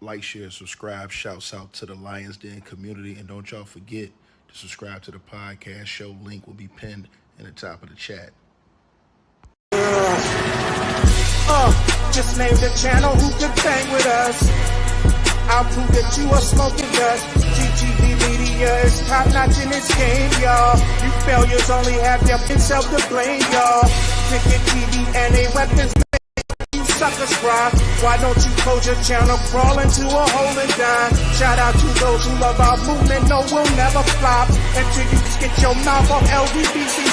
like, share, subscribe. Shouts out to the Lions Den community. And don't y'all forget to subscribe to the podcast show. Link will be pinned in the top of the chat. Just name the channel who could bang with us. I'll prove that you are smoking dust. GTV Media is top notch in this game, y'all. You failures only have yourself to blame, y'all. Cricket TV and a weapons. You suckers cry. Why don't you close your channel, crawl into a hole and die? Shout out to those who love our movement. No, we'll never flop until you get your mouth off LGBT.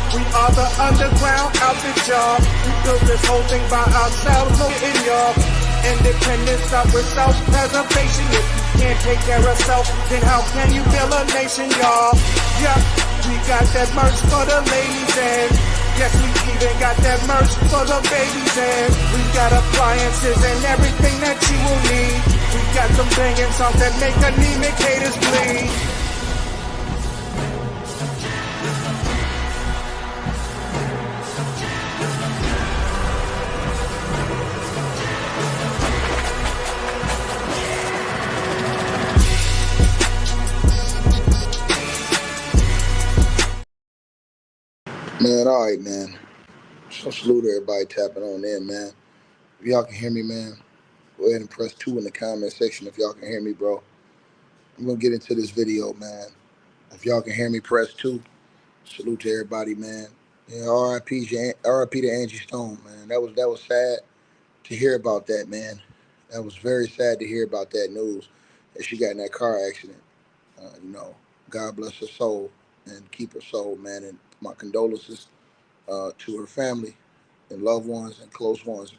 We are the underground outfit, y'all. We built this whole thing by ourselves, no in y'all. Independence start with self-preservation. If you can't take care of self, then how can you build a nation, y'all? Yup, we got that merch for the ladies and yes, we even got that merch for the babies and we got appliances and everything that you will need. We got some banging songs that make anemic haters bleed. Man, all right, man. So salute to everybody tapping on in, man. If y'all can hear me, man, go ahead and press 2 in the comment section if y'all can hear me, bro. I'm going to get into this video, man. If y'all can hear me, press 2. Salute to everybody, man. Yeah, R.I.P. to Angie Stone, man. That was sad to hear about that, man. That was very sad to hear about that news that she got in that car accident. God bless her soul and keep her soul, man. And my condolences to her family and loved ones and close ones.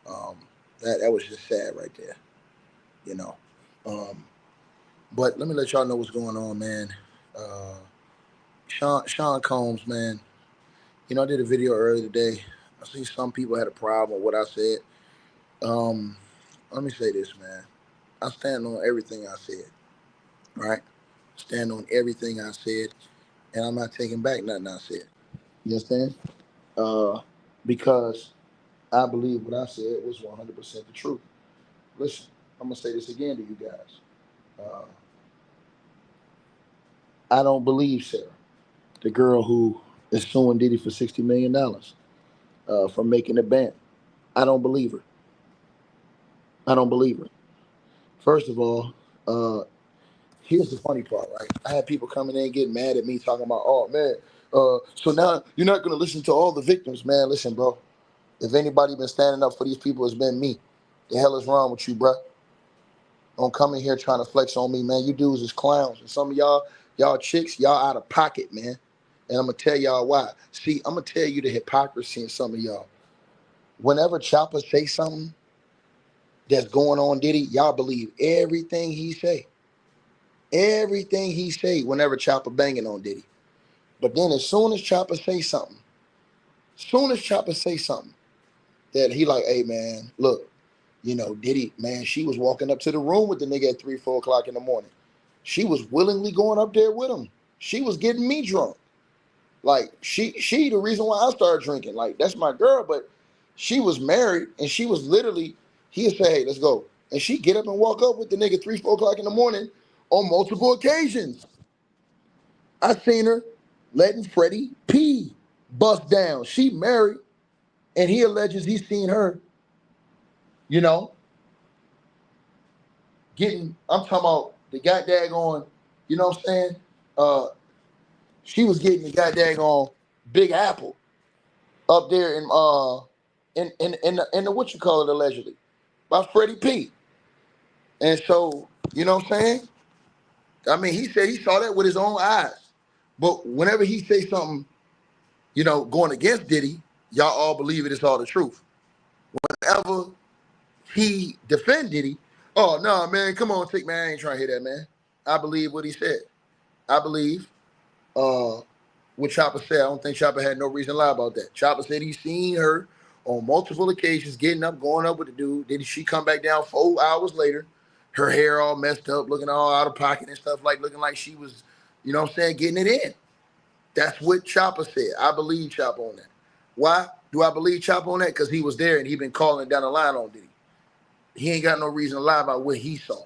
That was just sad right there, But let me let y'all know what's going on, man. Sean Combs, man. I did a video earlier today. I see some people had a problem with what I said. Let me say this, man. I stand on everything I said, right? Stand on everything I said, and I'm not taking back nothing I said. You understand? Because I believe what I said was 100% the truth. Listen, I'm going to say this again to you guys. I don't believe Sarah, the girl who is suing Diddy for $60 million for making a band. I don't believe her. I don't believe her. First of all, here's the funny part, right? I had people coming in getting mad at me talking about, oh, man, so now you're not going to listen to all the victims, man. Listen, bro. If anybody been standing up for these people, it's been me. The hell is wrong with you, bro? Don't come in here trying to flex on me, man. You dudes is clowns. And some of y'all chicks, y'all out of pocket, man. And I'm going to tell y'all why. See, I'm going to tell you the hypocrisy in some of y'all. Whenever Chopper say something that's going on Diddy, y'all believe everything he say. Everything he say whenever Chopper banging on Diddy. But then as soon as Chopper say something that he like, hey, man, look, Diddy, man, she was walking up to the room with the nigga at 3, 4 o'clock in the morning. She was willingly going up there with him. She was getting me drunk. Like, she the reason why I started drinking. Like, that's my girl, but she was married, and she was literally, he'd say, hey, let's go. And she get up and walk up with the nigga 3, 4 o'clock in the morning on multiple occasions. I seen her letting Freddie P bust down. She married, and he alleges he's seen her, I'm talking about the goddamn on, you know what I'm saying? She was getting the goddamn on Big Apple up there in the what you call it allegedly by Freddie P. And so, you know what I'm saying? I mean, he said he saw that with his own eyes. But whenever he say something, going against Diddy, y'all all believe it's all the truth. Whenever he defend Diddy, oh, no, man, come on, man, I ain't trying to hear that, man. I believe what he said. I believe what Chopper said. I don't think Chopper had no reason to lie about that. Chopper said he seen her on multiple occasions getting up, going up with the dude. Then she come back down 4 hours later, her hair all messed up, looking all out of pocket and stuff, like looking like she was, getting it in. That's what Chopper said. I believe Chopper on that. Why do I believe Chopper on that? Because he was there and he been calling down the line on Diddy. he ain't got no reason to lie about what he saw.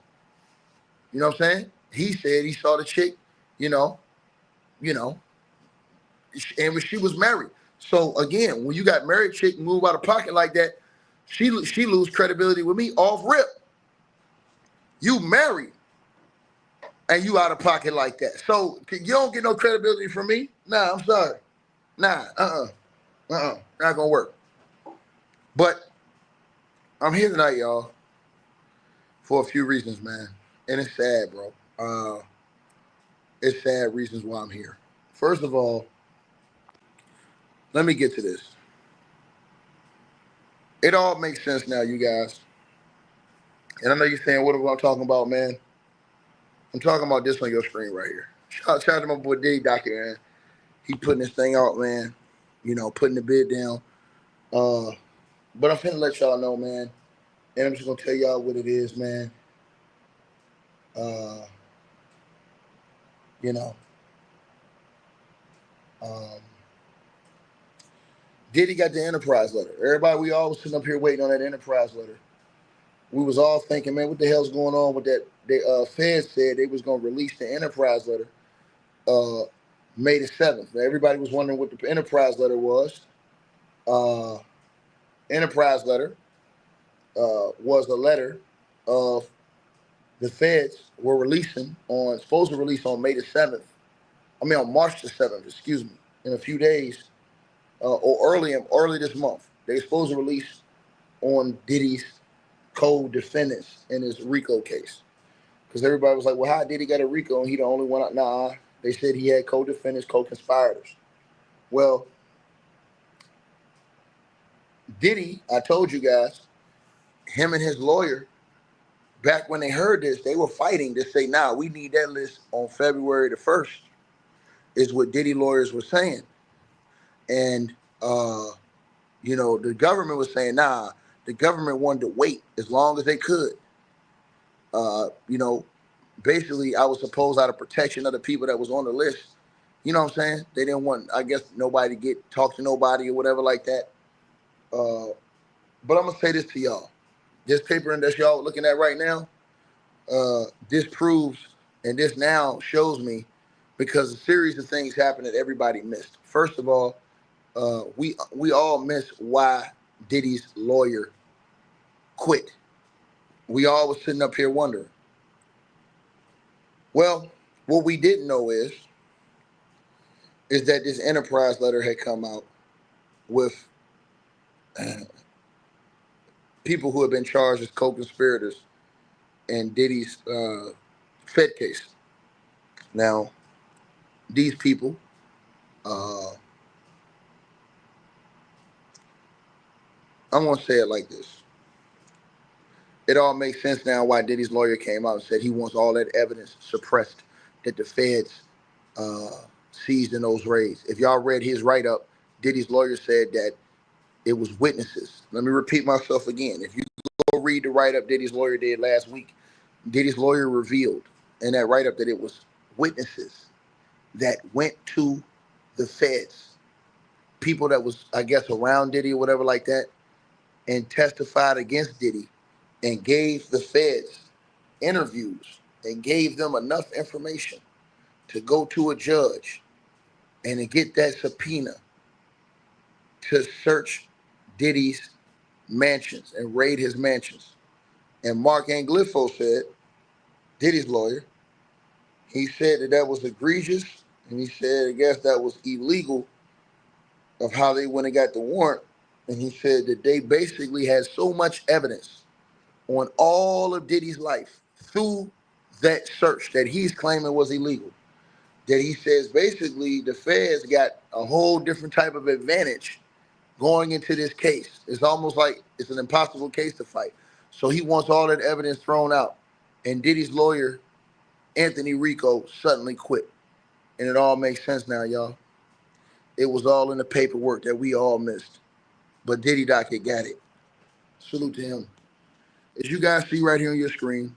You know what I'm saying? He said he saw the chick, you know, and she was married. So again, when you got married chick move out of pocket like that, she lose credibility with me off rip. You married and you out of pocket like that. So you don't get no credibility from me. Nah, I'm sorry. Nah, not gonna work. But I'm here tonight, y'all, for a few reasons, man. And it's sad, bro. It's sad reasons why I'm here. First of all, let me get to this. It all makes sense now, you guys. And I know you're saying, what am I talking about, man? I'm talking about this on your screen right here. Shout out to my boy Diddy Doctor, man. He putting this thing out, man. You know, putting the bid down. But I'm finna let y'all know, man. And I'm just gonna tell y'all what it is, man. You know. Diddy got the Enterprise letter. Everybody, we all was sitting up here waiting on that Enterprise letter. We was all thinking, man, what the hell's going on with that? The feds said they was gonna release the Enterprise letter May the 7th. Now, everybody was wondering what the Enterprise letter was. Enterprise letter was a letter of the feds were supposed to release on May the 7th. I mean on March the 7th, excuse me, in a few days, or early this month. They supposed to release on Diddy's co-defendants in his Rico case. Because everybody was like, well, how Diddy got a Rico and he the only one out? Nah, they said he had co-defendants, co-conspirators. Well, Diddy, I told you guys, him and his lawyer, back when they heard this, they were fighting to say, nah, we need that list on February the 1st, is what Diddy lawyers were saying. And, you know, the government was saying, nah, the government wanted to wait as long as they could. You know, basically, I was supposed out of protection of the people that was on the list. You know what I'm saying? They didn't want, I guess, nobody to talk to nobody or whatever like that. But I'm going to say this to y'all. This paper that y'all looking at right now, this proves, and this now shows me, because a series of things happened that everybody missed. First of all, we all missed why Diddy's lawyer quit. We all was sitting up here wondering. Well, what we didn't know is that this Enterprise letter had come out with people who have been charged as co-conspirators in Diddy's Fed case. Now, these people, I'm going to say it like this. It all makes sense now why Diddy's lawyer came out and said he wants all that evidence suppressed that the feds seized in those raids. If y'all read his write-up, Diddy's lawyer said that it was witnesses. Let me repeat myself again. If you go read the write-up Diddy's lawyer did last week, Diddy's lawyer revealed in that write-up that it was witnesses that went to the feds, people that was, I guess, around Diddy or whatever like that, and testified against Diddy and gave the feds interviews and gave them enough information to go to a judge and to get that subpoena to search Diddy's mansions and raid his mansions. And Mark Anglifo said, Diddy's lawyer, he said that was egregious, and he said, I guess that was illegal of how they went and got the warrant. And he said that they basically had so much evidence on all of Diddy's life through that search that he's claiming was illegal, that he says basically the feds got a whole different type of advantage going into this case. It's almost like it's an impossible case to fight. So he wants all that evidence thrown out. And Diddy's lawyer, Anthony Rico, suddenly quit. And it all makes sense now, y'all. It was all in the paperwork that we all missed. But Diddy Docket got it. Salute to him. As you guys see right here on your screen,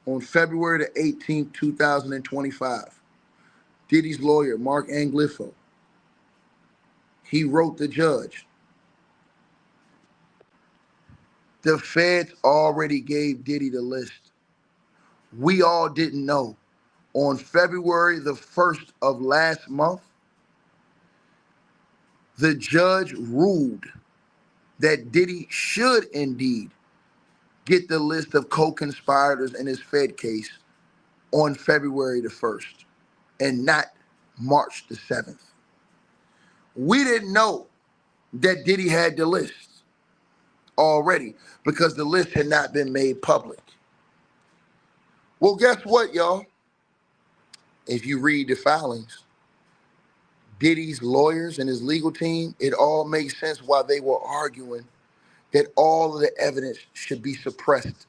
on February the 18th, 2025, Diddy's lawyer, Mark Anglifo, he wrote the judge The feds already gave Diddy the list. We all didn't know. On February the 1st of last month, the judge ruled that Diddy should indeed get the list of co-conspirators in his Fed case on February the 1st and not March the 7th. We didn't know that Diddy had the list already because the list had not been made public. Well, guess what, y'all? If you read the filings, Diddy's lawyers and his legal team, it all makes sense why they were arguing that all of the evidence should be suppressed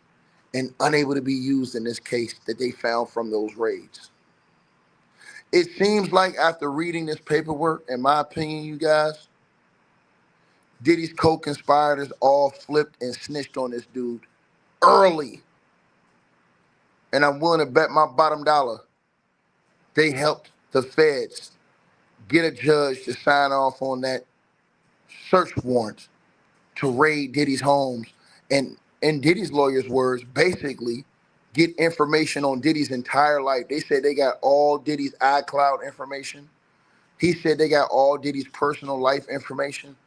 and unable to be used in this case that they found from those raids. It seems like after reading this paperwork, in my opinion, you guys, Diddy's co-conspirators all flipped and snitched on this dude early. And I'm willing to bet my bottom dollar they helped the feds get a judge to sign off on that search warrant to raid Diddy's homes and, in Diddy's lawyers' words, basically get information on Diddy's entire life. They said they got all Diddy's iCloud information. He said they got all Diddy's personal life information.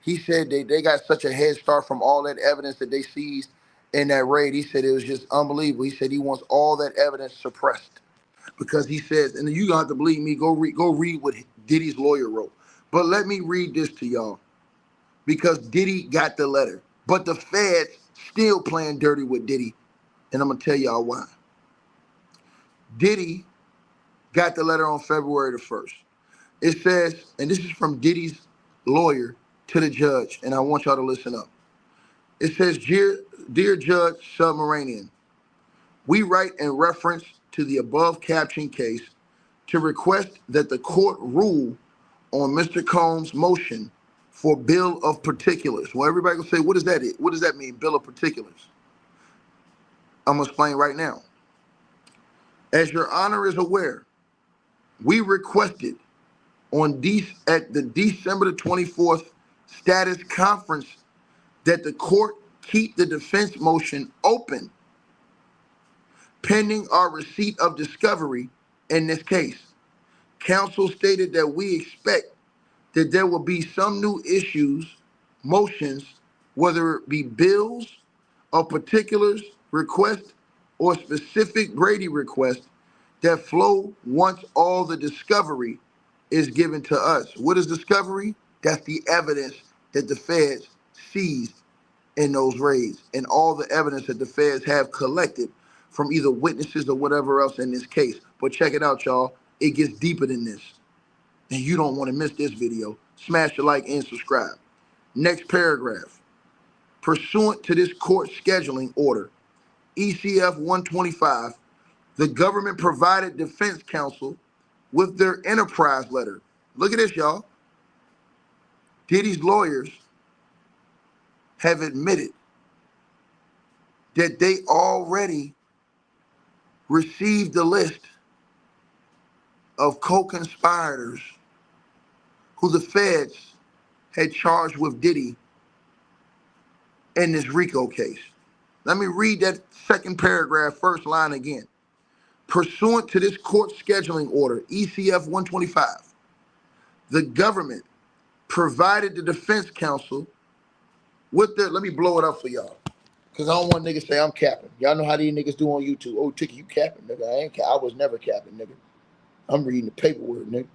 He said they got such a head start from all that evidence that they seized in that raid. He said it was just unbelievable. He said he wants all that evidence suppressed because he says, and you don't have to believe me, go read what Diddy's lawyer wrote. But let me read this to y'all because Diddy got the letter. But the feds still playing dirty with Diddy. And I'm going to tell y'all why. Diddy got the letter on February the 1st. It says, and this is from Diddy's lawyer to the judge, and I want y'all to listen up. It says, Dear Judge Submarinian, we write in reference to the above captioned case to request that the court rule on Mr. Combs' motion for bill of particulars. Well, everybody will say, what does that mean? What does that mean, bill of particulars? I'm going to explain right now. As your honor is aware, we requested at the December the 24th status conference that the court keep the defense motion open pending our receipt of discovery in this case. Counsel stated that we expect that there will be some new issues, motions, whether it be bills of particulars request or specific Brady request that flow once all the discovery is given to us. What is discovery? That's the evidence that the feds seized in those raids and all the evidence that the feds have collected from either witnesses or whatever else in this case. But check it out, y'all. It gets deeper than this. And you don't want to miss this video. Smash the like and subscribe. Next paragraph. Pursuant to this court scheduling order, ECF 125, the government provided defense counsel with their enterprise letter. Look at this, y'all. Diddy's lawyers have admitted that they already received the list of co-conspirators who the feds had charged with Diddy in this Rico case. Let me read that second paragraph, first line again. Pursuant to this court scheduling order, ECF 125, the government provided the defense counsel with their, let me blow it up for y'all, because I don't want niggas to say I'm capping. Y'all know how these niggas do on YouTube. Oh, Ticky, you capping, nigga. I was never capping, nigga. I'm reading the paperwork, nigga.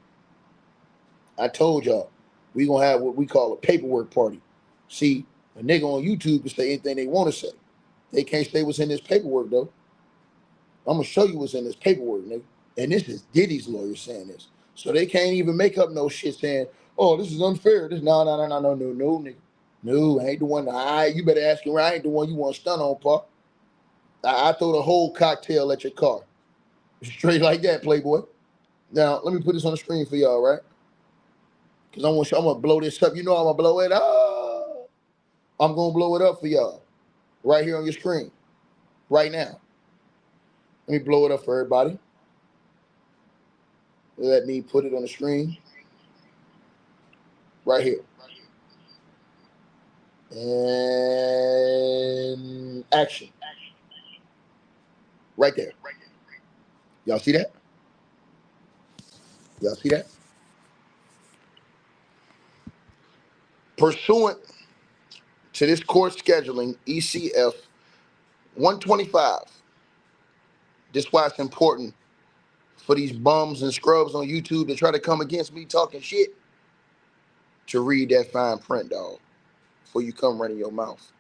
I told y'all, we gonna have what we call a paperwork party. See, a nigga on YouTube can say anything they want to say. They can't say what's in this paperwork, though. I'm gonna show you what's in this paperwork, nigga. And this is Diddy's lawyer saying this. So they can't even make up no shit saying, oh, this is unfair. This no, nigga. No, I ain't the one. You better ask him. I ain't the one you want to stun on, pa. I throw the whole cocktail at your car. Straight like that, playboy. Now, let me put this on the screen for y'all, right? Because I'm going to blow this up. You know I'm going to blow it up. I'm going to blow it up for y'all. Right here on your screen. Right now. Let me blow it up for everybody. Let me put it on the screen. Right here. And action. Right there. Y'all see that? Y'all see that? Pursuant to this court scheduling, ECF 125. This is why it's important for these bums and scrubs on YouTube to try to come against me talking shit to read that fine print, dog, before you come running your mouth.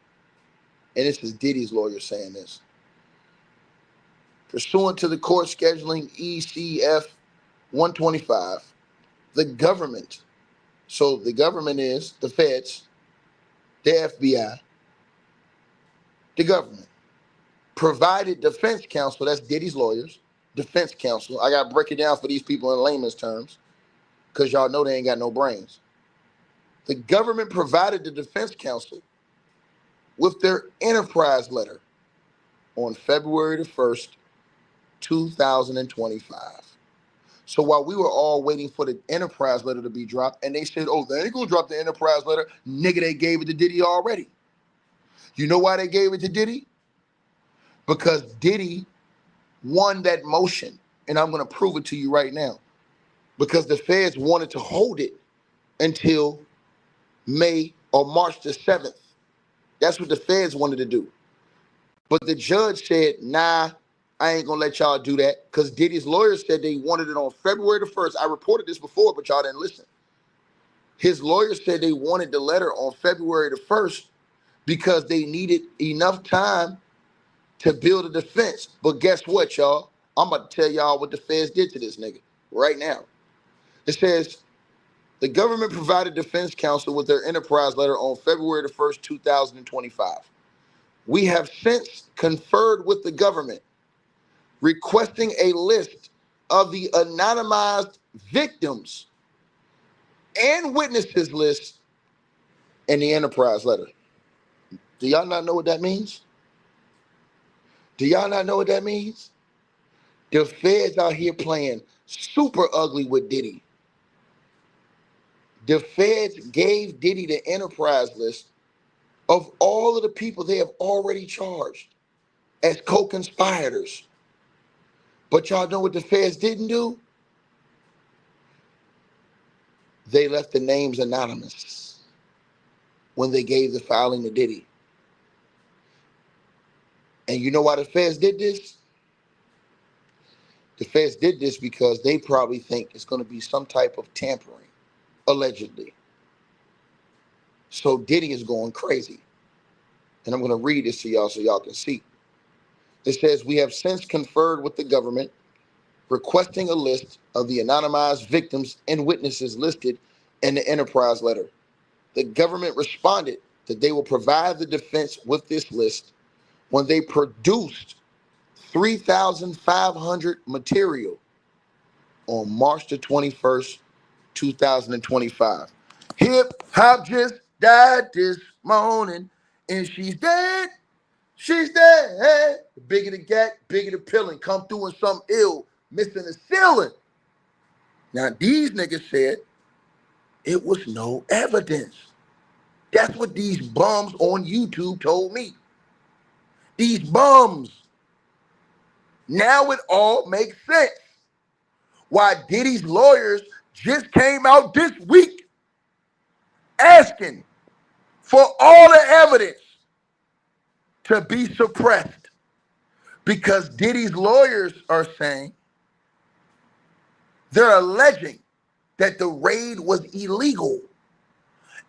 And this is Diddy's lawyer saying this. Pursuant to the court scheduling ECF 125, the government, so the government is the feds, the FBI, the government, provided defense counsel, that's Diddy's lawyers, defense counsel. I got to break it down for these people in layman's terms because y'all know they ain't got no brains. The government provided the defense counsel with their enterprise letter on February the 1st, 2025. So while we were all waiting for the enterprise letter to be dropped, and they said, oh, they ain't gonna drop the enterprise letter, nigga, they gave it to Diddy already. You know why they gave it to Diddy? Because Diddy won that motion, and I'm gonna prove it to you right now. Because the feds wanted to hold it until May or March the 7th. That's what the feds wanted to do. But the judge said, nah, I ain't gonna let y'all do that, because Diddy's lawyers said they wanted it on February the 1st. I reported this before, but y'all didn't listen. His lawyers said they wanted the letter on February the 1st because they needed enough time to build a defense. But guess what, y'all? I'm about to tell y'all what the feds did to this nigga right now. It says, the government provided defense counsel with their enterprise letter on February the 1st, 2025. We have since conferred with the government, requesting a list of the anonymized victims and witnesses list in the enterprise letter. Do y'all not know what that means? Do y'all not know what that means? The feds out here playing super ugly with Diddy. The feds gave Diddy the enterprise list of all of the people they have already charged as co-conspirators. But y'all know what the feds didn't do? They left the names anonymous when they gave the filing to Diddy. And you know why the feds did this? The feds did this because they probably think it's going to be some type of tampering, allegedly. So Diddy is going crazy. And I'm going to read this to y'all so y'all can see. It says, we have since conferred with the government, requesting a list of the anonymized victims and witnesses listed in the enterprise letter. The government responded that they will provide the defense with this list when they produced 3,500 material on March the 21st, 2025. Hip hop just died this morning and she's dead. She's dead. The bigger the gat, bigger the pillin'. Come through in something ill, missing the ceiling. Now these niggas said it was no evidence. That's what these bums on YouTube told me. These bums. Now it all makes sense. Why Diddy's lawyers just came out this week asking for all the evidence to be suppressed, because Diddy's lawyers are saying, they're alleging that the raid was illegal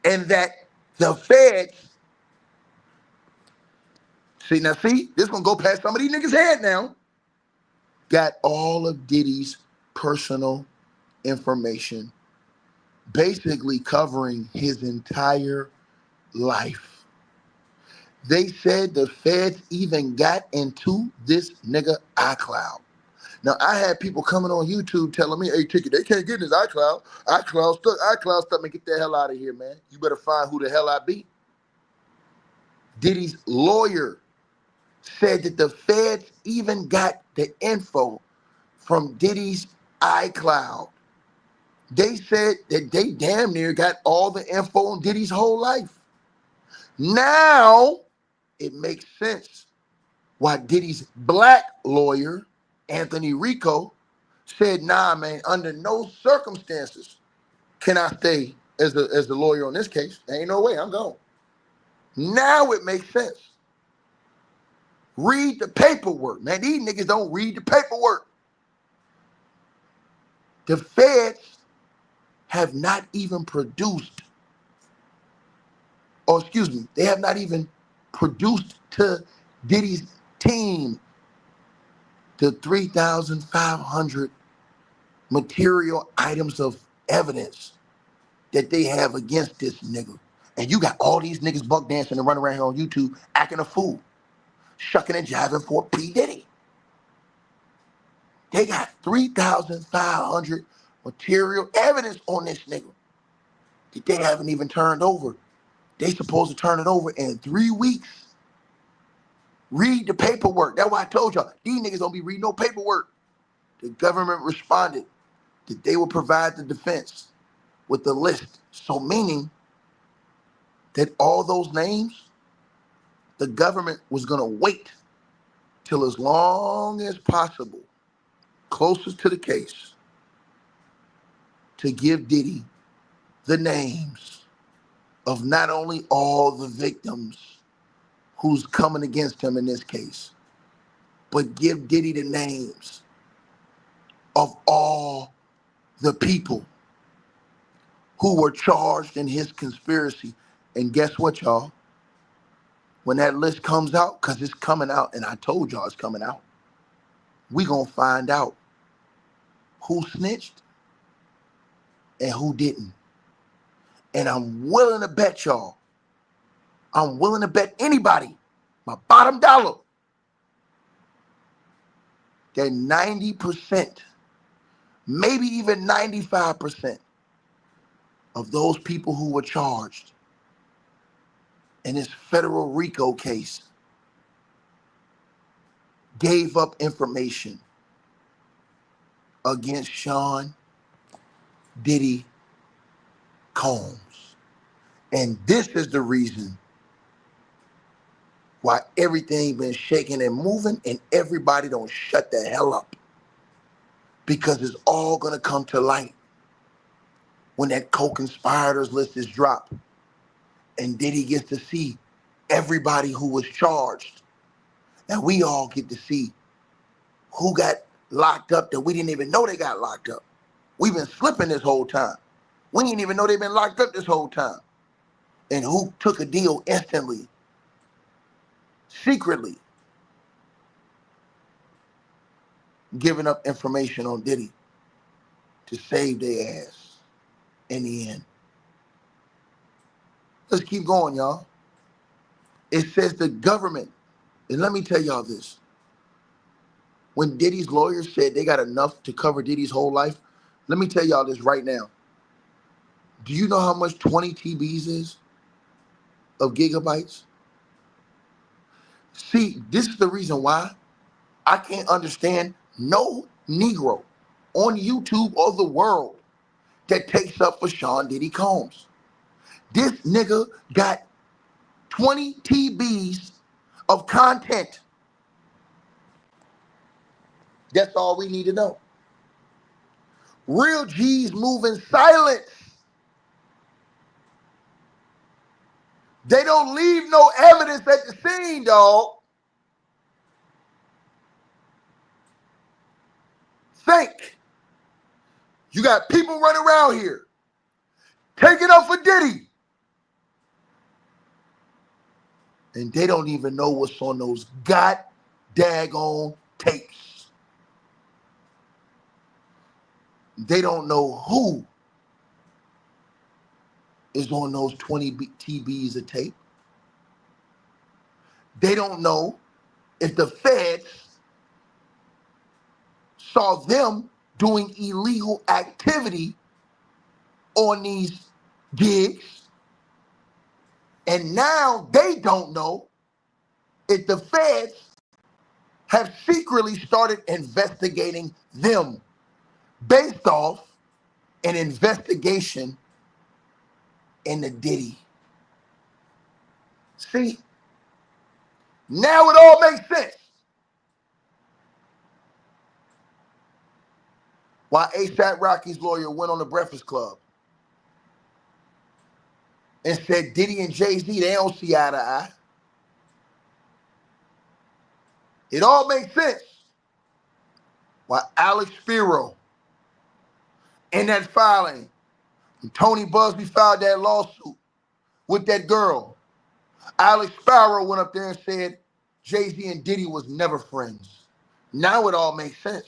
and that the feds, see, this gonna go past some of these niggas' head now, got all of Diddy's personal information, basically covering his entire life. They said the feds even got into this nigga iCloud. Now, I had people coming on YouTube telling me, hey, Ticket, they can't get in his iCloud. iCloud stuff, man, get the hell out of here, man. You better find who the hell I be. Diddy's lawyer said that the feds even got the info from Diddy's iCloud. They said that they damn near got all the info on Diddy's whole life. Now, it makes sense While Diddy's black lawyer, Anthony Rico, said, nah, man, under no circumstances can I stay as the lawyer on this case. There ain't no way, I'm gone. Now it makes sense. Read the paperwork, man. These niggas don't read the paperwork. The feds have not even produced, or excuse me, they have not even produced to Diddy's team the 3,500 material items of evidence that they have against this nigga. And you got all these niggas buck dancing and running around here on YouTube acting a fool, shucking and jiving for P. Diddy. They got 3,500 material evidence on this nigga that they haven't even turned over. They supposed to turn it over in 3 weeks. Read the paperwork. That's why I told y'all, these niggas don't be reading no paperwork. The government responded that they will provide the defense with the list. So meaning that all those names, the government was gonna wait till as long as possible, closest to the case, to give Diddy the names of not only all the victims who's coming against him in this case, but give Diddy the names of all the people who were charged in his conspiracy. And guess what, y'all? When that list comes out, because it's coming out, and I told y'all it's coming out, we gonna find out who snitched and who didn't. And I'm willing to bet y'all, I'm willing to bet anybody, my bottom dollar, that 90%, maybe even 95% of those people who were charged in this federal Rico case gave up information against Sean Diddy Combs. And this is the reason why everything been shaking and moving and everybody don't shut the hell up. Because it's all gonna come to light when that co-conspirators list is dropped and Diddy gets to see everybody who was charged. And we all get to see who got locked up that we didn't even know they got locked up. We've been slipping this whole time. We didn't even know they've been locked up this whole time. And who took a deal instantly, secretly, giving up information on Diddy to save their ass in the end. Let's keep going, y'all. It says the government, and let me tell y'all this. When Diddy's lawyers said they got enough to cover Diddy's whole life, let me tell y'all this right now. Do you know how much 20 TBs is of gigabytes? See, this is the reason why I can't understand no Negro on YouTube or the world that takes up for Sean Diddy Combs. This nigga got 20 TBs of content. That's all we need to know. Real G's move in silence. They don't leave no evidence at the scene, dog. Think. You got people running around here taking up for Diddy. And they don't even know what's on those daggone tapes. They don't know who is on those 20 TBs of tape. They don't know if the feds saw them doing illegal activity on these gigs. And now they don't know if the feds have secretly started investigating them based off an investigation in the Diddy. See, now it all makes sense. While A$AP Rocky's lawyer went on the Breakfast Club and said Diddy and Jay-Z, they don't see eye to eye. It all makes sense. While Alex Spiro in that filing, when Tony Busby filed that lawsuit with that girl, Alex Spiro went up there and said Jay-Z and Diddy was never friends. Now it all makes sense.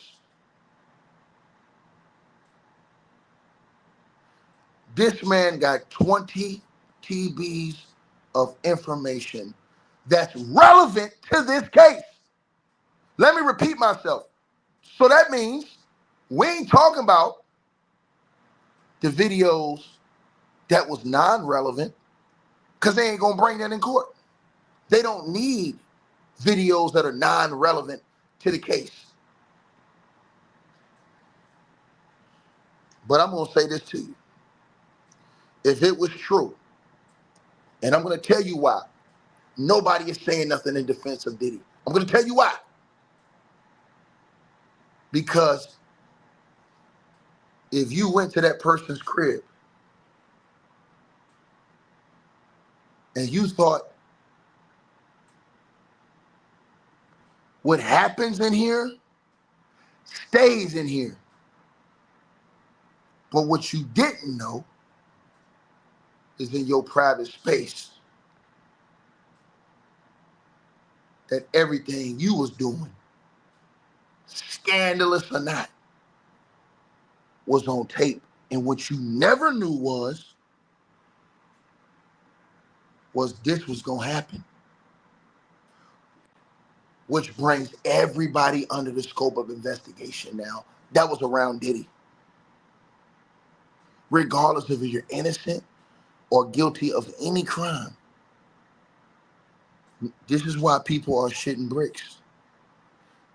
This man got 20 TBs of information that's relevant to this case. Let me repeat myself. So that means we ain't talking about the videos that was non-relevant, because they ain't gonna bring that in court. They don't need videos that are non-relevant to the case. But I'm gonna say this to you. If it was true, and I'm gonna tell you why, nobody is saying nothing in defense of Diddy. I'm gonna tell you why. Because if you went to that person's crib and you thought what happens in here stays in here, but what you didn't know is in your private space, that everything you was doing, scandalous or not, was on tape. And what you never knew was this was gonna happen. Which brings everybody under the scope of investigation now. That was around Diddy. Regardless of if you're innocent or guilty of any crime. This is why people are shitting bricks.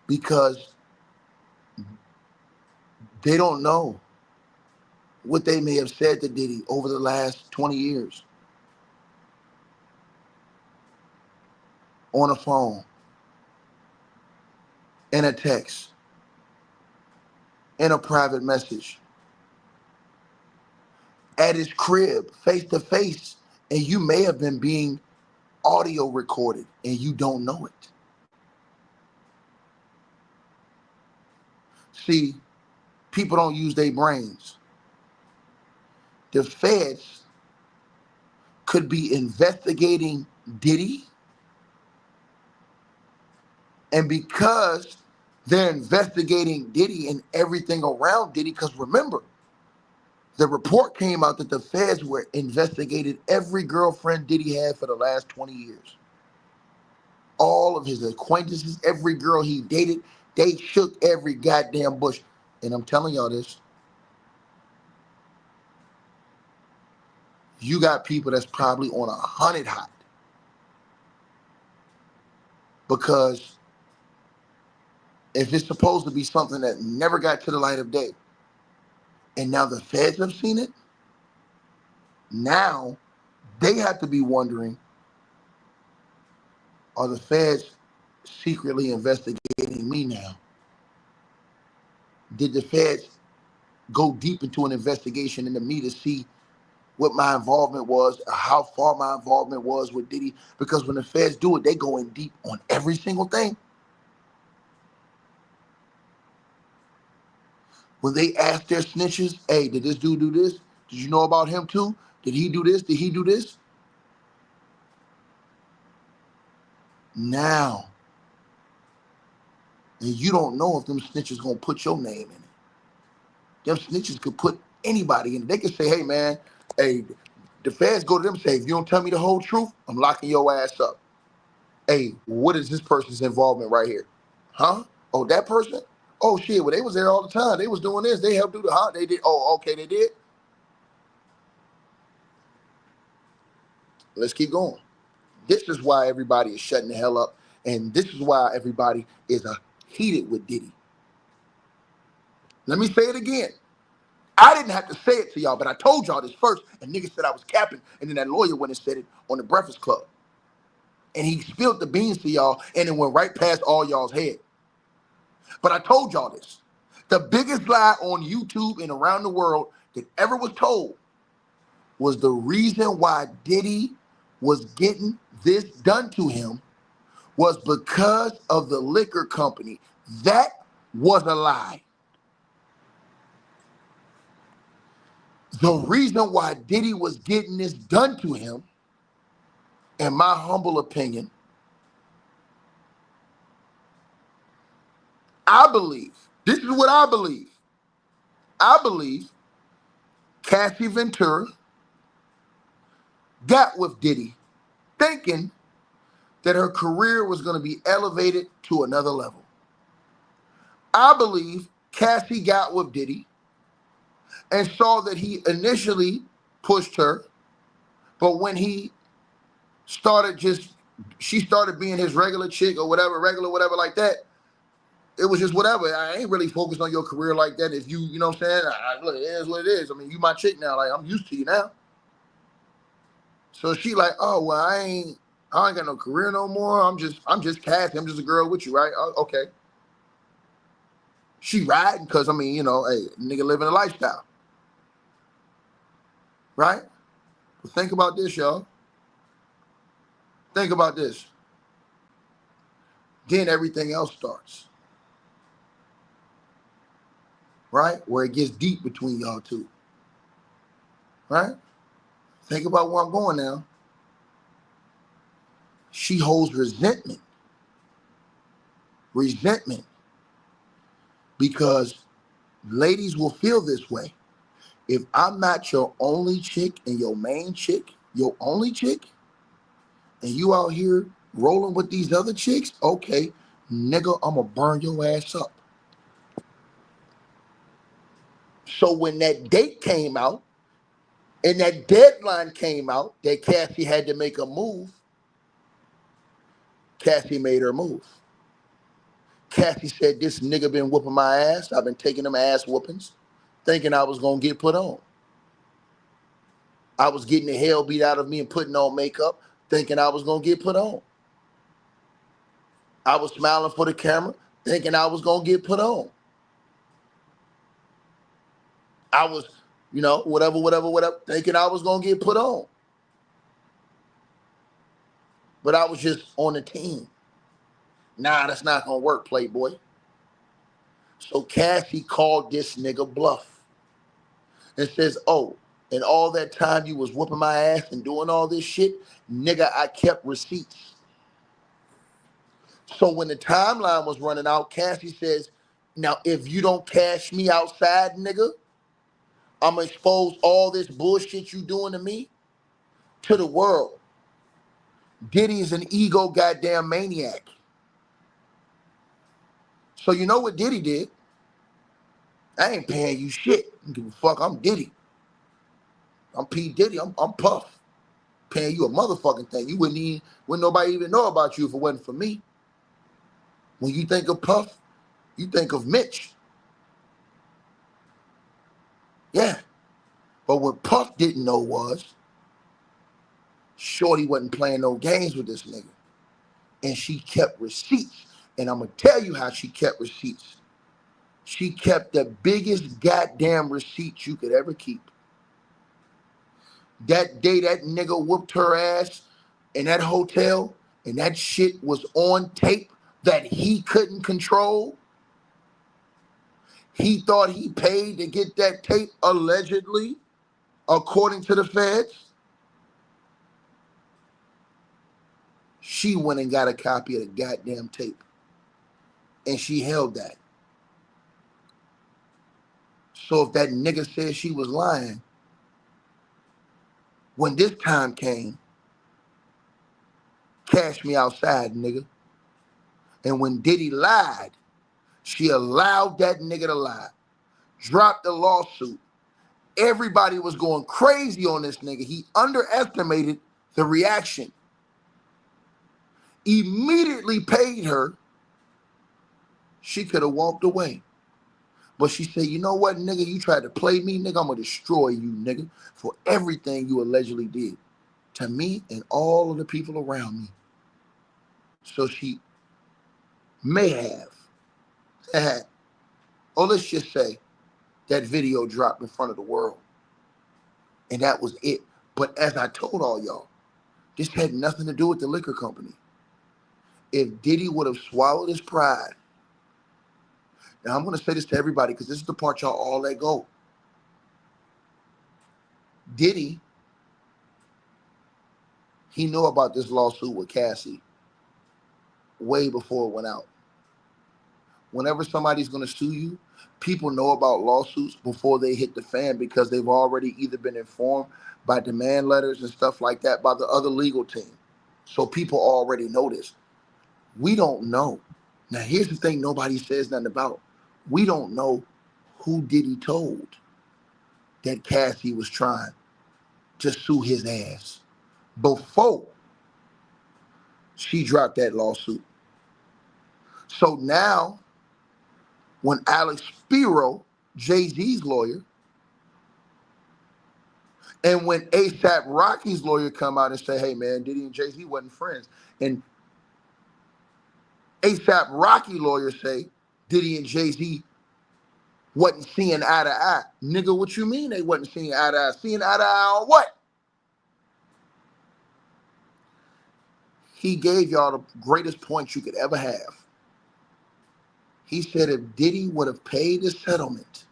Because they don't know what they may have said to Diddy over the last 20 years. On a phone, in a text, in a private message, at his crib, face to face, and you may have been being audio recorded and you don't know it. See, people don't use their brains. The feds could be investigating Diddy, and because they're investigating Diddy and everything around Diddy, because remember, the report came out that the feds were investigated every girlfriend Diddy had for the last 20 years. All of his acquaintances, every girl he dated, they shook every goddamn bush. And I'm telling y'all this. You got people that's probably on 100 hot. Because if it's supposed to be something that never got to the light of day, and now the feds have seen it, now they have to be wondering, are the feds secretly investigating me now? Did the feds go deep into an investigation into me to see what my involvement was, or how far my involvement was with Diddy? Because when the feds do it, they go in deep on every single thing. When they ask their snitches, hey, did this dude do this? Did you know about him too? Did he do this? Did he do this? Now, and you don't know if them snitches gonna put your name in it. Them snitches could put anybody in it. They could say, hey man, hey, the feds go to them and say, if you don't tell me the whole truth, I'm locking your ass up. Hey, what is this person's involvement right here? Huh? Oh, that person? Oh shit, well they was there all the time. They was doing this. They helped do the they did. Oh, okay, they did. Let's keep going. This is why everybody is shutting the hell up. And this is why everybody is heated with Diddy. Let me say it again. I didn't have to say it to y'all, but I told y'all this first, and niggas said I was capping, and then that lawyer went and said it on the Breakfast Club. And he spilled the beans to y'all, and it went right past all y'all's head. But I told y'all this. The biggest lie on YouTube and around the world that ever was told was the reason why Diddy was getting this done to him was because of the liquor company. That was a lie. The reason why Diddy was getting this done to him, in my humble opinion, I believe, this is what I believe. I believe Cassie Ventura got with Diddy thinking that her career was going to be elevated to another level. I believe Cassie got with Diddy and saw that he initially pushed her, but when he started she started being his regular chick or whatever, whatever like that, it was just whatever. I ain't really focused on your career like that. If you know what I'm saying? Look, it is what it is. I mean, you my chick now. Like, I'm used to you now. So she like, oh, well, I ain't got no career no more. I'm just Cassie. I'm just a girl with you, right? Okay. She riding because, I mean, you know, hey, nigga living a lifestyle. Right? But think about this, y'all. Think about this. Then everything else starts. Right? Where it gets deep between y'all two. Right? Think about where I'm going now. She holds resentment. Because ladies will feel this way. If I'm not your only chick and your main chick, your only chick, and you out here rolling with these other chicks, okay, nigga, I'm gonna burn your ass up. So when that date came out and that deadline came out that Cassie had to make a move, Cassie made her move. Cassie said, this nigga been whooping my ass. I've been taking them ass whoopings, thinking I was gonna get put on. I was getting the hell beat out of me and putting on makeup, thinking I was gonna get put on. I was smiling for the camera, thinking I was gonna get put on. I was, you know, whatever, thinking I was gonna get put on. But I was just on the team. Nah, that's not gonna work, Playboy. So Cassie called this nigga bluff and says, oh, and all that time you was whooping my ass and doing all this shit, nigga, I kept receipts. So when the timeline was running out, Cassie says, now if you don't cash me outside, nigga, I'm gonna expose all this bullshit you doing to me to the world. Diddy is an ego goddamn maniac. So you know what Diddy did? I ain't paying you shit. I don't give a fuck. I'm Diddy. I'm P. Diddy. I'm Puff. Paying you a motherfucking thing. Wouldn't nobody even know about you if it wasn't for me. When you think of Puff, you think of Mitch. Yeah. But what Puff didn't know was Shorty wasn't playing no games with this nigga. And she kept receipts. And I'm going to tell you how she kept receipts. She kept the biggest goddamn receipts you could ever keep. That day that nigga whooped her ass in that hotel and that shit was on tape that he couldn't control. He thought he paid to get that tape allegedly, according to the feds. She went and got a copy of the goddamn tape. And she held that. So if that nigga said she was lying, when this time came, cash me outside, nigga. And when Diddy lied, she allowed that nigga to lie. Dropped the lawsuit. Everybody was going crazy on this nigga. He underestimated the reaction. Immediately paid her. She could have walked away. But she said, you know what, nigga, you tried to play me, nigga, I'm going to destroy you, nigga, for everything you allegedly did to me and all of the people around me. So she may have Or let's just say that video dropped in front of the world. And that was it. But as I told all y'all, this had nothing to do with the liquor company. If Diddy would have swallowed his pride, now I'm going to say this to everybody because this is the part y'all all let go. Diddy, he knew about this lawsuit with Cassie way before it went out. Whenever somebody's going to sue you, people know about lawsuits before they hit the fan because they've already either been informed by demand letters and stuff like that by the other legal team. So people already know this. We don't know. Now, here's the thing nobody says nothing about. We don't know who Diddy told that Cassie was trying to sue his ass before she dropped that lawsuit. So now, when Alex Spiro, Jay-Z's lawyer, and when A$AP Rocky's lawyer come out and say, hey man, Diddy and Jay-Z wasn't friends, and A$AP Rocky lawyer say Diddy and Jay-Z wasn't seeing eye to eye. Nigga, what you mean they wasn't seeing eye to eye? Seeing eye to eye on what? He gave y'all the greatest point you could ever have. He said if Diddy would have paid the settlement,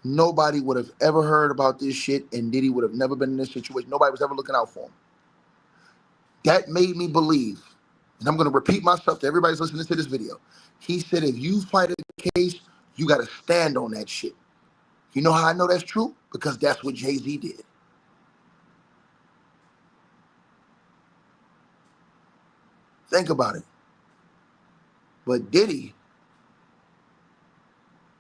nobody would have ever heard about this shit and Diddy would have never been in this situation. Nobody was ever looking out for him. That made me believe, and I'm going to repeat myself to everybody's listening to this video. He said if you fight a case, you got to stand on that shit. You know how I know that's true? Because that's what Jay-Z did. Think about it. But Diddy,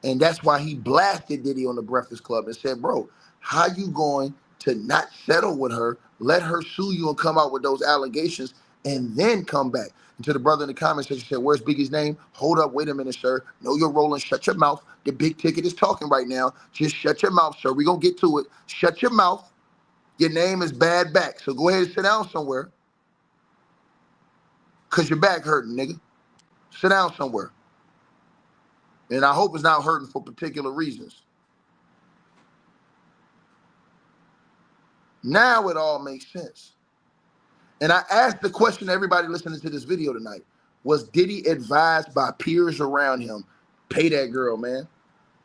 and that's why he blasted Diddy on the Breakfast Club and said, bro, how you going to not settle with her, let her sue you and come out with those allegations, and then come back? And to the brother in the comment section said, where's Biggie's name? Hold up, wait a minute, sir. Know your role and shut your mouth. The big ticket is talking right now. Just shut your mouth, sir. We're going to get to it. Shut your mouth. Your name is bad back. So go ahead and sit down somewhere. Because your back hurting, nigga. Sit down somewhere. And I hope it's not hurting for particular reasons. Now it all makes sense. And I asked the question to everybody listening to this video tonight. Was Diddy advised by peers around him? Pay that girl, man.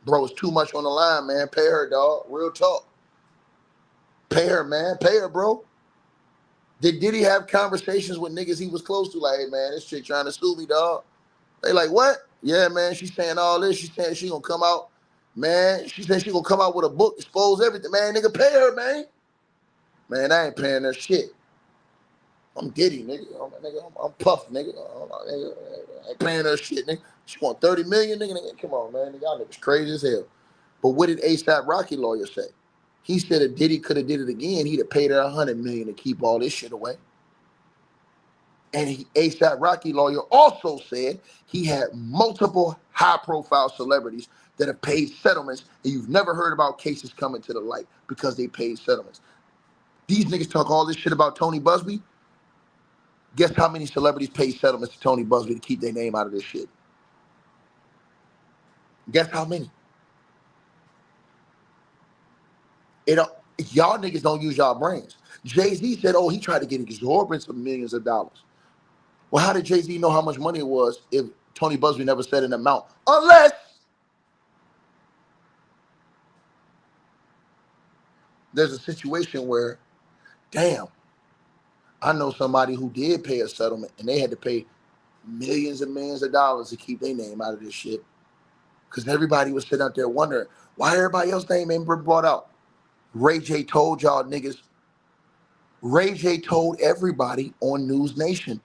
Bro, it's too much on the line, man. Pay her, dog. Real talk. Pay her, man. Pay her, bro. Did Diddy have conversations with niggas he was close to? Like, hey, man, this chick trying to sue me, dog. They like, what? Yeah, man, she's saying all this. She's saying she gonna come out. Man, she said she gonna come out with a book, expose everything. Man, nigga, pay her, man. Man, I ain't paying her shit. I'm Diddy, nigga. I'm Puff, nigga. I ain't paying her shit, nigga. She want 30 million, nigga. Come on, man. Y'all niggas crazy as hell. But what did A$AP Rocky lawyer say? He said if Diddy could have did it again, he'd have paid her $100 million to keep all this shit away. And A$AP Rocky lawyer also said he had multiple high-profile celebrities that have paid settlements, and you've never heard about cases coming to the light because they paid settlements. These niggas talk all this shit about Tony Busby. Guess how many celebrities paid settlements to Tony Busby to keep their name out of this shit? Guess how many? Y'all niggas don't use y'all brains. Jay-Z said, oh, he tried to get exorbitant of millions of dollars. Well, how did Jay-Z know how much money it was if Tony Busby never said an amount? Unless there's a situation where, damn, I know somebody who did pay a settlement and they had to pay millions and millions of dollars to keep their name out of this shit. Because everybody was sitting out there wondering why everybody else's name ain't been brought out. Ray J told y'all niggas. Ray J told everybody on News Nation.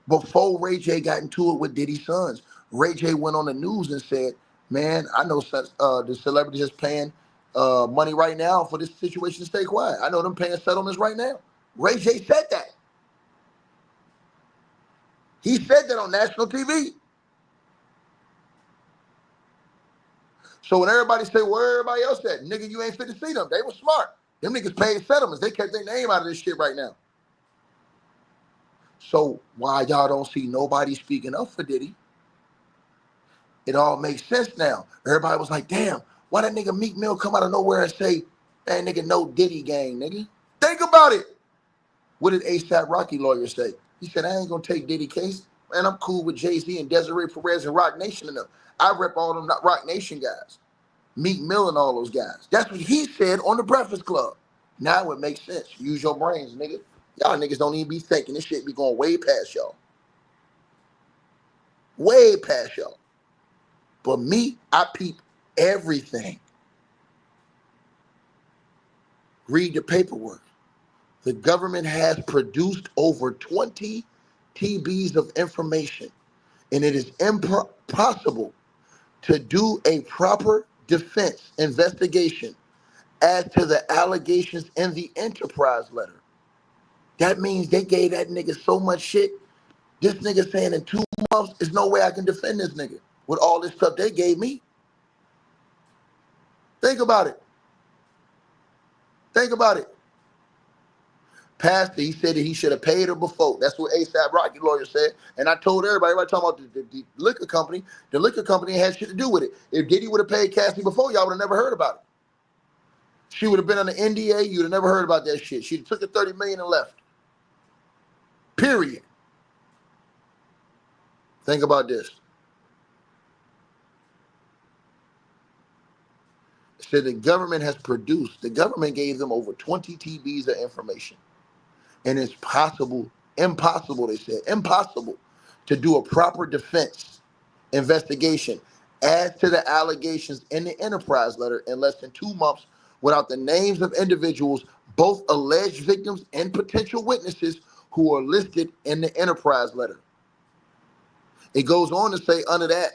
Before Ray J got into it with Diddy's sons, Ray J went on the news and said, man, I know the celebrities is paying money right now for this situation to stay quiet. I know them paying settlements right now. Ray J said that. He said that on national TV. So when everybody say, where everybody else at? Nigga, you ain't fit to see them. They were smart. Them niggas paid settlements. They kept their name out of this shit right now. So why y'all don't see nobody speaking up for Diddy? It all makes sense now. Everybody was like, damn, why that nigga Meek Mill come out of nowhere and say, that nigga no Diddy gang, nigga? Think about it. What did ASAP Rocky lawyer say? He said, I ain't gonna take Diddy case. Man, I'm cool with Jay-Z and Desiree Perez and Rock Nation and them. I rep all them Rock Nation guys. Meek Mill and all those guys. That's what he said on the Breakfast Club. Now it makes sense. Use your brains, nigga. Y'all niggas don't even be thinking. This shit be going way past y'all. Way past y'all. But me, I peep everything. Read the paperwork. The government has produced over 20 TBs of information, and it is impossible to do a proper defense investigation as to the allegations in the enterprise letter. That means they gave that nigga so much shit. This nigga saying in 2 months, there's no way I can defend this nigga with all this stuff they gave me. Think about it. Think about it. Pastor, he said that he should have paid her before. That's what ASAP Rocky lawyer said. And I told everybody talking about the liquor company had shit to do with it. If Diddy would have paid Cassie before, y'all would have never heard about it. She would have been on the NDA. You'd have never heard about that shit. She took the $30 million and left. Period. Think about this. It said the government gave them over 20 TBs of information. And it's impossible, they said, impossible to do a proper defense investigation as to the allegations in the enterprise letter in less than 2 months without the names of individuals, both alleged victims and potential witnesses who are listed in the enterprise letter. It goes on to say under that,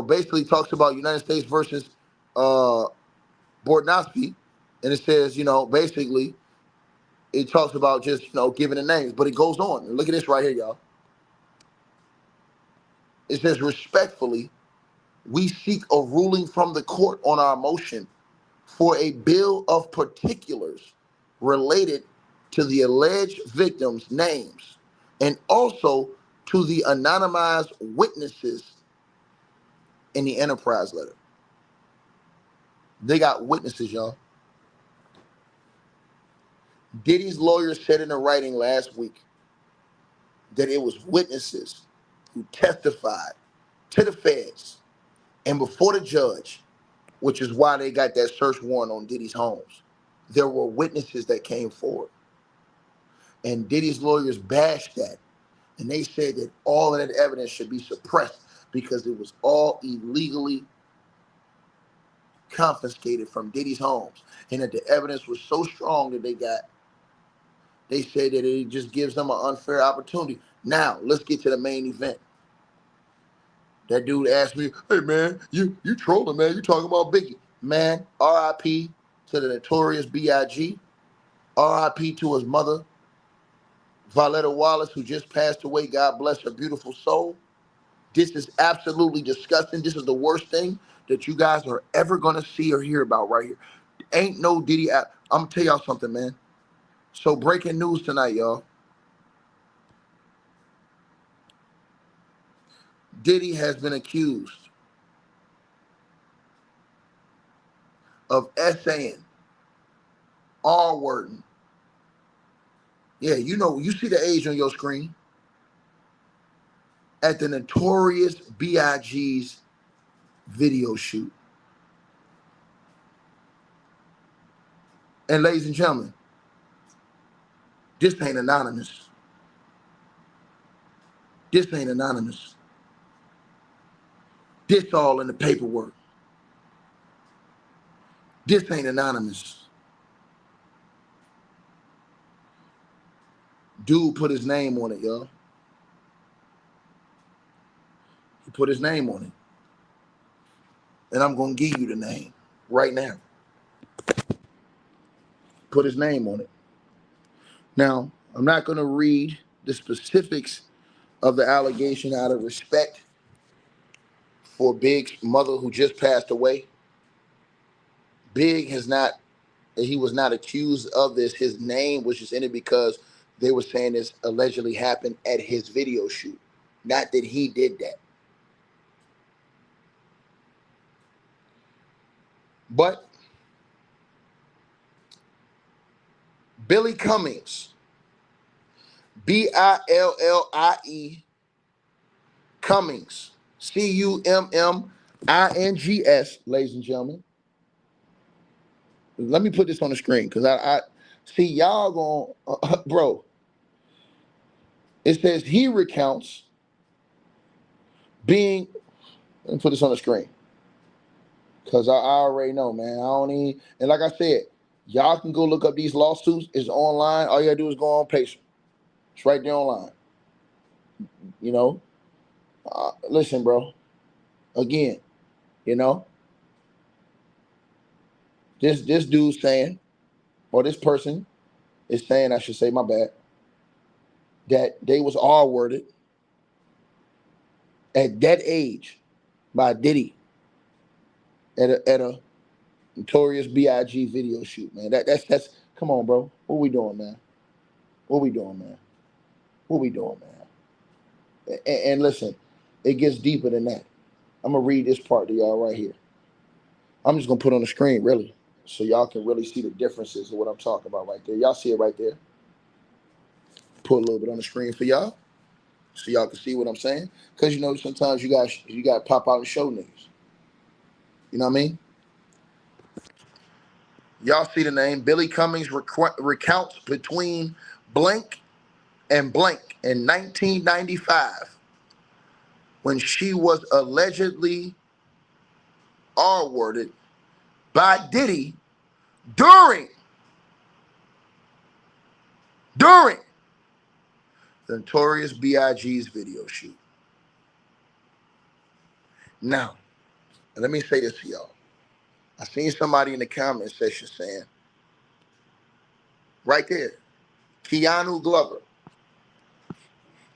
basically talks about United States versus Bortnosky, and it says, basically, it talks about just, giving the names, but it goes on. And look at this right here, y'all. It says, respectfully, we seek a ruling from the court on our motion for a bill of particulars related to the alleged victims' names and also to the anonymized witnesses in the enterprise letter. They got witnesses, y'all. Diddy's lawyer said in a writing last week that it was witnesses who testified to the feds and before the judge, which is why they got that search warrant on Diddy's homes. There were witnesses that came forward. And Diddy's lawyers bashed that. And they said that all of that evidence should be suppressed because it was all illegally confiscated from Diddy's homes. And that the evidence was so strong that they said that it just gives them an unfair opportunity. Now, let's get to the main event. That dude asked me, hey, man, you trolling, man. You talking about Biggie. Man, R.I.P. to the notorious B.I.G. R.I.P. to his mother, Violetta Wallace, who just passed away. God bless her beautiful soul. This is absolutely disgusting. This is the worst thing that you guys are ever going to see or hear about right here. Ain't no Diddy. I'm going to tell y'all something, man. So breaking news tonight, y'all. Diddy has been accused of essaying, R-wording. Yeah, you see the age on your screen. At the notorious B.I.G.'s video shoot. And ladies and gentlemen, this ain't anonymous. This ain't anonymous. This all in the paperwork. This ain't anonymous. Dude put his name on it, y'all. He put his name on it. And I'm going to give you the name right now. Put his name on it. Now, I'm not going to read the specifics of the allegation out of respect for Big's mother who just passed away. Big he was not accused of this. His name was just in it because they were saying this allegedly happened at his video shoot. Not that he did that. But Billy Cummings, Billie Cummings, Cummings, ladies and gentlemen. Let me put this on the screen because I see y'all going, bro. It says he recounts being. Let me put this on the screen because I already know, man. I don't even. And like I said, y'all can go look up these lawsuits. It's online. All you gotta do is go on Pacer. It's right there online. You know. Listen, bro. Again, you know, this dude's saying, or this person is saying, I should say, my bad, that they was R-worded at that age by Diddy at a Notorious B.I.G. video shoot, man. That's come on, bro. What we doing, man? What we doing, man? What we doing, man? And listen, it gets deeper than that. I'm gonna read this part to y'all right here. I'm just gonna put on the screen, really, so y'all can really see the differences of what I'm talking about right there. Y'all see it right there. Put a little bit on the screen for y'all, so y'all can see what I'm saying. Because you know sometimes you got to pop out and show niggas. You know what I mean? Y'all see the name. Billy Cummings recounts between blank and blank in 1995 when she was allegedly R-worded by Diddy during the Notorious B.I.G.'s video shoot. Now, let me say this to y'all. I seen somebody in the comment section saying, right there, Keanu Glover.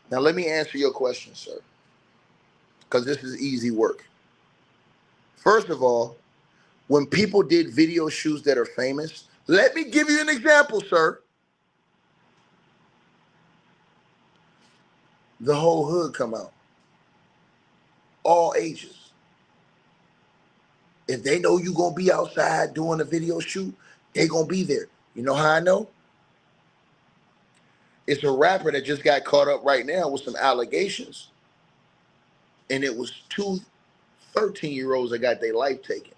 Now, let me answer your question, sir, because this is easy work. First of all, when people did video shoots that are famous, let me give you an example, sir. The whole hood come out. All ages. If they know you gonna be outside doing a video shoot, they gonna be there. You know how I know? It's a rapper that just got caught up right now with some allegations. And it was two 13-year-olds that got their life taken.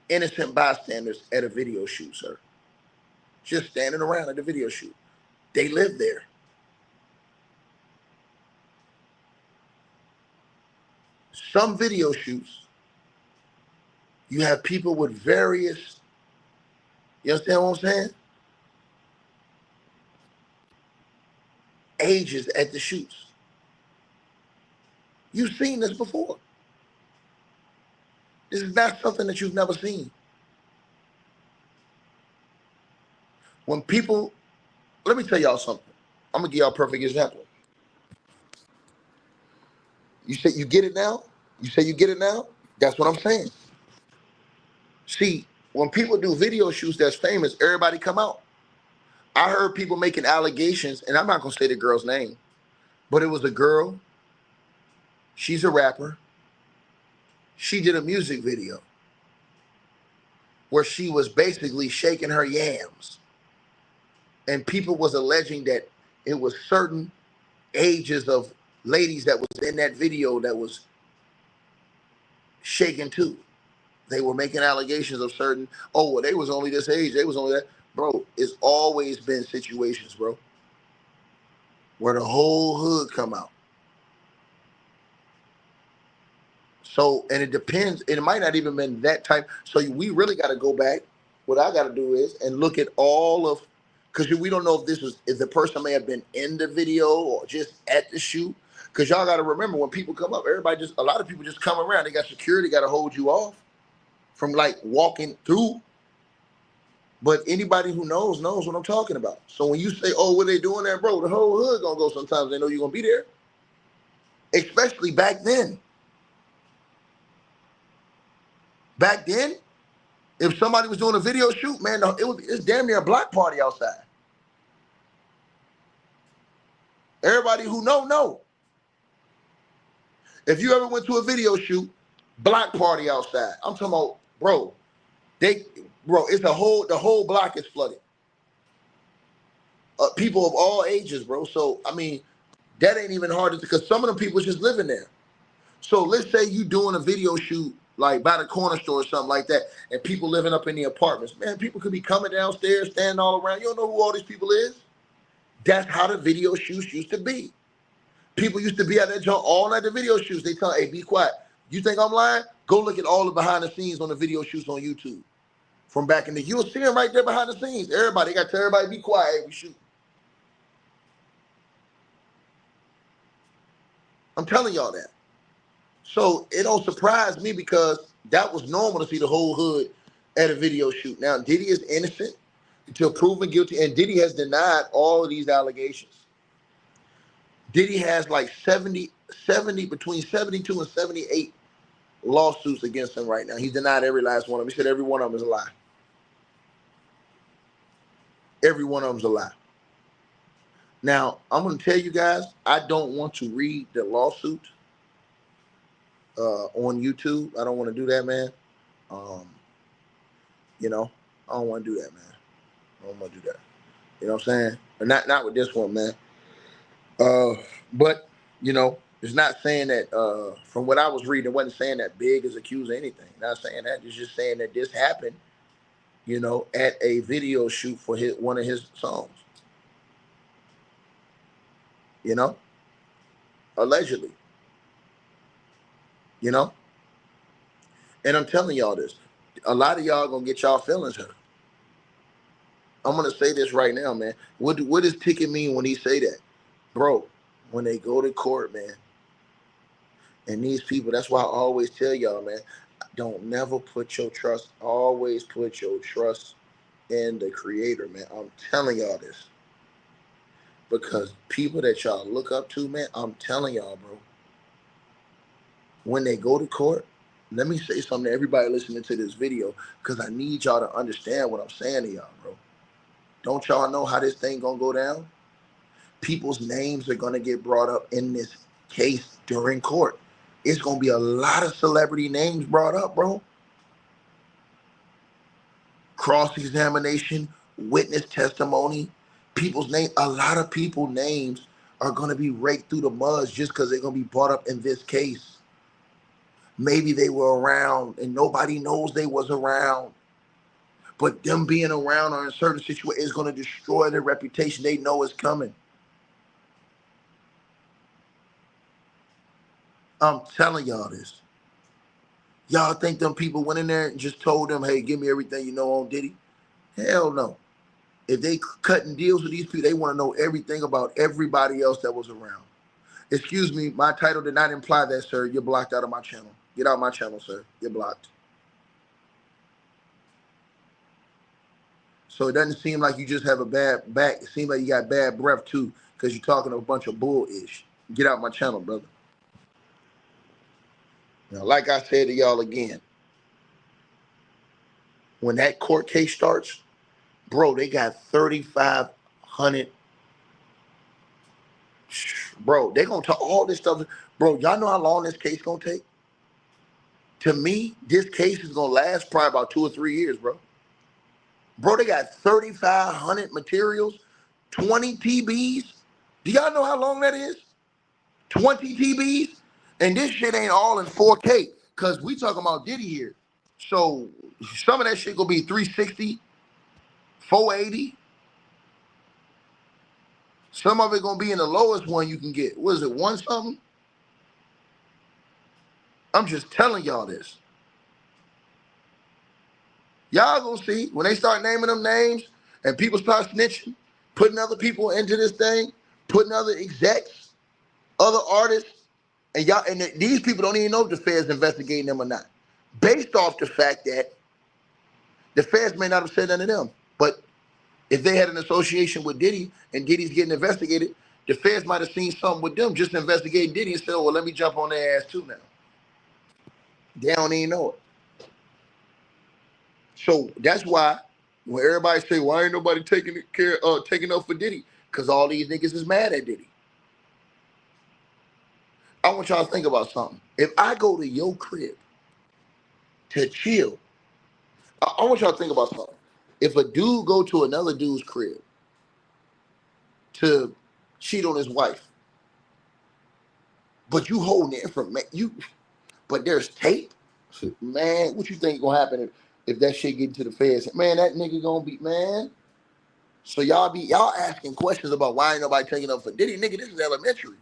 Innocent bystanders at a video shoot, sir. Just standing around at the video shoot. They live there. Some video shoots, you have people with various, you understand what I'm saying? Ages at the shoots. You've seen this before. This is not something that you've never seen. When people, let me tell y'all something. I'm gonna give y'all a perfect example. You say you get it now? You say you get it now? That's what I'm saying. See, when people do video shoots that's famous, everybody come out. I heard people making allegations, and I'm not gonna say the girl's name, but it was a girl. She's a rapper. She did a music video where she was basically shaking her yams. And people was alleging that it was certain ages of ladies that was in that video that was shaking too. They were making allegations of certain, oh, well, they was only this age, they was only that. Bro, it's always been situations, bro, where the whole hood come out. So, and it depends. It might not even been that type. So we really got to go back. What I got to do is and look at all of, because we don't know if the person may have been in the video or just at the shoot. Because y'all got to remember when people come up, a lot of people just come around. They got security, got to hold you off from like walking through. But anybody who knows what I'm talking about. So when you say, oh, what they doing there, bro, the whole hood gonna go sometimes. They know you're gonna be there. Especially back then. Back then, if somebody was doing a video shoot, man, it's damn near a block party outside. Everybody who know. If you ever went to a video shoot, block party outside. I'm talking about, bro, Bro, it's the whole block is flooded. People of all ages, bro. So I mean, that ain't even hard because some of them people just living there. So let's say you doing a video shoot like by the corner store or something like that, and people living up in the apartments. Man, people could be coming downstairs, standing all around. You don't know who all these people is. That's how the video shoots used to be. People used to be at that joint all night. The video shoots, they tell, hey, be quiet. You think I'm lying? Go look at all the behind the scenes on the video shoots on YouTube from back in the. You'll see them right there behind the scenes. Everybody, they got to tell everybody be quiet. Hey, we shoot. I'm telling y'all that. So it don't surprise me because that was normal to see the whole hood at a video shoot. Now, Diddy is innocent until proven guilty, and Diddy has denied all of these allegations. Diddy has like 70, between 72 and 78 lawsuits against him right now. He's denied every last one of them. He said every one of them is a lie. Every one of them is a lie. Now, I'm going to tell you guys, I don't want to read the lawsuit on YouTube. I don't want to do that, man. You know, I don't want to do that, man. I don't want to do that. You know what I'm saying? But not with this one, man. But, you know, it's not saying that, from what I was reading, it wasn't saying that Big is accused of anything. Not saying that. It's just saying that this happened, you know, at a video shoot for one of his songs. You know? Allegedly. You know? And I'm telling y'all this. A lot of y'all gonna get y'all feelings hurt. I'm gonna say this right now, man. What does Ticket mean when he say that? Bro, when they go to court, man, and these people, that's why I always tell y'all, man, don't never put your trust, always put your trust in the Creator, man. I'm telling y'all this. Because people that y'all look up to, man, I'm telling y'all, bro, when they go to court, let me say something to everybody listening to this video, because I need y'all to understand what I'm saying to y'all, bro. Don't y'all know how this thing gonna go down? People's names are gonna get brought up in this case during court. It's gonna be a lot of celebrity names brought up, bro. Cross-examination, witness testimony, people's name. A lot of people's names are gonna be raked through the mud just because they're gonna be brought up in this case. Maybe they were around and nobody knows they was around. But them being around or in certain situations is going to destroy their reputation. They know it's coming. I'm telling y'all this. Y'all think them people went in there and just told them, hey, give me everything you know on Diddy? Hell no. If they cutting deals with these people, they want to know everything about everybody else that was around. Excuse me, my title did not imply that, sir. You're blocked out of my channel. Get out of my channel, sir. You're blocked. So it doesn't seem like you just have a bad back. It seems like you got bad breath too, because you're talking a bunch of bull-ish. Get out my channel, brother. Now, like I said to y'all again, when that court case starts, bro, they got 3,500. Bro, they're going to talk all this stuff. Bro, y'all know how long this case going to take? To me, this case is going to last probably about 2 or 3 years, bro. Bro, they got 3,500 materials, 20 TBs. Do y'all know how long that is? 20 TBs? And this shit ain't all in 4K, because we talking about Diddy here. So some of that shit gonna be 360, 480. Some of it gonna be in the lowest one you can get. What is it, 1 something? I'm just telling y'all this. Y'all gonna see when they start naming them names and people start snitching, putting other people into this thing, putting other execs, other artists, and y'all, and these people don't even know if the feds investigating them or not, based off the fact that the feds may not have said none of them. But if they had an association with Diddy and Diddy's getting investigated, the feds might have seen something with them, just investigating Diddy and said, well, let me jump on their ass too now. They don't even know it. So that's why when everybody say, why ain't nobody taking up for Diddy? Because all these niggas is mad at Diddy. I want y'all to think about something. If I go to your crib to chill I want y'all to think about something. If a dude go to another dude's crib to cheat on his wife, but you holding the information, but there's tape, man, what you think gonna happen if that shit get into the feds? Man, that nigga gonna be, man. So y'all asking questions about why ain't nobody taking up for Diddy. Nigga, this is elementary.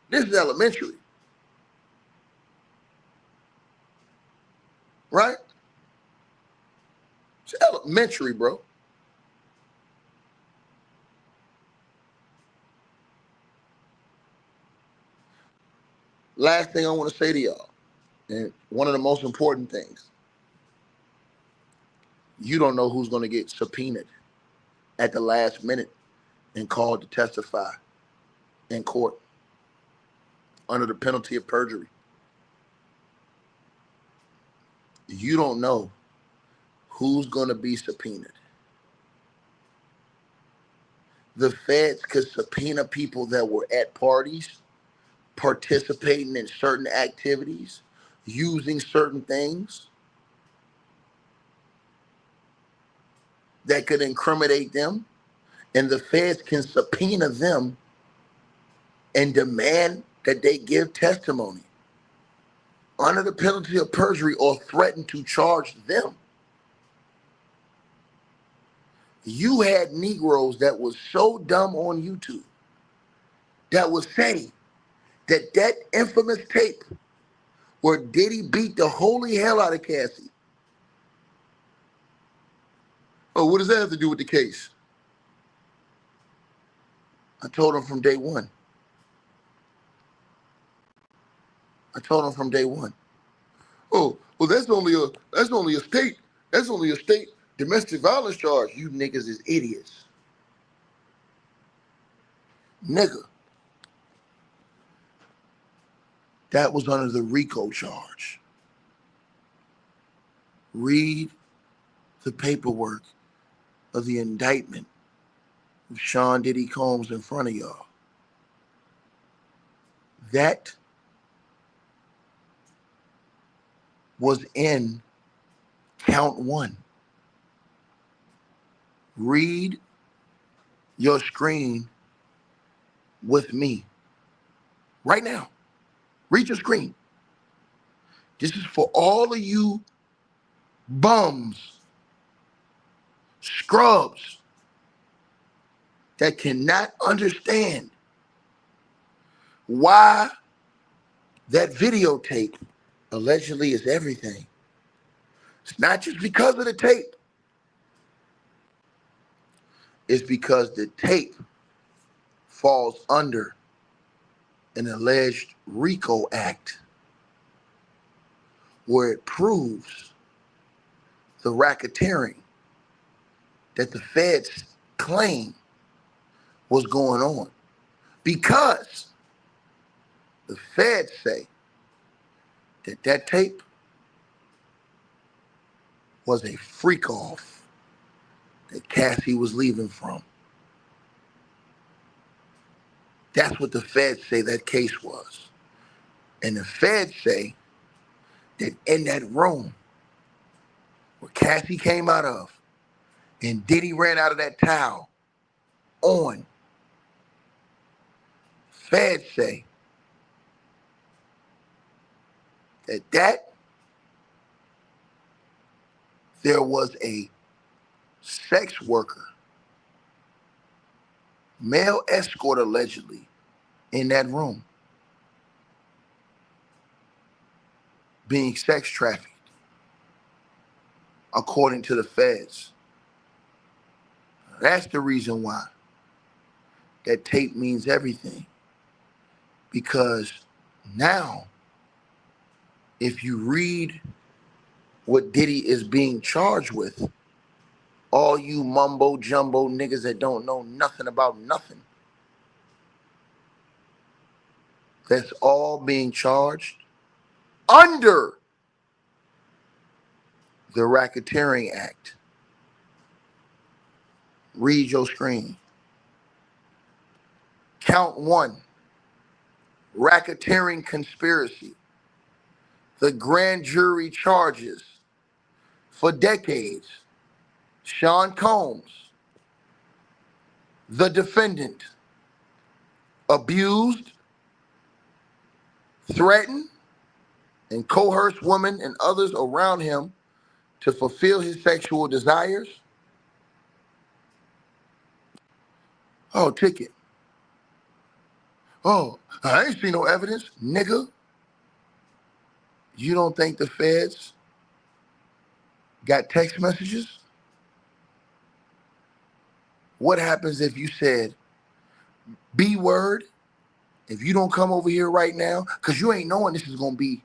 This is elementary. Right? It's elementary, bro. Last thing I want to say to y'all, and one of the most important things, you don't know who's going to get subpoenaed at the last minute and called to testify in court under the penalty of perjury. You don't know who's going to be subpoenaed. The feds could subpoena people that were at parties, participating in certain activities, using certain things that could incriminate them, and the feds can subpoena them and demand that they give testimony under the penalty of perjury or threaten to charge them. You had Negroes that was so dumb on YouTube that was saying that infamous tape where Diddy beat the holy hell out of Cassie. Oh, what does that have to do with the case? I told him from day one. Oh, well, that's only a state domestic violence charge. You niggas is idiots. Nigga. That was under the Rico charge. Read the paperwork of the indictment of Sean Diddy Combs in front of y'all. That was in count 1. Read your screen with me right now. Read your screen. This is for all of you bums, scrubs that cannot understand why that videotape allegedly is everything. It's not just because of the tape. It's because the tape falls under an alleged Rico act where it proves the racketeering that the feds claim was going on, because the feds say that tape was a freak off that Cassie was leaving from. That's what the feds say that case was. And the feds say that in that room where Cassie came out of and Diddy ran out of that towel on, feds say that there was a sex worker, male escort allegedly, in that room being sex trafficked, according to the feds. That's the reason why that tape means everything. Because now, if you read what Diddy is being charged with, all you mumbo jumbo niggas that don't know nothing about nothing, that's all being charged under the Racketeering Act. Read your screen. Count 1, racketeering conspiracy. The grand jury charges For decades, Sean Combs, the defendant, abused, threatened, and coerced women and others around him to fulfill his sexual desires. Oh, ticket. Oh, I ain't seen no evidence, nigga. You don't think the feds got text messages? What happens if you said, B word, if you don't come over here right now, because you ain't knowing this is going to be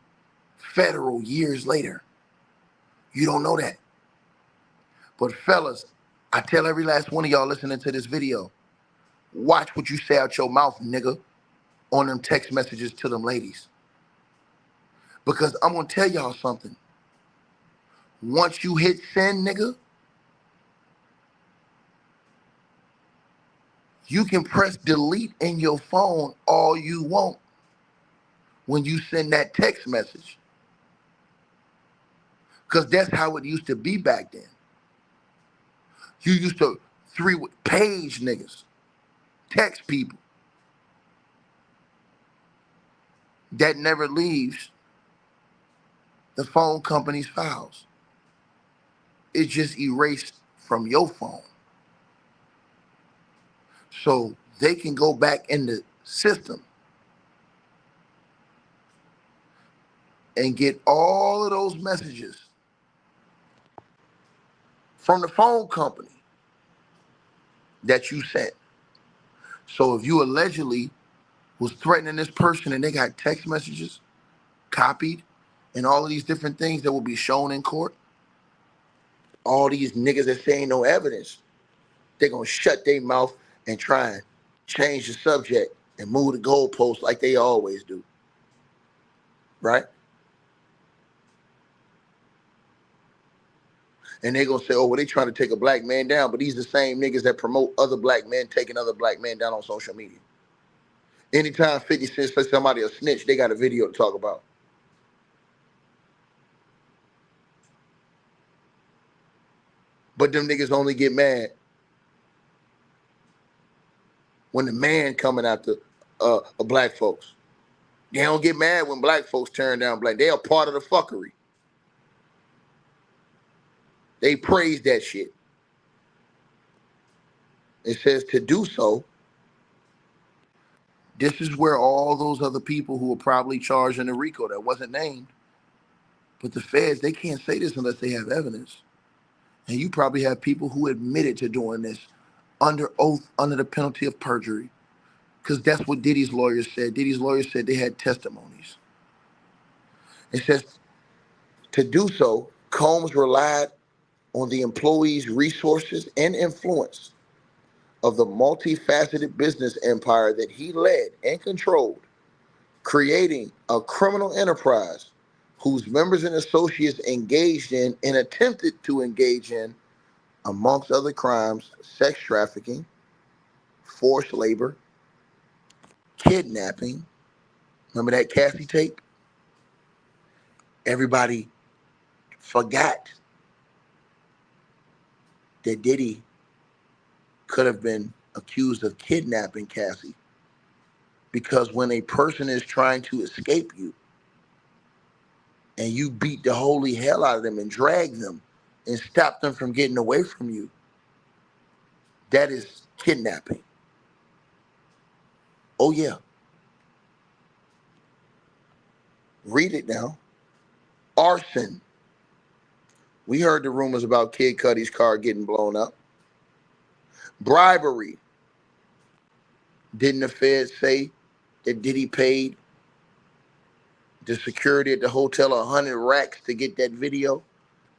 federal years later. You don't know that. But fellas, I tell every last one of y'all listening to this video, watch what you say out your mouth, nigga, on them text messages to them ladies. Because I'm going to tell y'all something. Once you hit send, nigga, you can press delete in your phone all you want when you send that text message. Because that's how it used to be back then. You used to page niggas, text people. That never leaves the phone company's files. It's just erased from your phone. So they can go back in the system and get all of those messages from the phone company that you sent. So if you allegedly was threatening this person and they got text messages copied and all of these different things that will be shown in court, all these niggas that say ain't no evidence, they're going to shut their mouth and try and change the subject and move the goalposts like they always do. Right? And they're going to say, oh, well, they trying to take a black man down, but these the same niggas that promote other black men taking other black men down on social media. Anytime 50 Cent says somebody a snitch, they got a video to talk about. But them niggas only get mad when the man coming after black folks. They don't get mad when black folks turn down black. They are part of the fuckery. They praise that shit. It says to do so, this is where all those other people who were probably charged in the Rico that wasn't named, but the feds, they can't say this unless they have evidence. And you probably have people who admitted to doing this under oath, under the penalty of perjury. Because that's what Diddy's lawyers said. Diddy's lawyers said they had testimonies. It says to do so, Combs relied on the employees' resources and influence of the multifaceted business empire that he led and controlled, creating a criminal enterprise whose members and associates engaged in and attempted to engage in, amongst other crimes, sex trafficking, forced labor, kidnapping. Remember that Cassie tape? Everybody forgot that Diddy could have been accused of kidnapping Cassie, because when a person is trying to escape you and you beat the holy hell out of them and drag them and stop them from getting away from you, that is kidnapping. Oh yeah. Read it now. Arson. We heard the rumors about Kid Cudi's car getting blown up. Bribery. Didn't the feds say that Diddy paid the security at the hotel 100 racks to get that video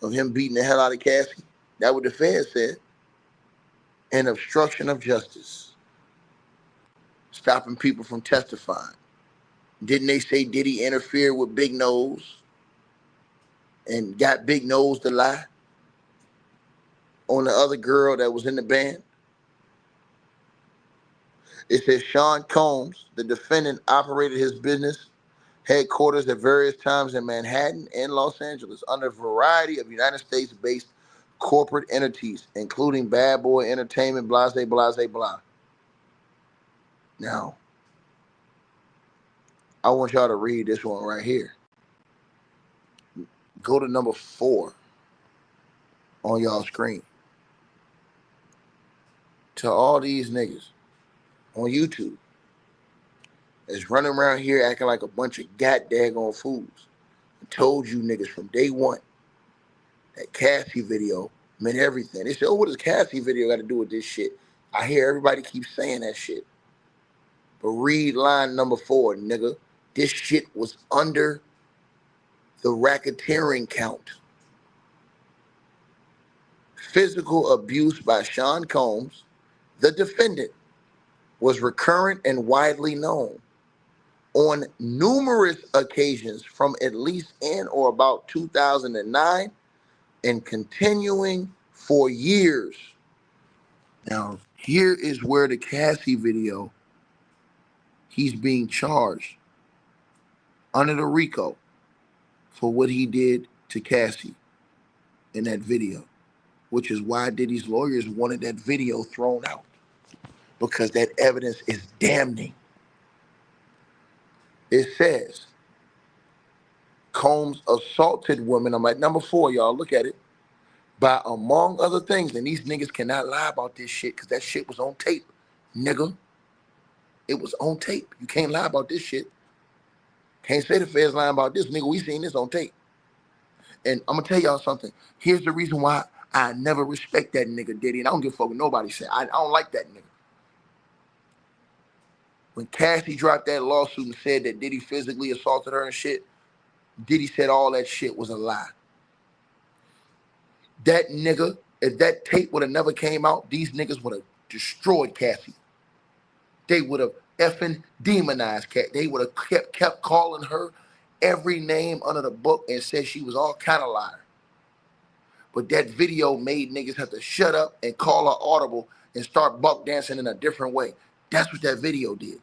of him beating the hell out of Cassie? That's what the feds said. And obstruction of justice. Stopping people from testifying. Didn't they say Diddy interfered with Big Nose and got Big Nose to lie on the other girl that was in the band? It says Sean Combs, the defendant, operated his business headquarters at various times in Manhattan and Los Angeles under a variety of United States-based corporate entities, including Bad Boy Entertainment, blase, blase, blah. Now, I want y'all to read this one right here. Go to number 4 on y'all screen. To all these niggas on YouTube that's running around here acting like a bunch of goddamn fools. I told you niggas from day one that Cassie video meant everything. They said, oh, what does Cassie video got to do with this shit? I hear everybody keep saying that shit. But read line number 4, nigga. This shit was under the racketeering count. Physical abuse by Sean Combs, the defendant, was recurrent and widely known on numerous occasions from at least in or about 2009 and continuing for years. Now, here is where the Cassie video, he's being charged under the Rico for what he did to Cassie in that video, which is why Diddy's lawyers wanted that video thrown out, because that evidence is damning. It says, Combs assaulted women. I'm at number 4, y'all. Look at it. By among other things, and these niggas cannot lie about this shit because that shit was on tape, nigga. It was on tape. You can't lie about this shit. Can't say the feds lying about this, nigga. We seen this on tape. And I'm gonna tell y'all something. Here's the reason why I never respect that nigga Diddy, and I don't give a fuck what nobody say. I don't like that nigga. When Cassie dropped that lawsuit and said that Diddy physically assaulted her and shit, Diddy said all that shit was a lie. That nigga, if that tape would have never came out, these niggas would have destroyed Cassie. They would have effing demonized Cassie. They would have kept calling her every name under the book and said she was all kind of liar. But that video made niggas have to shut up and call her audible and start buck dancing in a different way. That's what that video did.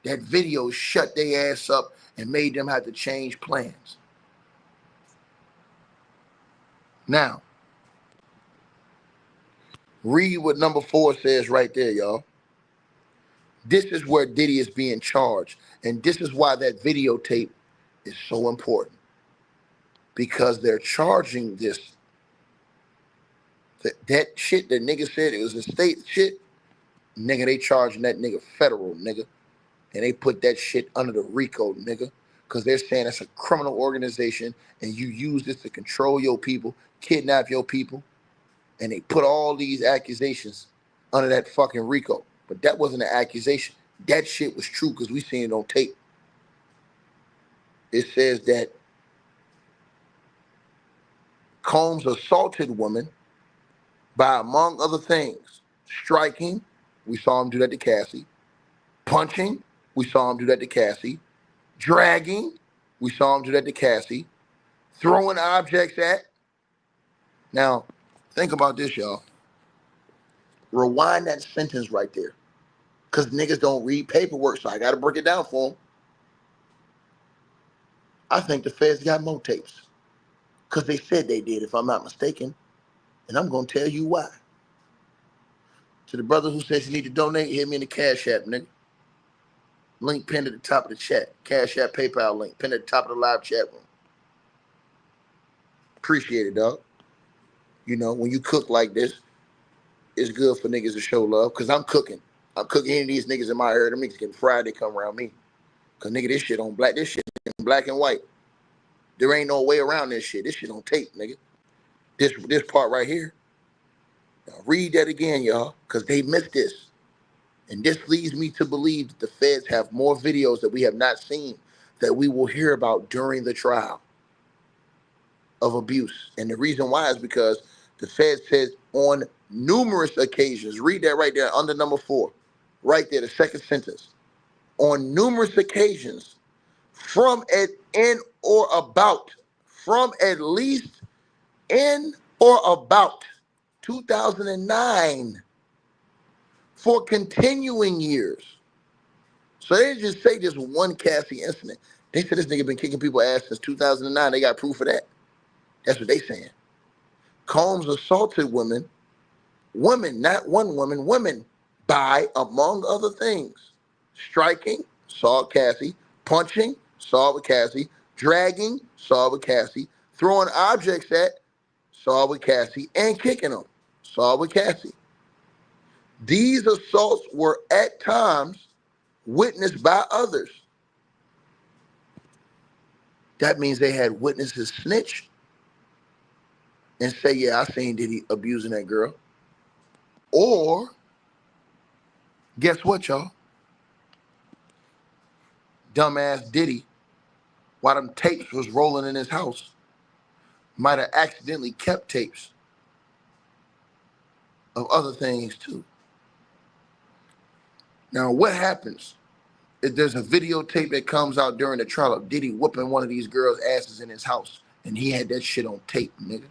That video shut their ass up and made them have to change plans. Now, read what number 4 says right there, y'all. This is where Diddy is being charged. And this is why that videotape is so important. Because they're charging this. That shit that nigga said it was a state shit, nigga, they charging that nigga federal, nigga. And they put that shit under the Rico, nigga. Because they're saying it's a criminal organization and you use this to control your people, kidnap your people. And they put all these accusations under that fucking Rico. But that wasn't an accusation. That shit was true because we seen it on tape. It says that Combs assaulted women by, among other things, striking, we saw him do that to Cassie, punching, we saw him do that to Cassie, dragging, we saw him do that to Cassie, throwing objects at. Now, think about this, y'all. Rewind that sentence right there. Because niggas don't read paperwork, so I got to break it down for them. I think the feds got more tapes. Because they said they did, if I'm not mistaken. And I'm going to tell you why. To the brother who says you need to donate, hit me in the Cash App, nigga. Link pinned at the top of the chat. Cash App, PayPal link pinned at the top of the live chat room. Appreciate it, dog. You know, when you cook like this, it's good for niggas to show love. Because I'm cooking. I'm cooking any of these niggas in my area. Them niggas getting fried, they come around me. Because, nigga, this shit on black. This shit in black and white. There ain't no way around this shit. This shit on tape, nigga. This part right here. Now read that again, y'all, because they missed this. And this leads me to believe that the feds have more videos that we have not seen that we will hear about during the trial of abuse. And the reason why is because the feds said on numerous occasions, read that right there under number 4, right there, the second sentence. On numerous occasions, from in or about, from at least in or about 2009 for continuing years. So they didn't just say just one Cassie incident. They said this nigga been kicking people ass since 2009. They got proof of that. That's what they saying. Combs assaulted women, not one woman, women, by, among other things, striking, saw Cassie, punching, saw with Cassie, dragging, saw with Cassie, throwing objects at, saw with Cassie, and kicking them, saw with Cassie. These assaults were at times witnessed by others. That means they had witnesses snitch and say, yeah, I seen Diddy abusing that girl. Or, guess what, y'all? Dumbass Diddy, while them tapes was rolling in his house, might have accidentally kept tapes of other things too. Now, what happens if there's a videotape that comes out during the trial of Diddy whooping one of these girls' asses in his house, and he had that shit on tape, nigga?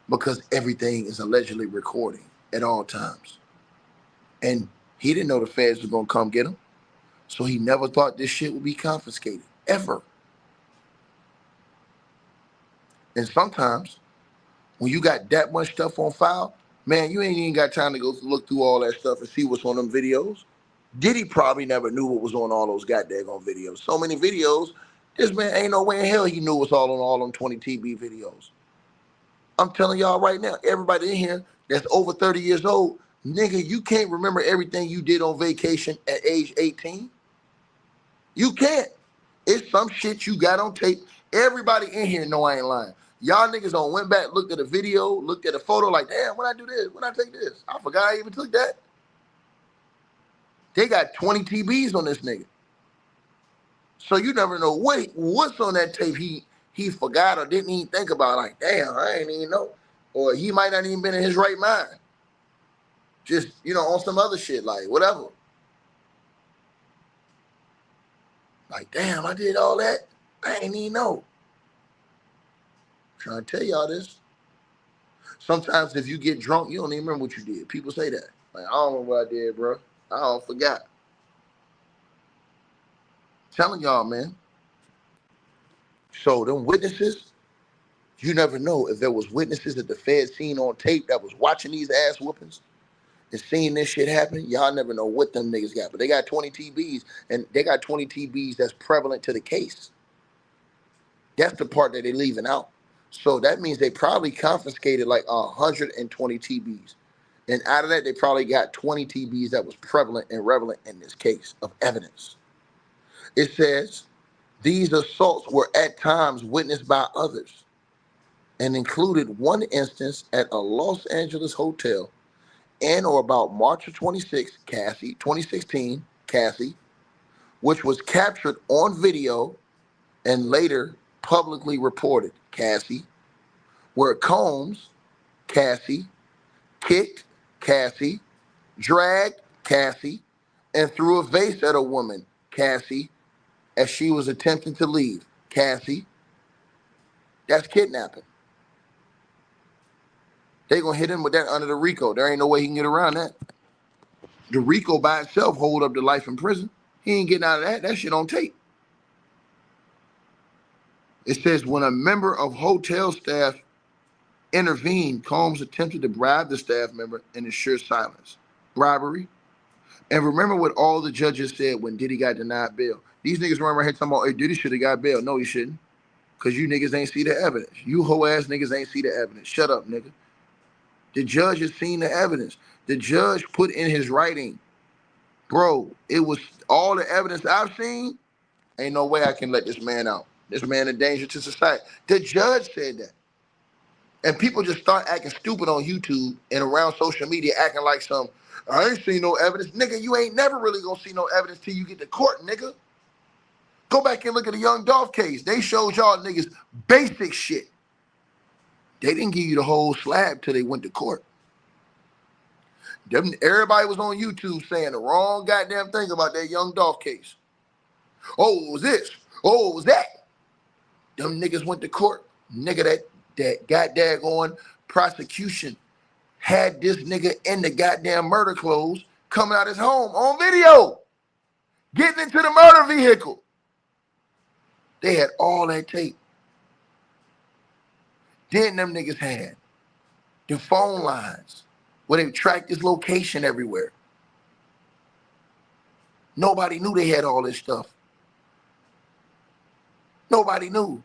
Because everything is allegedly recording at all times. And he didn't know the feds were gonna come get him, so he never thought this shit would be confiscated, ever. And sometimes, when you got that much stuff on file, man, you ain't even got time to go look through all that stuff and see what's on them videos. Diddy probably never knew what was on all those goddamn videos. So many videos, this man ain't no way in hell he knew what's all on all them 20 TB videos. I'm telling y'all right now, everybody in here that's over 30 years old, nigga, you can't remember everything you did on vacation at age 18. You can't. It's some shit you got on tape. Everybody in here know I ain't lying. Y'all niggas on went back, looked at a video, looked at a photo like, damn, when I do this, when I take this, I forgot I even took that. They got 20 TBs on this nigga. So you never know what's on that tape he forgot or didn't even think about. Like, damn, I ain't even know. Or he might not even been in his right mind. Just, on some other shit, like whatever. Like, damn, I did all that. I ain't even know. I'm trying to tell y'all this. Sometimes if you get drunk, you don't even remember what you did. People say that. Like, I don't remember what I did, bro. I don't forgot. Telling y'all, man. So them witnesses, you never know if there was witnesses that the Fed seen on tape that was watching these ass whoopings and seeing this shit happen. Y'all never know what them niggas got. But they got 20 TBs, and they got 20 TBs that's prevalent to the case. That's the part that they're leaving out. So that means they probably confiscated like 120 TBs. And out of that, they probably got 20 TBs that was prevalent and relevant in this case of evidence. It says, these assaults were at times witnessed by others and included one instance at a Los Angeles hotel in or about March of 2016, Cassie, which was captured on video and later publicly reported, Cassie, where Combs, Cassie, kicked Cassie, dragged Cassie, and threw a vase at a woman, Cassie, as she was attempting to leave, Cassie. That's kidnapping. They gonna hit him with that under the Rico. There ain't no way he can get around that. The Rico by itself hold up to life in prison. He ain't getting out of that. That shit on tape. It says when a member of hotel staff intervened, Combs attempted to bribe the staff member and ensure silence. Bribery. And remember what all the judges said when Diddy got denied bail. These niggas run right here talking about, hey, Diddy should have got bail. No, he shouldn't. Because you niggas ain't see the evidence. You hoe ass niggas ain't see the evidence. Shut up, nigga. The judge has seen the evidence. The judge put in his writing, bro, it was all the evidence I've seen. Ain't no way I can let this man out. This man a danger to society. The judge said that. And people just start acting stupid on YouTube and around social media acting like I ain't seen no evidence. Nigga, you ain't never really gonna see no evidence till you get to court, nigga. Go back and look at the Young Dolph case. They showed y'all niggas basic shit. They didn't give you the whole slab till they went to court. Everybody was on YouTube saying the wrong goddamn thing about that Young Dolph case. Oh, it was this. Oh, it was that. Them niggas went to court. Nigga, that goddamn on prosecution had this nigga in the goddamn murder clothes coming out his home on video. getting into the murder vehicle. They had all that tape. Then them niggas had the phone lines where they tracked his location everywhere. Nobody knew they had all this stuff. Nobody knew.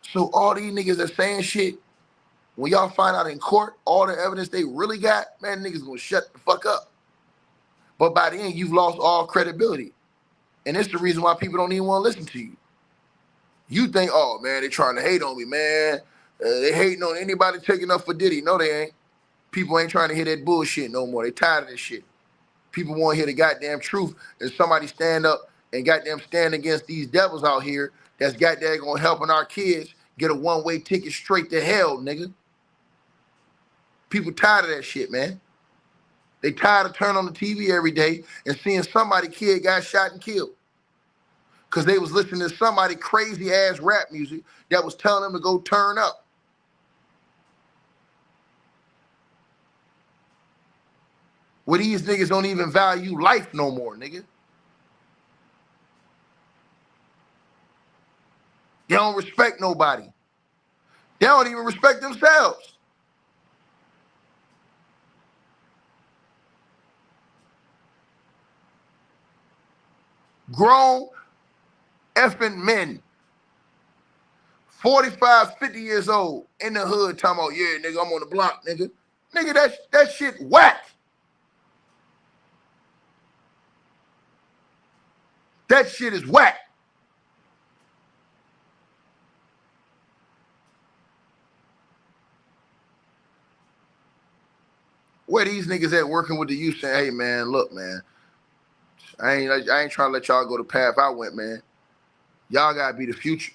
So all these niggas are saying shit. When y'all find out in court all the evidence they really got, man, niggas gonna shut the fuck up. But by the end, you've lost all credibility. And it's the reason why people don't even want to listen to you. You think, oh, man, they trying to hate on me, man. They hating on anybody taking up for Diddy. No, they ain't. People ain't trying to hear that bullshit no more. They tired of this shit. People want to hear the goddamn truth. And somebody stand up and goddamn stand against these devils out here that's goddamn gonna helping our kids get a one-way ticket straight to hell, nigga. People tired of that shit, man. They tired of turning on the TV every day and seeing somebody kid got shot and killed. Because they was listening to somebody crazy-ass rap music that was telling them to go turn up. Where these niggas don't even value life no more, nigga. They don't respect nobody. They don't even respect themselves. Grown effing men, 45, 50 years old, in the hood, talking about, yeah, nigga, I'm on the block, nigga. Nigga, that shit whack. That shit is whack. Where these niggas at working with the youth saying, hey, man, look, man, I ain't trying to let y'all go the path I went, man. Y'all gotta be the future.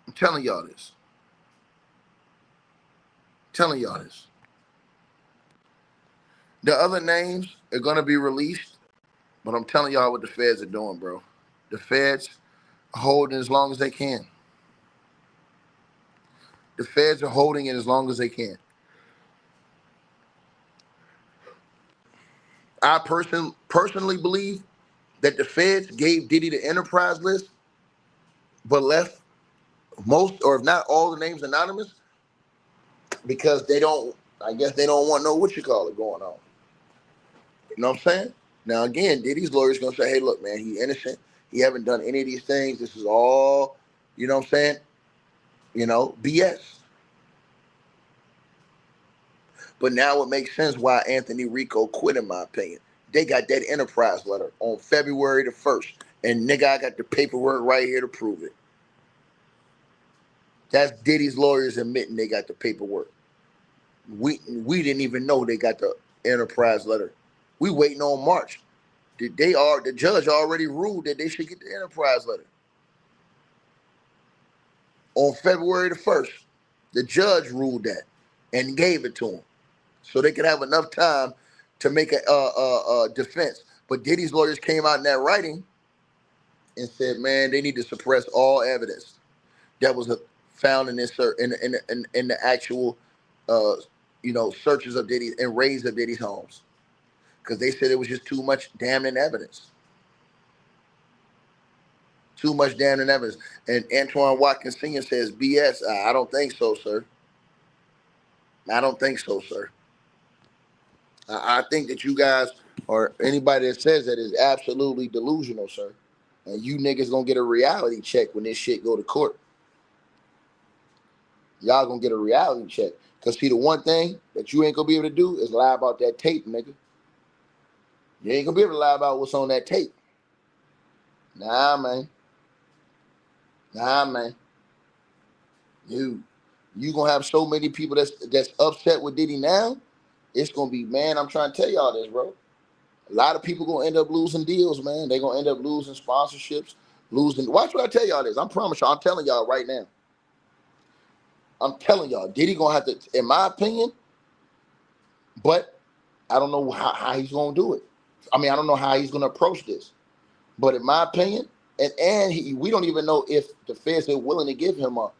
I'm telling y'all this. The other names are gonna be released, but I'm telling y'all what the feds are doing, bro. The feds are holding as long as they can. The feds are holding it as long as they can. I personally believe that the feds gave Diddy the enterprise list, but left most, or if not all, the names anonymous because they don't, I guess they don't want no going on. You know what I'm saying? Now, again, Diddy's lawyer's going to say, hey, look, man, he's innocent. He haven't done any of these things. This is all, you know what I'm saying? You know, BS. But now it makes sense why Anthony Rico quit, in my opinion. They got that enterprise letter on February the 1st. And nigga, I got the paperwork right here to prove it. That's Diddy's lawyers admitting they got the paperwork. We didn't even know they got the enterprise letter. We waiting on March. The judge already ruled that they should get the enterprise letter. On February the 1st, the judge ruled that and gave it to them. So they could have enough time to make a defense. But Diddy's lawyers came out in that writing and said, man, they need to suppress all evidence that was found in the actual searches of Diddy and raids of Diddy's homes. Because they said it was just too much damning evidence. Too much damning evidence. And Antoine Watkins Sr. says, BS. I don't think so, sir. I don't think so, sir. I think that you guys, or anybody that says that, is absolutely delusional, sir. And you niggas gonna get a reality check when this shit go to court. Y'all gonna get a reality check. Because see, the one thing that you ain't gonna be able to do is lie about that tape, nigga. You ain't gonna be able to lie about what's on that tape. Nah, man. You gonna have so many people that's upset with Diddy now. It's gonna be, man, I'm trying to tell y'all this, bro. A lot of people gonna end up losing deals, man. They gonna end up losing sponsorships, losing. Watch what I tell y'all this. I promise y'all. I'm telling y'all right now. I'm telling y'all, Diddy gonna have to, in my opinion, but I don't know how he's gonna do it. I mean, I don't know how he's gonna approach this. But in my opinion, we don't even know if the feds are willing to give him a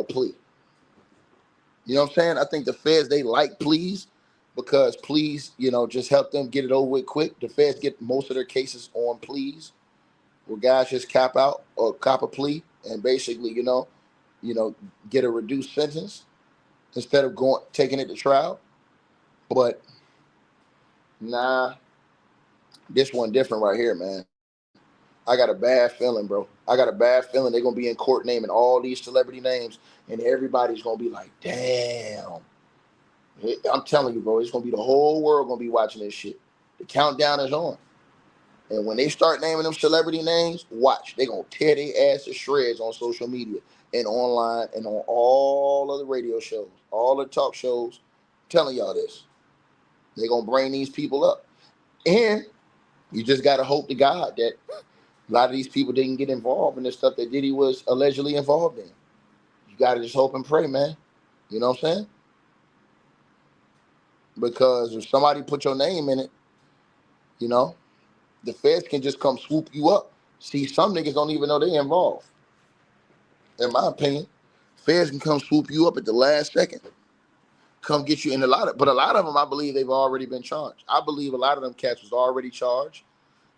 plea. You know what I'm saying? I think the feds, they like pleas because pleas, you know, just help them get it over with quick. The feds get most of their cases on pleas where guys just cap out or cop a plea and basically, get a reduced sentence instead of taking it to trial. But nah, this one different right here, man. I got a bad feeling, bro. I got a bad feeling they're gonna be in court naming all these celebrity names, and everybody's gonna be like, "Damn!" I'm telling you, bro. It's gonna be the whole world gonna be watching this shit. The countdown is on, and when they start naming them celebrity names, watch. They gonna tear their ass to shreds on social media and online and on all of the radio shows, all the talk shows. I'm telling y'all this. They're gonna bring these people up, and you just gotta hope to God that a lot of these people didn't get involved in the stuff that Diddy was allegedly involved in. You got to just hope and pray, man. You know what I'm saying? Because if somebody put your name in it, you know, the feds can just come swoop you up. See, some niggas don't even know they're involved. In my opinion, feds can come swoop you up at the last second, come get you in but a lot of them, I believe they've already been charged. I believe a lot of them cats was already charged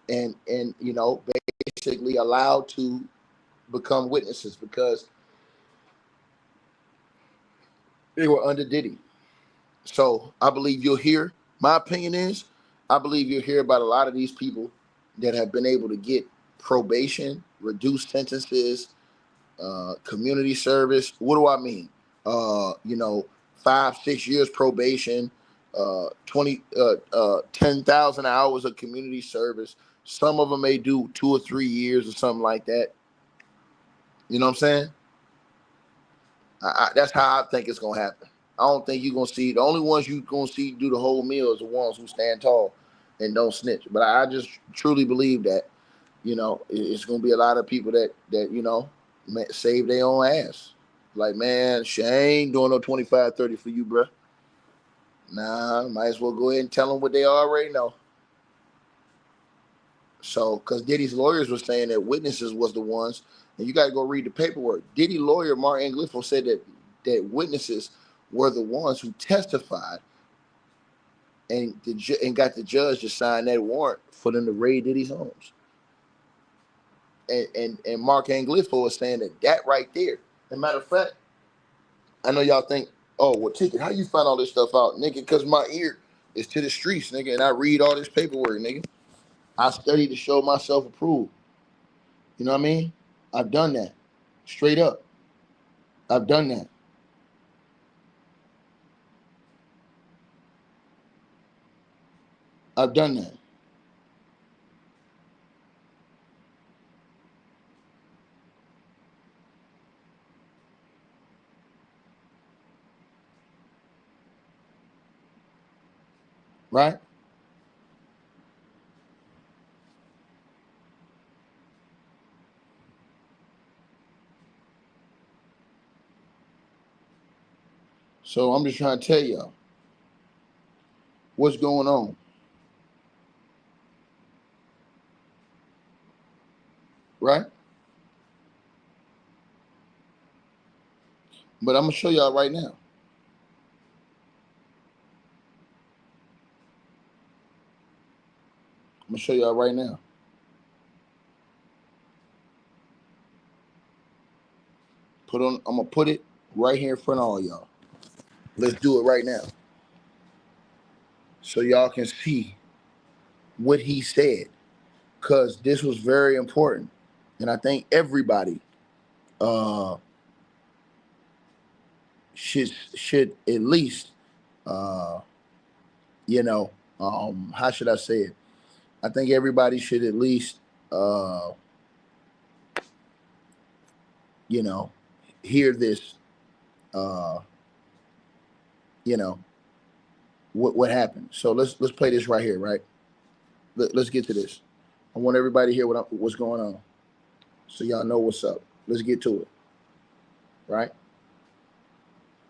and basically allowed to become witnesses because they were under Diddy. So I believe you'll hear, my opinion is, I believe you'll hear about a lot of these people that have been able to get probation, reduced sentences, community service. What do I mean? 5-6 years probation, 10,000 hours of community service. Some of them may do 2 or 3 years or something like that. You know what I'm saying? That's how I think it's gonna happen. I don't think you're gonna see the only ones you're gonna see do the whole meal is the ones who stand tall and don't snitch. But I just truly believe that it's gonna be a lot of people that save their own ass. Like, man, she ain't doing no 25-30 for you, bro. Nah, might as well go ahead and tell them what they already know. So, because Diddy's lawyers were saying that witnesses was the ones, and you got to go read the paperwork. Diddy lawyer Mark Anglifo said that witnesses were the ones who testified and got the judge to sign that warrant for them to raid Diddy's homes. And Mark Anglifo is saying that right there. As a matter of fact, I know y'all think, oh, well, Ticket, how you find all this stuff out, nigga? Because my ear is to the streets, nigga, and I read all this paperwork, nigga. I study to show myself approved. You know what I mean? I've done that. Straight up. I've done that. I've done that. Right? So I'm just trying to tell y'all what's going on. Right? But I'm going to show y'all right now. I'm going to show y'all right now. I'm going to put it right here in front of all y'all. Let's do it right now. So y'all can see what he said. Because this was very important. And I think everybody should at least, how should I say it? I think everybody should at least, hear this, what happened. So let's play this right here, right? Let's get to this. I want everybody to hear what's going on, so y'all know what's up. Let's get to it, right?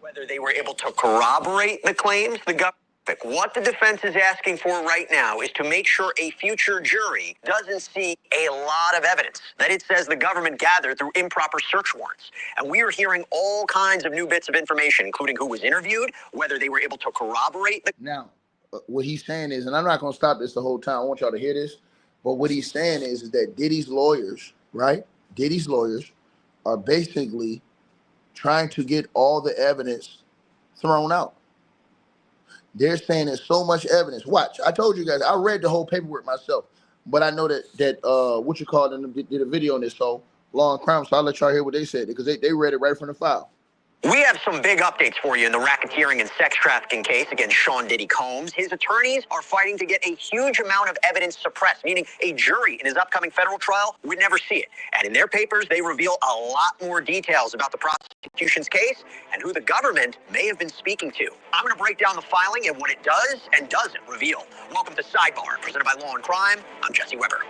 Whether they were able to corroborate the claims the government. What the defense is asking for right now is to make sure a future jury doesn't see a lot of evidence that it says the government gathered through improper search warrants. And we are hearing all kinds of new bits of information, including who was interviewed, whether they were able to corroborate the... Now, what he's saying is, and I'm not going to stop this the whole time. I want y'all to hear this. But what he's saying is that Diddy's lawyers, right? Diddy's lawyers are basically trying to get all the evidence thrown out. They're saying there's so much evidence. Watch, I told you guys, I read the whole paperwork myself, but I know that what you call it, did a video on this, so Law and Crime, so I'll let y'all hear what they said, because they read it right from the file. We have some big updates for you in the racketeering and sex trafficking case against Sean Diddy Combs. His attorneys are fighting to get a huge amount of evidence suppressed, meaning a jury in his upcoming federal trial would never see it. And in their papers, they reveal a lot more details about the prosecution's case and who the government may have been speaking to. I'm going to break down the filing and what it does and doesn't reveal. Welcome to Sidebar, presented by Law and Crime. I'm Jesse Weber.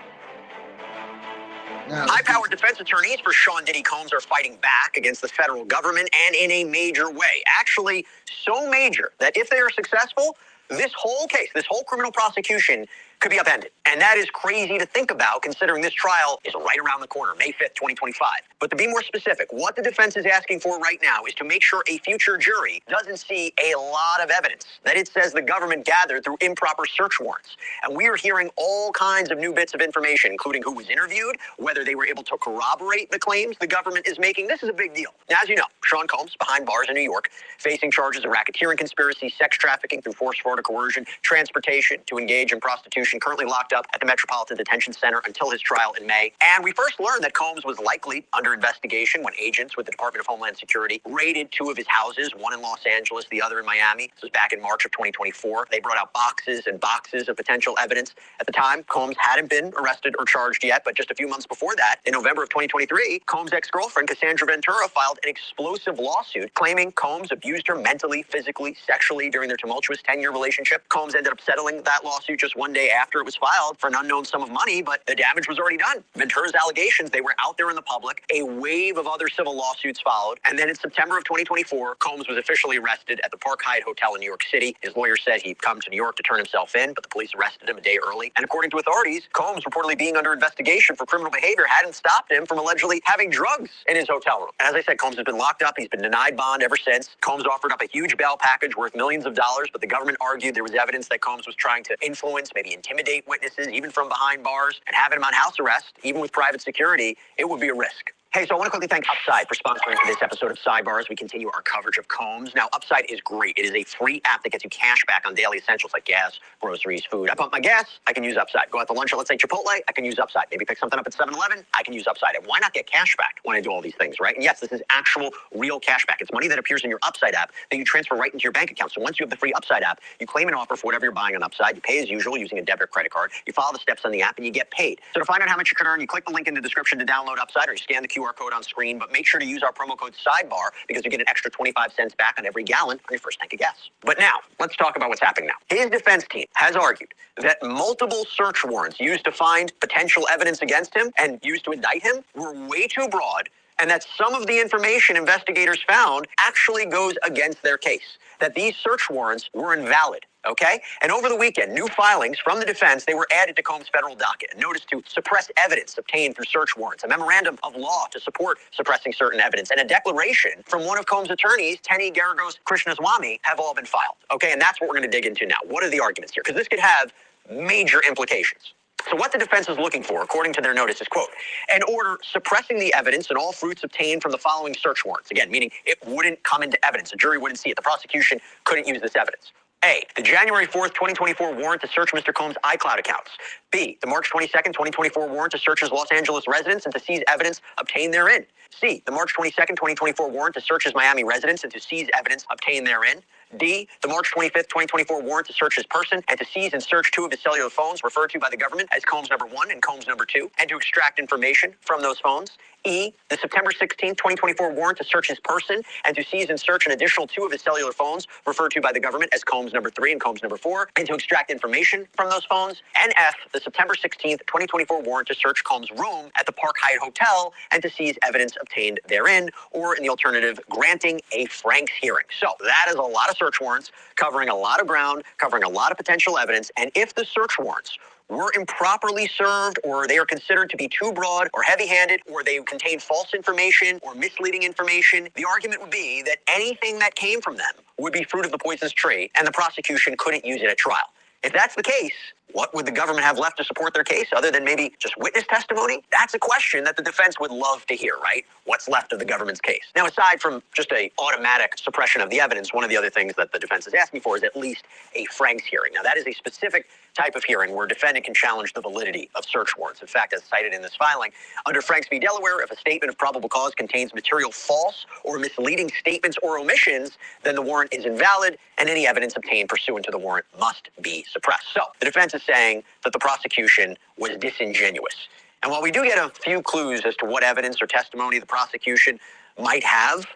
High-powered defense attorneys for Sean Diddy Combs are fighting back against the federal government, and in a major way. Actually, so major that if they are successful, this whole case, this whole criminal prosecution could be upended. And that is crazy to think about, considering this trial is right around the corner, May 5th, 2025. But to be more specific, what the defense is asking for right now is to make sure a future jury doesn't see a lot of evidence that it says the government gathered through improper search warrants. And we are hearing all kinds of new bits of information, including who was interviewed, whether they were able to corroborate the claims the government is making. This is a big deal. Now, as you know, Sean Combs, behind bars in New York, facing charges of racketeering conspiracy, sex trafficking through force, fraud, or coercion, transportation to engage in prostitution, currently locked up at the Metropolitan Detention Center until his trial in May. And we first learned that Combs was likely under investigation when agents with the Department of Homeland Security raided two of his houses, one in Los Angeles, the other in Miami. This was back in March of 2024. They brought out boxes and boxes of potential evidence. At the time, Combs hadn't been arrested or charged yet, but just a few months before that, in November of 2023, Combs' ex-girlfriend, Cassandra Ventura, filed an explosive lawsuit claiming Combs abused her mentally, physically, sexually during their tumultuous 10-year relationship. Combs ended up settling that lawsuit just one day after it was filed for an unknown sum of money, but the damage was already done. Ventura's allegations, they were out there in the public. A wave of other civil lawsuits followed. And then in September of 2024, Combs was officially arrested at the Park Hyatt Hotel in New York City. His lawyer said he'd come to New York to turn himself in, but the police arrested him a day early. And according to authorities, Combs, reportedly being under investigation for criminal behavior, hadn't stopped him from allegedly having drugs in his hotel room. And as I said, Combs has been locked up. He's been denied bond ever since. Combs offered up a huge bail package worth millions of dollars, but the government argued there was evidence that Combs was trying to influence, maybe intimidate witnesses, even from behind bars, and having him on house arrest, even with private security, it would be a risk. Hey, so I want to quickly thank Upside for sponsoring this episode of Sidebar as we continue our coverage of Combs. Now, Upside is great. It is a free app that gets you cash back on daily essentials like gas, groceries, food. I pump my gas, I can use Upside. Go out to lunch at, let's say, Chipotle, I can use Upside. Maybe pick something up at 7-Eleven, I can use Upside. And why not get cash back when I do all these things, right? And yes, this is actual, real cash back. It's money that appears in your Upside app that you transfer right into your bank account. So once you have the free Upside app, you claim an offer for whatever you're buying on Upside. You pay as usual using a debit or credit card. You follow the steps on the app and you get paid. So to find out how much you can earn, you click the link in the description to download Upside, or you scan the QR code on screen. But make sure to use our promo code SIDEBAR because you get an extra 25 cents back on every gallon on your first tank of gas. But now, let's talk about what's happening now. His defense team has argued that multiple search warrants used to find potential evidence against him and used to indict him were way too broad, and that some of the information investigators found actually goes against their case, that these search warrants were invalid. Okay? And over the weekend, new filings from the defense, they were added to Combs' federal docket. A notice to suppress evidence obtained through search warrants, a memorandum of law to support suppressing certain evidence, and a declaration from one of Combs' attorneys, Tenny Garagos Krishnaswamy, have all been filed. Okay? And that's what we're going to dig into now. What are the arguments here? Because this could have major implications. So what the defense is looking for, according to their notice, is, quote, an order suppressing the evidence and all fruits obtained from the following search warrants. Again, meaning it wouldn't come into evidence. A jury wouldn't see it. The prosecution couldn't use this evidence. A, the January 4th, 2024 warrant to search Mr. Combs' iCloud accounts. B, the March 22nd, 2024 warrant to search his Los Angeles residence and to seize evidence obtained therein. C, the March 22nd, 2024 warrant to search his Miami residence and to seize evidence obtained therein. D, the March 25th, 2024 warrant to search his person and to seize and search two of his cellular phones referred to by the government as Combs number 1 and Combs number 2, and to extract information from those phones. E, the September 16th, 2024 warrant to search his person and to seize and search an additional 2 of his cellular phones referred to by the government as Combs number 3 and Combs number 4, and to extract information from those phones. And F, the September 16th, 2024 warrant to search Combs' room at the Park Hyatt Hotel and to seize evidence obtained therein, or in the alternative, granting a Franks hearing. So that is a lot of of search warrants, covering a lot of ground, covering a lot of potential evidence, and if the search warrants were improperly served, or they are considered to be too broad or heavy-handed, or they contain false information or misleading information, the argument would be that anything that came from them would be fruit of the poisonous tree, and the prosecution couldn't use it at trial. If that's the case, what would the government have left to support their case other than maybe just witness testimony? That's a question that the defense would love to hear, right? What's left of the government's case? Now, aside from just an automatic suppression of the evidence, one of the other things that the defense is asking for is at least a Franks hearing. Now, that is a specific type of hearing where a defendant can challenge the validity of search warrants. In fact, as cited in this filing, under Franks v. Delaware, if a statement of probable cause contains material false or misleading statements or omissions, then the warrant is invalid, and any evidence obtained pursuant to the warrant must be suppressed. So, the defense is saying that the prosecution was disingenuous. And while we do get a few clues as to what evidence or testimony the prosecution might have,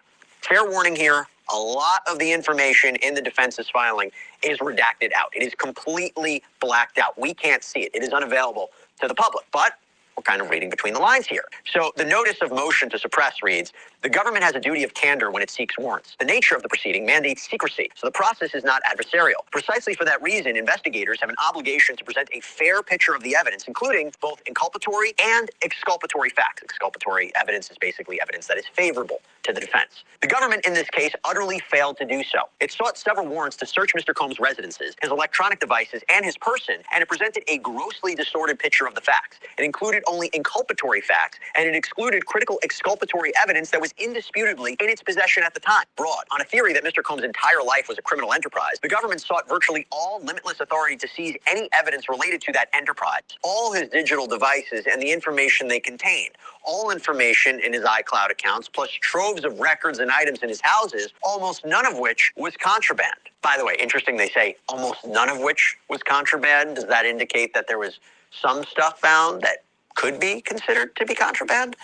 fair warning here, a lot of the information in the defense's filing is redacted out. It is completely blacked out. We can't see it. It is unavailable to the public. But we're kind of reading between the lines here. So the notice of motion to suppress reads, the government has a duty of candor when it seeks warrants. The nature of the proceeding mandates secrecy, so the process is not adversarial. Precisely for that reason, investigators have an obligation to present a fair picture of the evidence, including both inculpatory and exculpatory facts. Exculpatory evidence is basically evidence that is favorable to the defense. The government in this case utterly failed to do so. It sought several warrants to search Mr. Combs' residences, his electronic devices, and his person, and it presented a grossly distorted picture of the facts. It included only inculpatory facts, and it excluded critical exculpatory evidence that was indisputably in its possession at the time. Broad, on a theory that Mr. Combs' entire life was a criminal enterprise, the government sought virtually all limitless authority to seize any evidence related to that enterprise, all his digital devices and the information they contained, all information in his iCloud accounts, plus troves of records and items in his houses, almost none of which was contraband. By the way, interesting they say almost none of which was contraband. Does that indicate that there was some stuff found that could be considered to be contraband?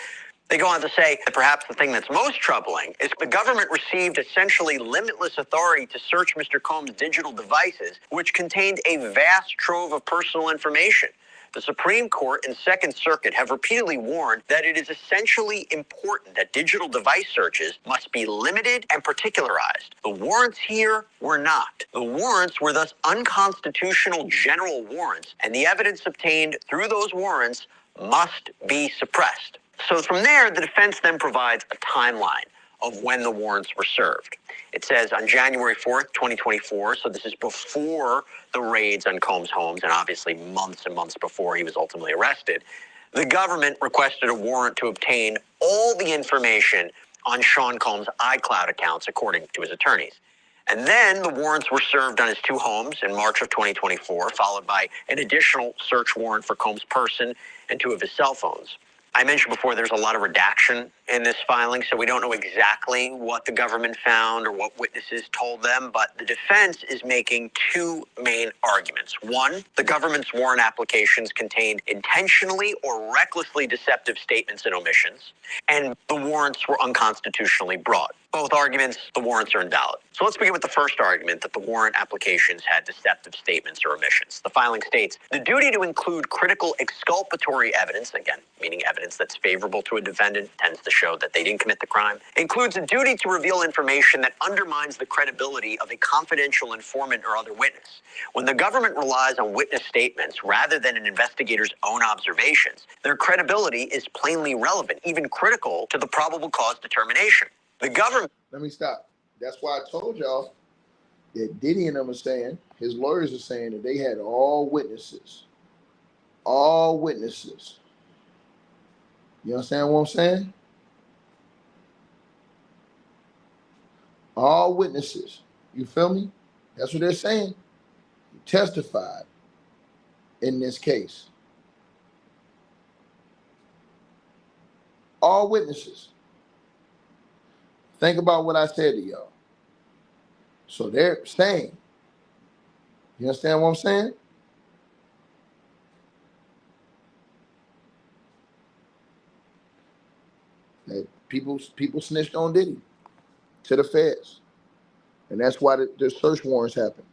They go on to say that perhaps the thing that's most troubling is the government received essentially limitless authority to search Mr. Combs' digital devices, which contained a vast trove of personal information. The Supreme Court and Second Circuit have repeatedly warned that it is essentially important that digital device searches must be limited and particularized. The warrants here were not. The warrants were thus unconstitutional general warrants, and the evidence obtained through those warrants must be suppressed. So from there, the defense then provides a timeline of when the warrants were served. It says on January 4th, 2024, so this is before the raids on Combs' homes, and obviously months and months before he was ultimately arrested, the government requested a warrant to obtain all the information on Sean Combs' iCloud accounts, according to his attorneys. And then the warrants were served on his two homes in March of 2024, followed by an additional search warrant for Combs' person and two of his cell phones. I mentioned before there's a lot of redaction in this filing, so we don't know exactly what the government found or what witnesses told them, but the defense is making two main arguments. One, the government's warrant applications contained intentionally or recklessly deceptive statements and omissions, and the warrants were unconstitutionally broad. Both arguments, the warrants are invalid. So let's begin with the first argument that the warrant applications had deceptive statements or omissions. The filing states, the duty to include critical exculpatory evidence, again, meaning evidence that's favorable to a defendant, tends to show that they didn't commit the crime, includes a duty to reveal information that undermines the credibility of a confidential informant or other witness. When the government relies on witness statements rather than an investigator's own observations, their credibility is plainly relevant, even critical to the probable cause determination. The government... Let me stop. That's why I told y'all that Diddy and them are saying, his lawyers are saying that they had all witnesses. All witnesses. You understand what I'm saying? All witnesses. You feel me? That's what they're saying. He testified in this case. All witnesses. Think about what I said to y'all. So they're saying, you understand what I'm saying? That people snitched on Diddy to the feds. And that's why the search warrants happened.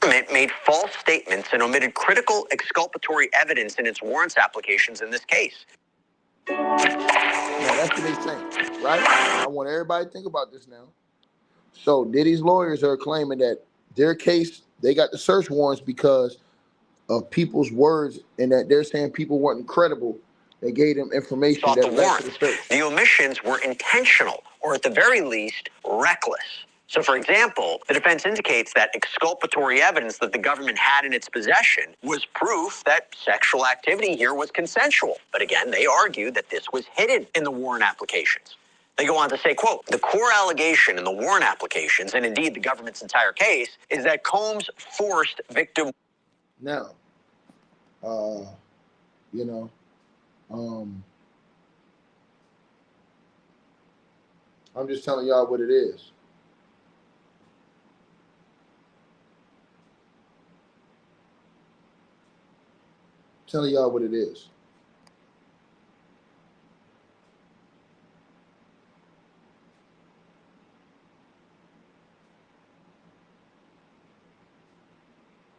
It made false statements and omitted critical exculpatory evidence in its warrants applications in this case. Now, that's what they're saying, right? And I want everybody to think about this now. So Diddy's lawyers are claiming that their case, they got the search warrants because of people's words, and that they're saying people weren't credible. They gave them information Sought the that led to the warrants. search. The omissions were intentional, or at the very least, reckless. So, for example, the defense indicates that exculpatory evidence that the government had in its possession was proof that sexual activity here was consensual. But again, they argue that this was hidden in the warrant applications. They go on to say, quote, the core allegation in the warrant applications, and indeed the government's entire case, is that Combs forced victim. Now, you know, I'm just telling y'all what it is. Telling y'all what it is.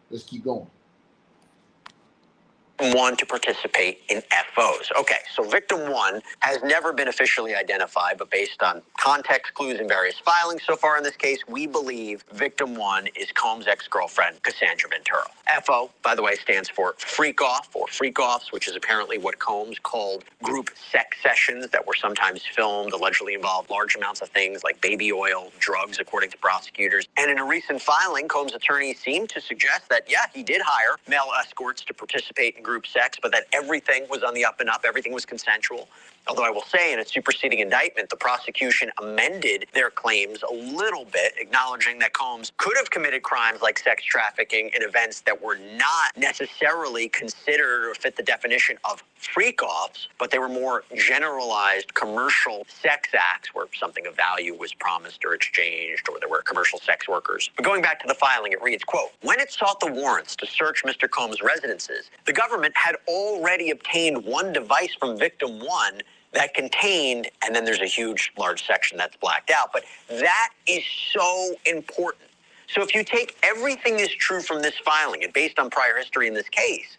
Let's keep going. One to participate in FOs. Okay, so victim one has never been officially identified, but based on context clues and various filings so far in this case, we believe victim one is Combs' ex-girlfriend, Cassandra Ventura. FO, by the way, stands for freak off or freak offs, which is apparently what Combs called group sex sessions that were sometimes filmed, allegedly involved large amounts of things like baby oil, drugs, according to prosecutors. And in a recent filing, Combs' attorneys seemed to suggest that, yeah, he did hire male escorts to participate in group sex, but that everything was on the up and up, everything was consensual. Although I will say in a superseding indictment, the prosecution amended their claims a little bit, acknowledging that Combs could have committed crimes like sex trafficking in events that were not necessarily considered or fit the definition of freak-offs, but they were more generalized commercial sex acts where something of value was promised or exchanged, or there were commercial sex workers. But going back to the filing, it reads, quote, when it sought the warrants to search Mr. Combs' residences, the government had already obtained one device from victim one that contained, and then there's a huge, large section that's blacked out, but that is so important. So if you take everything is true from this filing and based on prior history in this case,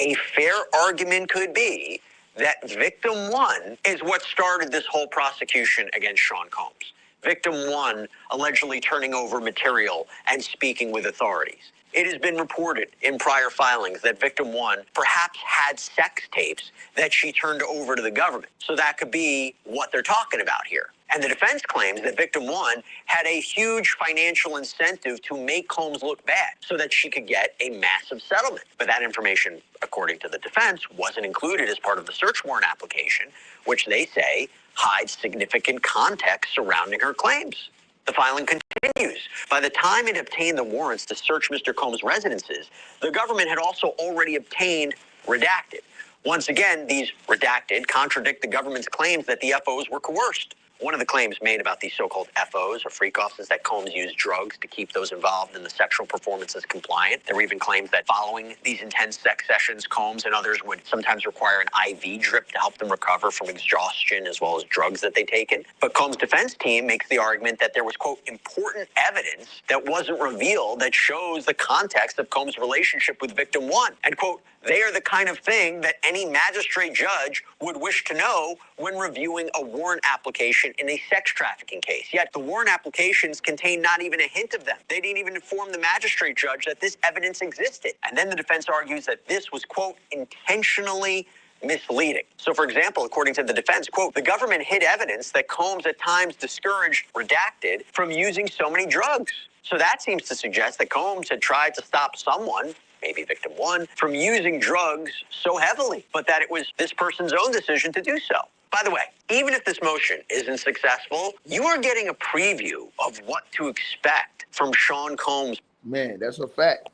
a fair argument could be that victim one is what started this whole prosecution against Sean Combs. Victim one allegedly turning over material and speaking with authorities. It has been reported in prior filings that victim one perhaps had sex tapes that she turned over to the government. So that could be what they're talking about here. And the defense claims that victim one had a huge financial incentive to make Combs look bad so that she could get a massive settlement. But that information, according to the defense, wasn't included as part of the search warrant application, which they say hides significant context surrounding her claims. The filing continues. By the time it obtained the warrants to search Mr. Combs' residences, the government had also already obtained redacted. Once again, these redacted contradict the government's claims that the FOs were coerced. One of the claims made about these so-called FOs or freak-offs is that Combs used drugs to keep those involved in the sexual performances compliant. There were even claims that following these intense sex sessions, Combs and others would sometimes require an IV drip to help them recover from exhaustion as well as drugs that they'd taken. But Combs' defense team makes the argument that there was, quote, important evidence that wasn't revealed that shows the context of Combs' relationship with victim one. And, quote, they are the kind of thing that any magistrate judge would wish to know when reviewing a warrant application in a sex trafficking case. Yet the warrant applications contain not even a hint of them. They didn't even inform the magistrate judge that this evidence existed. And then the defense argues that this was, quote, intentionally misleading. So, for example, according to the defense, quote, the government hid evidence that Combs at times discouraged redacted from using so many drugs. So that seems to suggest that Combs had tried to stop someone, maybe victim one, from using drugs so heavily, but that it was this person's own decision to do so. By the way, even if this motion isn't successful, you are getting a preview of what to expect from Sean Combs. Man, that's a fact.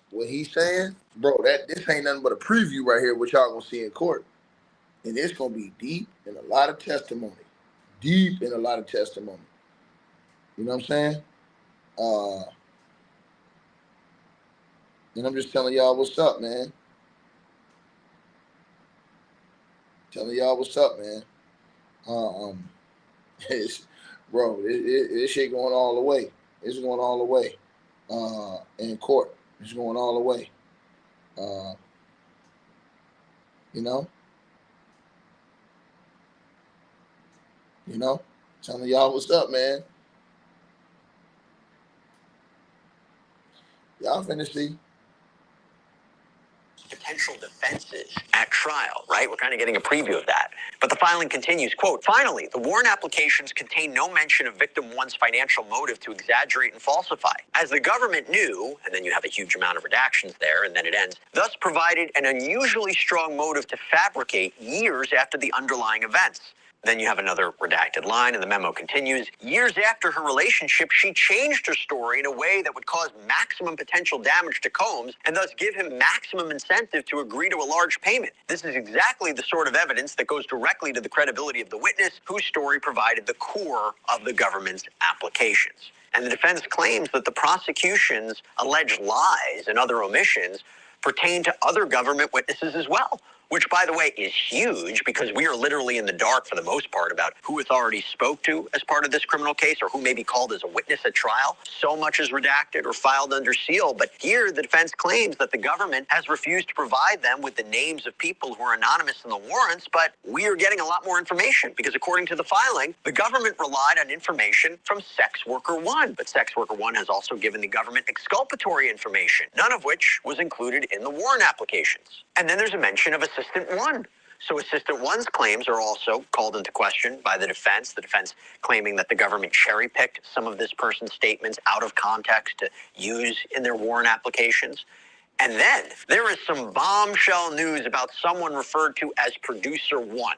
What he's saying, bro, this ain't nothing but a preview right here, what y'all gonna see in court. And it's gonna be deep in a lot of testimony. Deep in a lot of testimony. You know what I'm saying? And I'm just telling y'all what's up, man. Telling y'all what's up, man. Bro, this shit going all the way. It's going all the way. In court, it's going all the way. You know, telling y'all what's up, man. Y'all finna see. Potential defenses at trial, right? We're kind of getting a preview of that. But the filing continues, quote, finally, the warrant applications contain no mention of victim one's financial motive to exaggerate and falsify. As the government knew, and then you have a huge amount of redactions there, and then it ends, thus provided an unusually strong motive to fabricate years after the underlying events. Then you have another redacted line, and the memo continues. Years after her relationship, she changed her story in a way that would cause maximum potential damage to Combs and thus give him maximum incentive to agree to a large payment. This is exactly the sort of evidence that goes directly to the credibility of the witness, whose story provided the core of the government's applications. And the defense claims that the prosecution's alleged lies and other omissions pertain to other government witnesses as well. Which, by the way, is huge because we are literally in the dark for the most part about who authorities spoke to as part of this criminal case or who may be called as a witness at trial. So much is redacted or filed under seal. But here, the defense claims that the government has refused to provide them with the names of people who are anonymous in the warrants. But we are getting a lot more information because, according to the filing, the government relied on information from Sex Worker 1. But Sex Worker 1 has also given the government exculpatory information, none of which was included in the warrant applications. And then there's a mention of Assistant 1. So Assistant 1's claims are also called into question by the defense claiming that the government cherry-picked some of this person's statements out of context to use in their warrant applications. And then there is some bombshell news about someone referred to as Producer 1.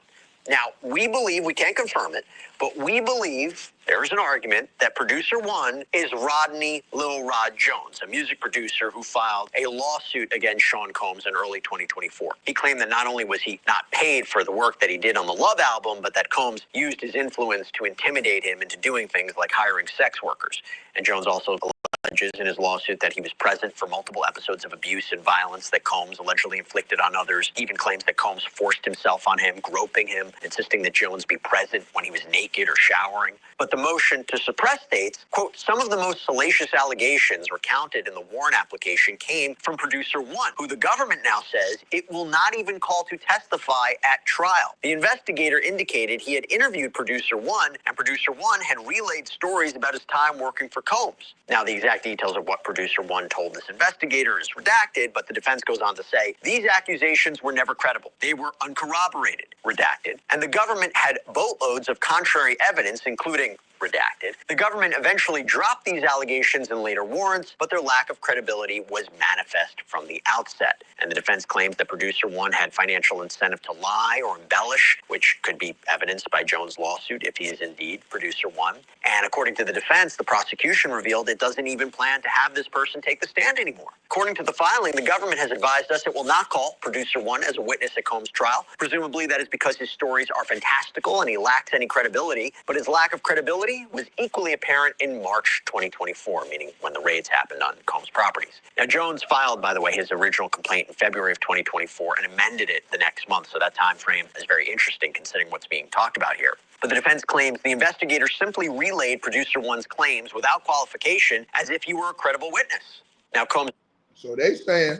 Now, we believe, we can't confirm it, but we believe there is an argument that Producer 1 is Rodney Lil Rod Jones, a music producer who filed a lawsuit against Sean Combs in early 2024. He claimed that not only was he not paid for the work that he did on the Love album, but that Combs used his influence to intimidate him into doing things like hiring sex workers. And Jones also alleges in his lawsuit that he was present for multiple episodes of abuse and violence that Combs allegedly inflicted on others. He even claims that Combs forced himself on him, groping him, insisting that Jones be present when he was naked or showering. But the motion to suppress states, quote, some of the most salacious allegations recounted in the warrant application came from Producer 1, who the government now says it will not even call to testify at trial. The investigator indicated he had interviewed Producer 1, and Producer 1 had relayed stories about his time working for Combs. Now, the exact details of what Producer 1 told this investigator is redacted, but the defense goes on to say these accusations were never credible. They were uncorroborated, redacted, and the government had boatloads of contrary evidence, including redacted. The government eventually dropped these allegations in later warrants, but their lack of credibility was manifest from the outset. And the defense claims that Producer 1 had financial incentive to lie or embellish, which could be evidenced by Jones' lawsuit if he is indeed Producer 1. And according to the defense, the prosecution revealed it doesn't even plan to have this person take the stand anymore. According to the filing, the government has advised us it will not call Producer 1 as a witness at Combs' trial. Presumably that is because his stories are fantastical and he lacks any credibility, but his lack of credibility was equally apparent in March 2024, meaning when the raids happened on Combs' properties. Now, Jones filed, by the way, his original complaint in February of 2024 and amended it the next month, so that time frame is very interesting considering what's being talked about here. But the defense claims the investigator simply relayed Producer 1's claims without qualification as if he were a credible witness. Now, Combs... So they saying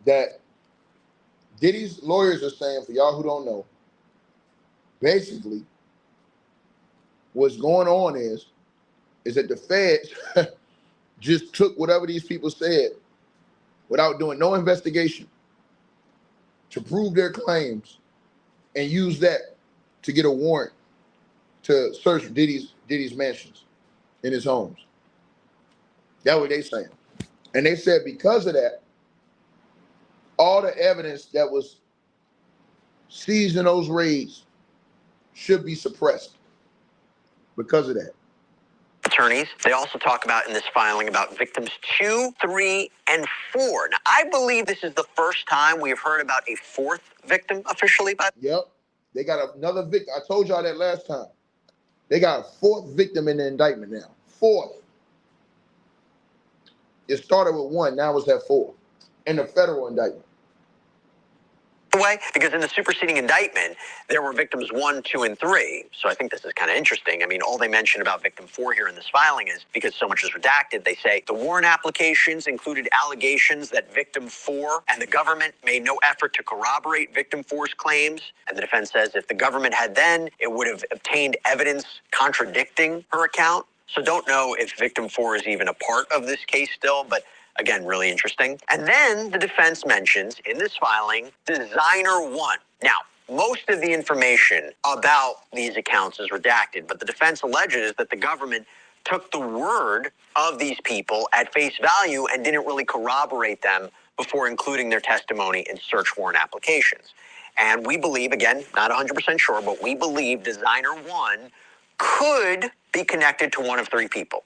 that Diddy's lawyers are saying, for y'all who don't know, basically, what's going on is that the feds just took whatever these people said without doing no investigation to prove their claims and use that to get a warrant to search Diddy's mansions in his homes. That's what they saying. And they said because of that, all the evidence that was seized in those raids should be suppressed. Because of that. Attorneys, they also talk about in this filing about victims 2, 3, and 4. Now, I believe this is the first time we have heard about a fourth victim officially. Yep. They got another victim. I told y'all that last time. They got a fourth victim in the indictment now. Fourth. It started with 1, now it's at 4 in the federal indictment. Way because in the superseding indictment there were victims 1, 2, and 3. So I think this is kind of interesting. I mean, all they mention about victim 4 here in this filing is because so much is redacted. They say the warrant applications included allegations that victim 4 and the government made no effort to corroborate victim 4's claims. And the defense says if the government had then, it would have obtained evidence contradicting her account. So don't know if victim 4 is even a part of this case still, but Again, really interesting. And then the defense mentions in this filing, Designer One. Now, most of the information about these accounts is redacted, but the defense alleges that the government took the word of these people at face value and didn't really corroborate them before including their testimony in search warrant applications. And we believe, again, not 100% sure, but we believe Designer One could be connected to one of three people.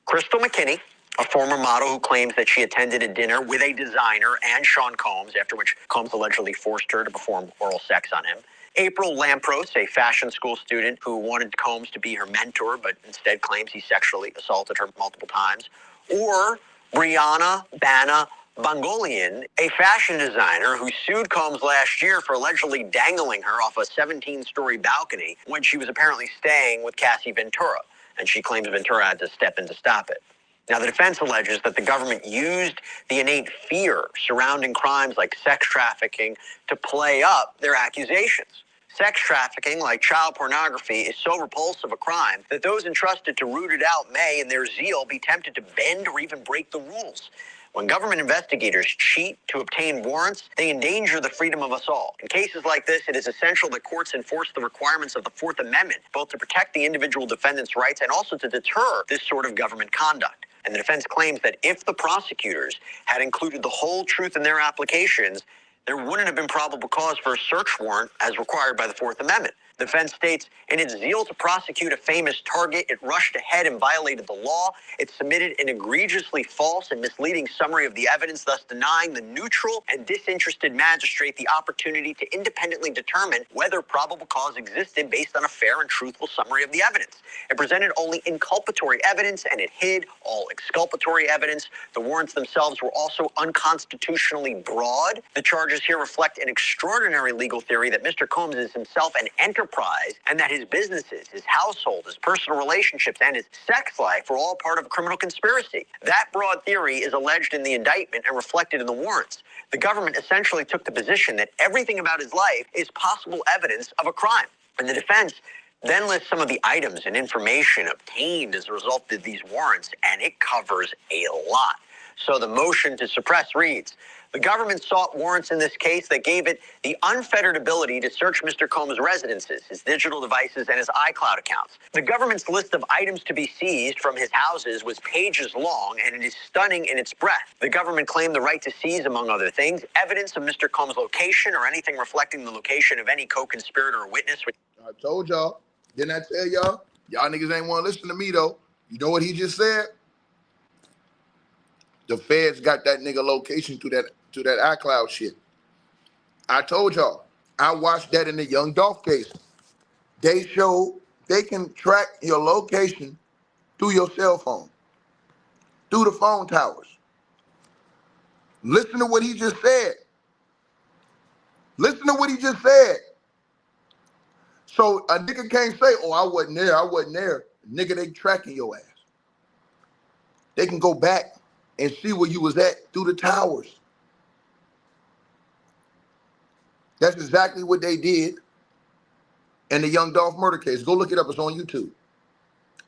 Crystal McKinney, a former model who claims that she attended a dinner with a designer and Sean Combs, after which Combs allegedly forced her to perform oral sex on him. April Lampros, a fashion school student who wanted Combs to be her mentor, but instead claims he sexually assaulted her multiple times. Or Brianna Bana Bongolian, a fashion designer who sued Combs last year for allegedly dangling her off a 17-story balcony when she was apparently staying with Cassie Ventura, and she claims Ventura had to step in to stop it. Now, the defense alleges that the government used the innate fear surrounding crimes like sex trafficking to play up their accusations. Sex trafficking, like child pornography, is so repulsive a crime that those entrusted to root it out may, in their zeal, be tempted to bend or even break the rules. When government investigators cheat to obtain warrants, they endanger the freedom of us all. In cases like this, it is essential that courts enforce the requirements of the Fourth Amendment, both to protect the individual defendant's rights and also to deter this sort of government conduct. And the defense claims that if the prosecutors had included the whole truth in their applications, there wouldn't have been probable cause for a search warrant as required by the Fourth Amendment. The defense states, in its zeal to prosecute a famous target, it rushed ahead and violated the law. It submitted an egregiously false and misleading summary of the evidence, thus denying the neutral and disinterested magistrate the opportunity to independently determine whether probable cause existed based on a fair and truthful summary of the evidence. It presented only inculpatory evidence, and it hid all exculpatory evidence. The warrants themselves were also unconstitutionally broad. The charges here reflect an extraordinary legal theory that Mr. Combs is himself an enterprise, and that his businesses, his household, his personal relationships, and his sex life were all part of a criminal conspiracy. That broad theory is alleged in the indictment and reflected in the warrants. The government essentially took the position that everything about his life is possible evidence of a crime. And the defense then lists some of the items and information obtained as a result of these warrants, and it covers a lot. So the motion to suppress reads, the government sought warrants in this case that gave it the unfettered ability to search Mr. Combs' residences, his digital devices, and his iCloud accounts. The government's list of items to be seized from his houses was pages long, and it is stunning in its breadth. The government claimed the right to seize, among other things, evidence of Mr. Combs' location or anything reflecting the location of any co-conspirator or witness. I told y'all. Didn't I tell y'all? Y'all niggas ain't want to listen to me, though. You know what he just said? The feds got that nigga location to that iCloud shit. I told y'all. I watched that in the Young Dolph case. They show they can track your location through your cell phone, through the phone towers. Listen to what he just said. Listen to what he just said. So a nigga can't say, oh, I wasn't there, I wasn't there. Nigga, they tracking your ass. They can go back and see where you was at through the towers. That's exactly what they did in the Young Dolph murder case. Go look it up. It's on YouTube.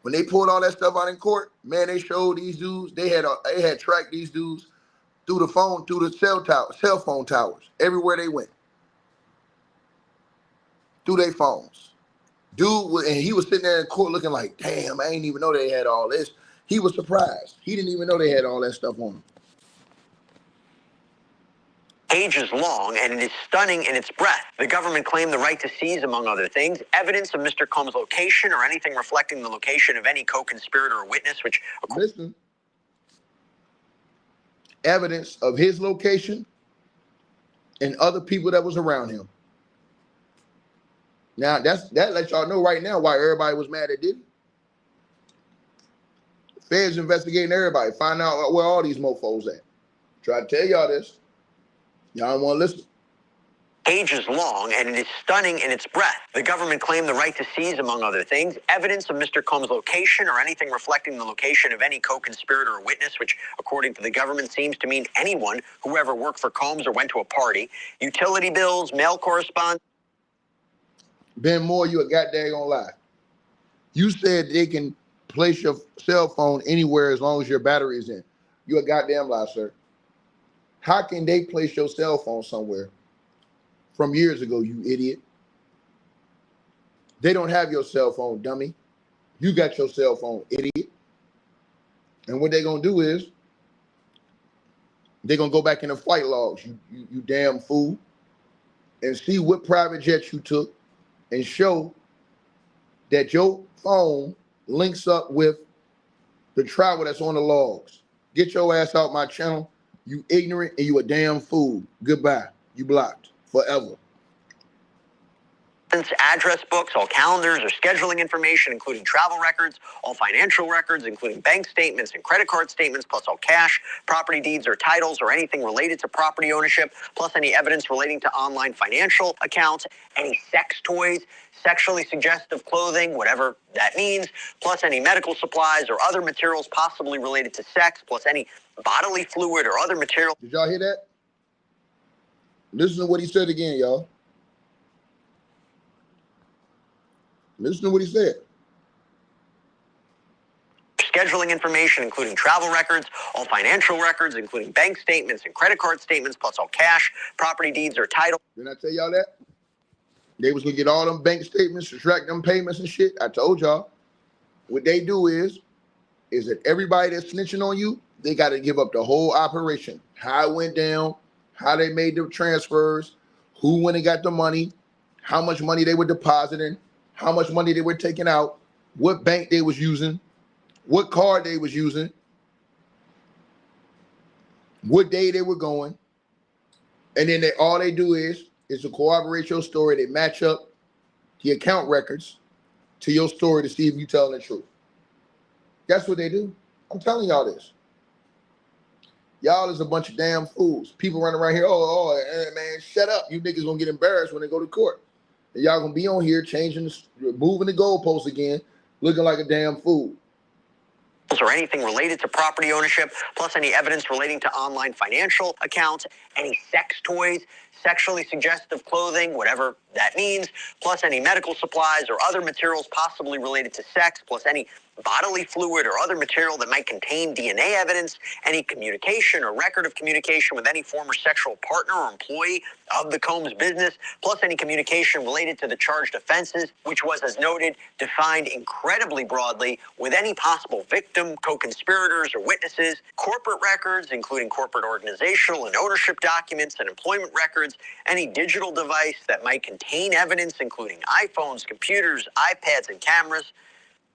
When they pulled all that stuff out in court, man, they showed these dudes. They had tracked these dudes through the cell phone towers, everywhere they went, through their phones. Dude, and he was sitting there in court looking like, damn, I didn't even know they had all this. He was surprised. He didn't even know they had all that stuff on him. Pages long, and it is stunning in its breadth. The government claimed the right to seize, among other things, evidence of Mr. Combs' location or anything reflecting the location of any co-conspirator or witness, which... Listen. Evidence of his location and other people that was around him. Now, that lets y'all know right now why everybody was mad at Diddy. Feds investigating everybody, find out where all these mofos at. Try to tell y'all this. Y'all don't want to listen. Pages long, and it is stunning in its breadth. The government claimed the right to seize, among other things, evidence of Mr. Combs' location or anything reflecting the location of any co-conspirator or witness, which, according to the government, seems to mean anyone who ever worked for Combs or went to a party, utility bills, mail correspondence. Ben Moore, you a goddamn lie. You said they can place your cell phone anywhere as long as your battery is in. You a goddamn lie, sir. How can they place your cell phone somewhere from years ago, you idiot? They don't have your cell phone, dummy. You got your cell phone, idiot. And what they're going to do is they're going to go back in the flight logs, you damn fool, and see what private jets you took and show that your phone links up with the travel that's on the logs. Get your ass out my channel. You ignorant and you a damn fool. Goodbye. You blocked forever. Address books, all calendars or scheduling information, including travel records, all financial records, including bank statements and credit card statements, plus all cash, property deeds or titles or anything related to property ownership, plus any evidence relating to online financial accounts, any sex toys, sexually suggestive clothing, whatever that means, plus any medical supplies or other materials possibly related to sex, plus any bodily fluid or other material. Did y'all hear that? Listen to what he said again, y'all. Listen to what he said. Scheduling information, including travel records, all financial records, including bank statements and credit card statements, plus all cash, property deeds or title. Didn't I tell y'all that? They was gonna get all them bank statements, subtract them payments and shit. I told y'all. What they do is that everybody that's snitching on you, they got to give up the whole operation. How it went down, how they made the transfers, who went and got the money, how much money they were depositing, how much money they were taking out, what bank they was using, what card they was using, what day they were going. And then all they do is to corroborate your story. They match up the account records to your story to see if you telling the truth. That's what they do. I'm telling y'all this. Y'all is a bunch of damn fools. People running around here, man, shut up. You niggas gonna get embarrassed when they go to court. And y'all gonna be on here changing, moving the goalposts again, looking like a damn fool. Or anything related to property ownership, plus any evidence relating to online financial accounts, any sex toys, sexually suggestive clothing, whatever that means, plus any medical supplies or other materials possibly related to sex, plus any bodily fluid or other material that might contain DNA evidence, any communication or record of communication with any former sexual partner or employee of the Combs business, plus any communication related to the charged offenses, which was, as noted, defined incredibly broadly with any possible victim, co-conspirators, or witnesses, corporate records, including corporate organizational and ownership documents and employment records, any digital device that might contain evidence, including iPhones, computers, iPads, and cameras.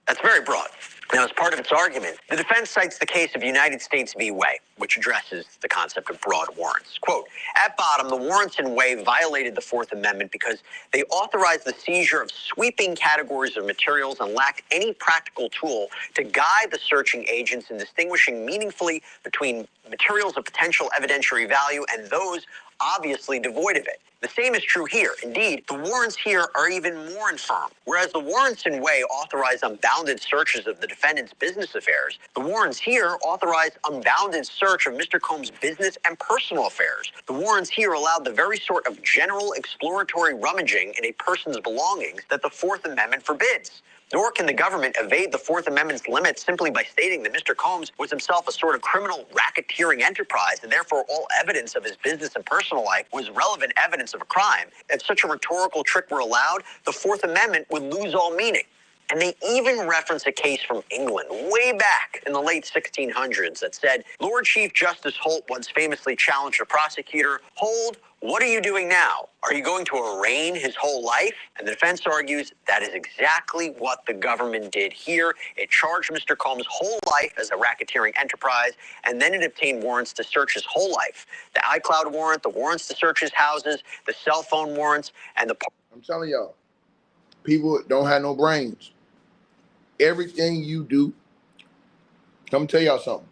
That's very broad. Now, as part of its argument, the defense cites the case of United States v. Way, which addresses the concept of broad warrants. Quote, at bottom, the warrants in Way violated the Fourth Amendment because they authorized the seizure of sweeping categories of materials and lacked any practical tool to guide the searching agents in distinguishing meaningfully between materials of potential evidentiary value and those obviously devoid of it. The same is true here. Indeed, the warrants here are even more infirm. Whereas the warrants in Way authorize unbounded searches of the defendant's business affairs, the warrants here authorize unbounded search of Mr. Combs' business and personal affairs. The warrants here allowed the very sort of general exploratory rummaging in a person's belongings that the Fourth Amendment forbids. Nor can the government evade the Fourth Amendment's limits simply by stating that Mr. Combs was himself a sort of criminal racketeering enterprise, and therefore all evidence of his business and personal life was relevant evidence of a crime. If such a rhetorical trick were allowed, the Fourth Amendment would lose all meaning. And they even reference a case from England way back in the late 1600s that said, Lord Chief Justice Holt once famously challenged a prosecutor, "Hold, what are you doing now? Are you going to arraign his whole life?" And the defense argues that is exactly what the government did here. It charged Mr. Combs' whole life as a racketeering enterprise, and then it obtained warrants to search his whole life. The iCloud warrant, the warrants to search his houses, the cell phone warrants, and the... I'm telling y'all, people don't have no brains. Everything you do, come tell y'all something.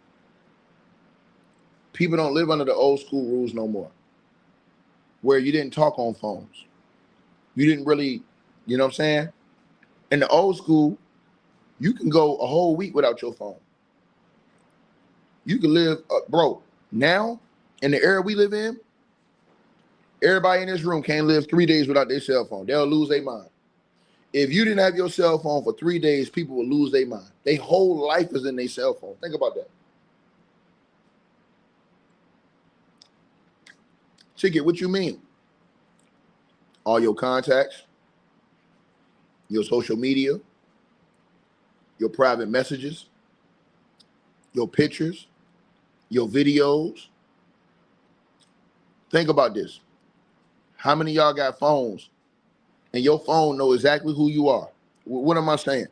People don't live under the old school rules no more, where you didn't talk on phones. You didn't really, you know what I'm saying? In the old school, you can go a whole week without your phone. You can live, bro, now, in the era we live in, everybody in this room can't live 3 days without their cell phone. They'll lose their mind. If you didn't have your cell phone for 3 days, people would lose their mind. Their whole life is in their cell phone. Think about that. Ticket, what you mean? All your contacts, your social media, your private messages, your pictures, your videos. Think about this. How many of y'all got phones and your phone know exactly who you are? What am I saying?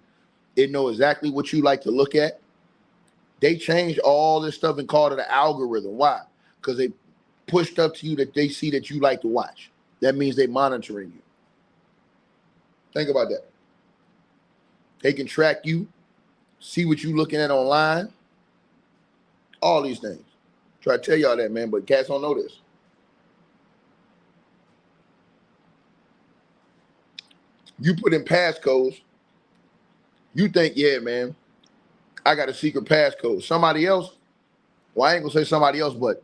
It know exactly what you like to look at. They changed all this stuff and called it an algorithm. Why? Because they push stuff to you that they see that you like to watch. That means they monitoring you. Think about that. They can track you, see what you looking at online, all these things. Try to tell y'all that, man, but cats don't know this. You put in passcodes, you think, yeah, man, I got a secret passcode. Somebody else, well, I ain't gonna say somebody else, but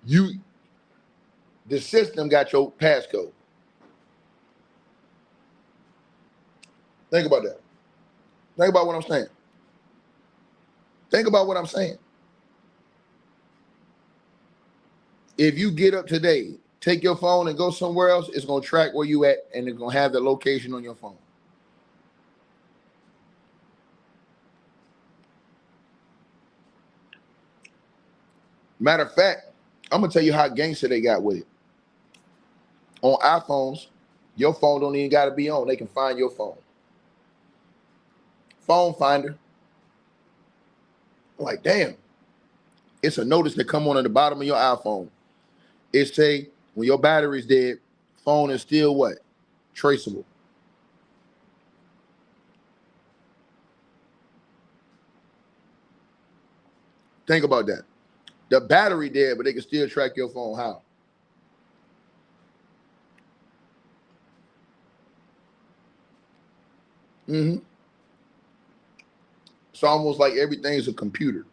the system got your passcode. Think about that. Think about what I'm saying. Think about what I'm saying. If you get up today, take your phone and go somewhere else, it's going to track where you at, and it's going to have the location on your phone. Matter of fact, I'm going to tell you how gangster they got with it. On iPhones, your phone don't even got to be on. They can find your phone. Phone finder. I'm like, damn. It's a notice that come on at the bottom of your iPhone. It say, when your battery's dead, phone is still what? Traceable. Think about that. The battery dead, but they can still track your phone. How? It's almost like everything's a computer.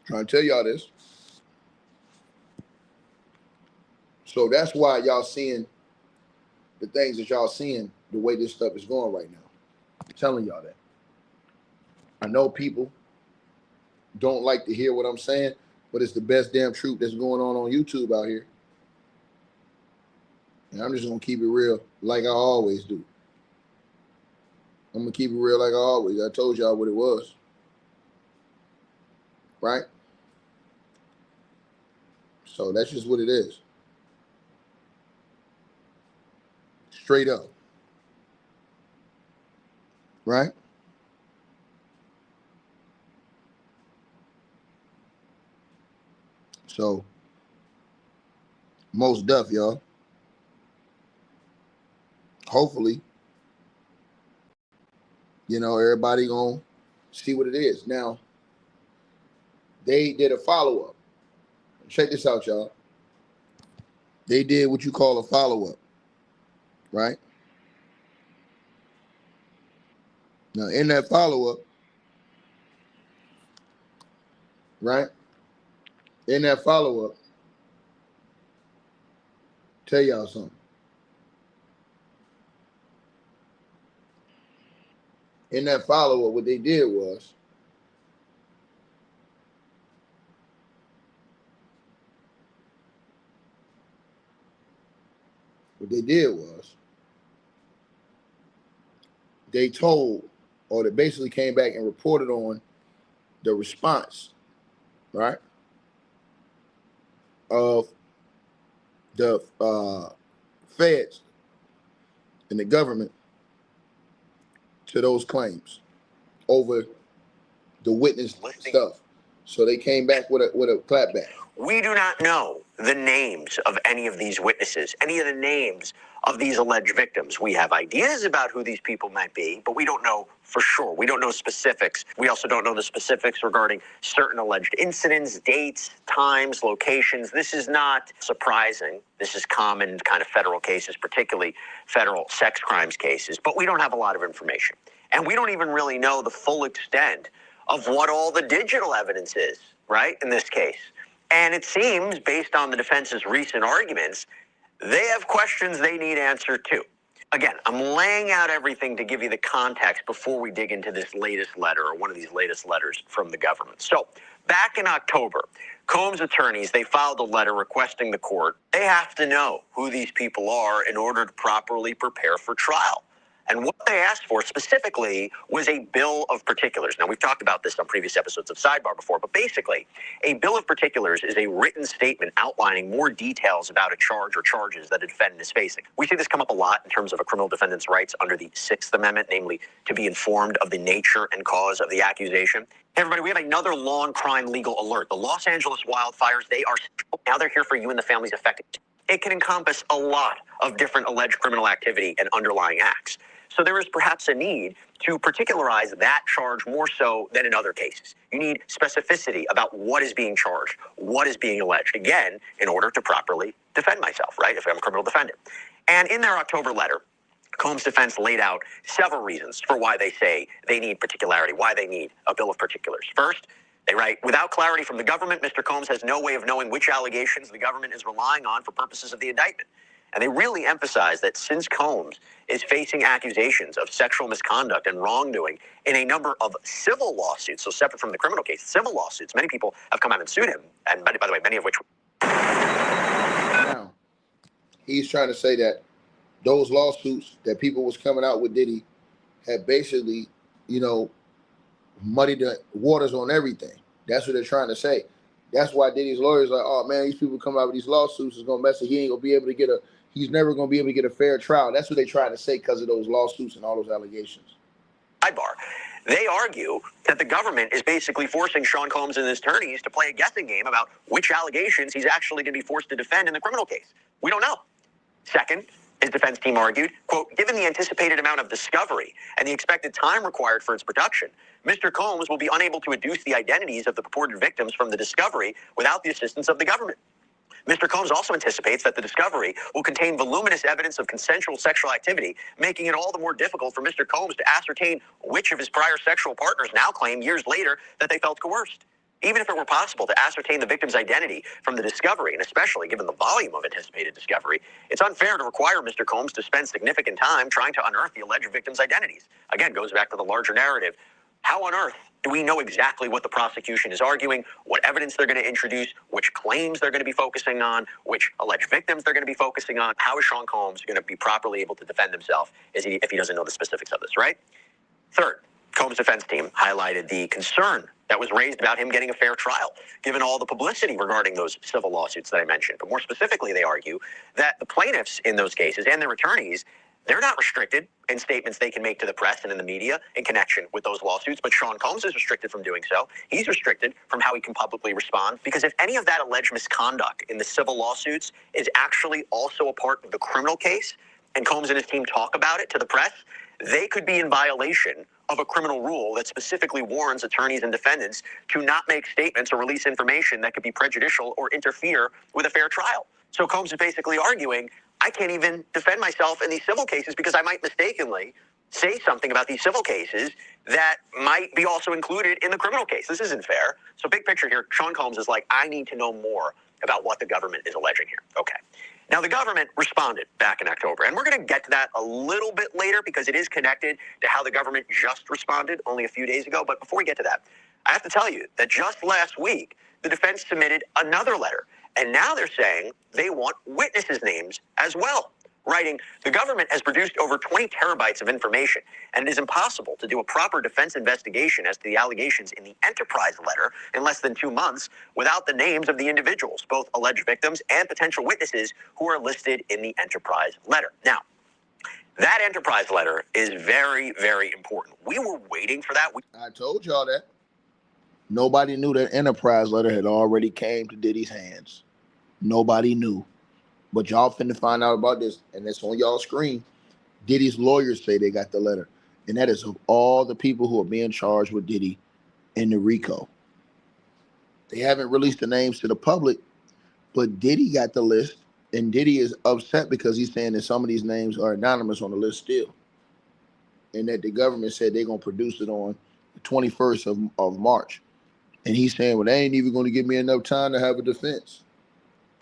Trying to tell y'all this. So that's why y'all seeing the things that y'all seeing the way this stuff is going right now. I'm telling y'all that. I know people don't like to hear what I'm saying, but it's the best damn truth that's going on YouTube out here. And I'm just going to keep it real like I always do. I'm going to keep it real like I always. I told y'all what it was. Right? So that's just what it is. Straight up. Right? So, most deaf, y'all. Hopefully, everybody gonna see what it is. Now, they did a follow-up. Check this out, y'all. They did what you call a follow-up, right? Now, in that follow-up, right? In that follow-up, tell y'all something. In that follow-up, what they did was they told, or they basically came back and reported on the response, right, of the feds and the government to those claims over the witness stuff. So they came back with a clapback. We do not know the names of any of these witnesses, any of the names of these alleged victims. We have ideas about who these people might be, but we don't know for sure. We don't know specifics. We also don't know the specifics regarding certain alleged incidents, dates, times, locations. This is not surprising. This is common in kind of federal cases, particularly federal sex crimes cases, but we don't have a lot of information. And we don't even really know the full extent of what all the digital evidence is, right, in this case. And it seems, based on the defense's recent arguments, they have questions they need answered too. Again, I'm laying out everything to give you the context before we dig into this latest letter or one of these latest letters from the government. So back in October, Combs' attorneys, they filed a letter requesting the court. They have to know who these people are in order to properly prepare for trial. And what they asked for specifically was a bill of particulars. Now, we've talked about this on previous episodes of Sidebar before, but basically, a bill of particulars is a written statement outlining more details about a charge or charges that a defendant is facing. We see this come up a lot in terms of a criminal defendant's rights under the Sixth Amendment, namely to be informed of the nature and cause of the accusation. Hey, everybody, we have another law and crime legal alert. The Los Angeles wildfires, now they're here for you and the families affected. It can encompass a lot of different alleged criminal activity and underlying acts. So there is perhaps a need to particularize that charge more so than in other cases. You need specificity about what is being charged, what is being alleged, again, in order to properly defend myself, right, if I'm a criminal defendant. And in their October letter, Combs' defense laid out several reasons for why they say they need particularity, why they need a bill of particulars. First, they write, without clarity from the government, Mr. Combs has no way of knowing which allegations the government is relying on for purposes of the indictment. And they really emphasize that since Combs is facing accusations of sexual misconduct and wrongdoing in a number of civil lawsuits, so separate from the criminal case, civil lawsuits, many people have come out and sued him. And by the way, many of which... Now, he's trying to say that those lawsuits that people was coming out with Diddy had basically, muddied the waters on everything. That's what they're trying to say. That's why Diddy's lawyers are like, oh man, these people come out with these lawsuits is gonna mess it. He ain't gonna be able to get he's never gonna be able to get a fair trial. That's what they trying to say because of those lawsuits and all those allegations. Sidebar. They argue that the government is basically forcing Sean Combs and his attorneys to play a guessing game about which allegations he's actually going to be forced to defend in the criminal case. We don't know. Second, his defense team argued, quote, given the anticipated amount of discovery and the expected time required for its production, Mr. Combs will be unable to adduce the identities of the purported victims from the discovery without the assistance of the government. Mr. Combs also anticipates that the discovery will contain voluminous evidence of consensual sexual activity, making it all the more difficult for Mr. Combs to ascertain which of his prior sexual partners now claim years later that they felt coerced. Even if it were possible to ascertain the victim's identity from the discovery, and especially given the volume of anticipated discovery, it's unfair to require Mr. Combs to spend significant time trying to unearth the alleged victims' identities. Again, goes back to the larger narrative. How on earth do we know exactly what the prosecution is arguing, what evidence they're going to introduce, which claims they're going to be focusing on, which alleged victims they're going to be focusing on? How is Sean Combs going to be properly able to defend himself if he doesn't know the specifics of this, right? Third, Combs' defense team highlighted the concern that was raised about him getting a fair trial, given all the publicity regarding those civil lawsuits that I mentioned. But more specifically, they argue that the plaintiffs in those cases and their attorneys, they're not restricted in statements they can make to the press and in the media in connection with those lawsuits, but Sean Combs is restricted from doing so. He's restricted from how he can publicly respond, because if any of that alleged misconduct in the civil lawsuits is actually also a part of the criminal case, and Combs and his team talk about it to the press, they could be in violation of a criminal rule that specifically warns attorneys and defendants to not make statements or release information that could be prejudicial or interfere with a fair trial. So Combs is basically arguing, I can't even defend myself in these civil cases because I might mistakenly say something about these civil cases that might be also included in the criminal case. This isn't fair. So big picture here, Sean Combs is like, I need to know more about what the government is alleging here. Okay. Now, the government responded back in October, and we're going to get to that a little bit later because it is connected to how the government just responded only a few days ago. But before we get to that, I have to tell you that just last week, the defense submitted another letter, and now they're saying they want witnesses' names as well. Writing, the government has produced over 20 terabytes of information, and it is impossible to do a proper defense investigation as to the allegations in the Enterprise letter in less than 2 months without the names of the individuals, both alleged victims and potential witnesses who are listed in the Enterprise letter. Now, that Enterprise letter is very, very important. We were waiting for that. I told y'all that. Nobody knew that Enterprise letter had already came to Diddy's hands. Nobody knew. But y'all finna find out about this, and it's on y'all screen. Diddy's lawyers say they got the letter, and that is of all the people who are being charged with Diddy in the Rico. They haven't released the names to the public, but Diddy got the list, and Diddy is upset because he's saying that some of these names are anonymous on the list still, and that the government said they're gonna produce it on the 21st of March, and he's saying, well, they ain't even gonna give me enough time to have a defense.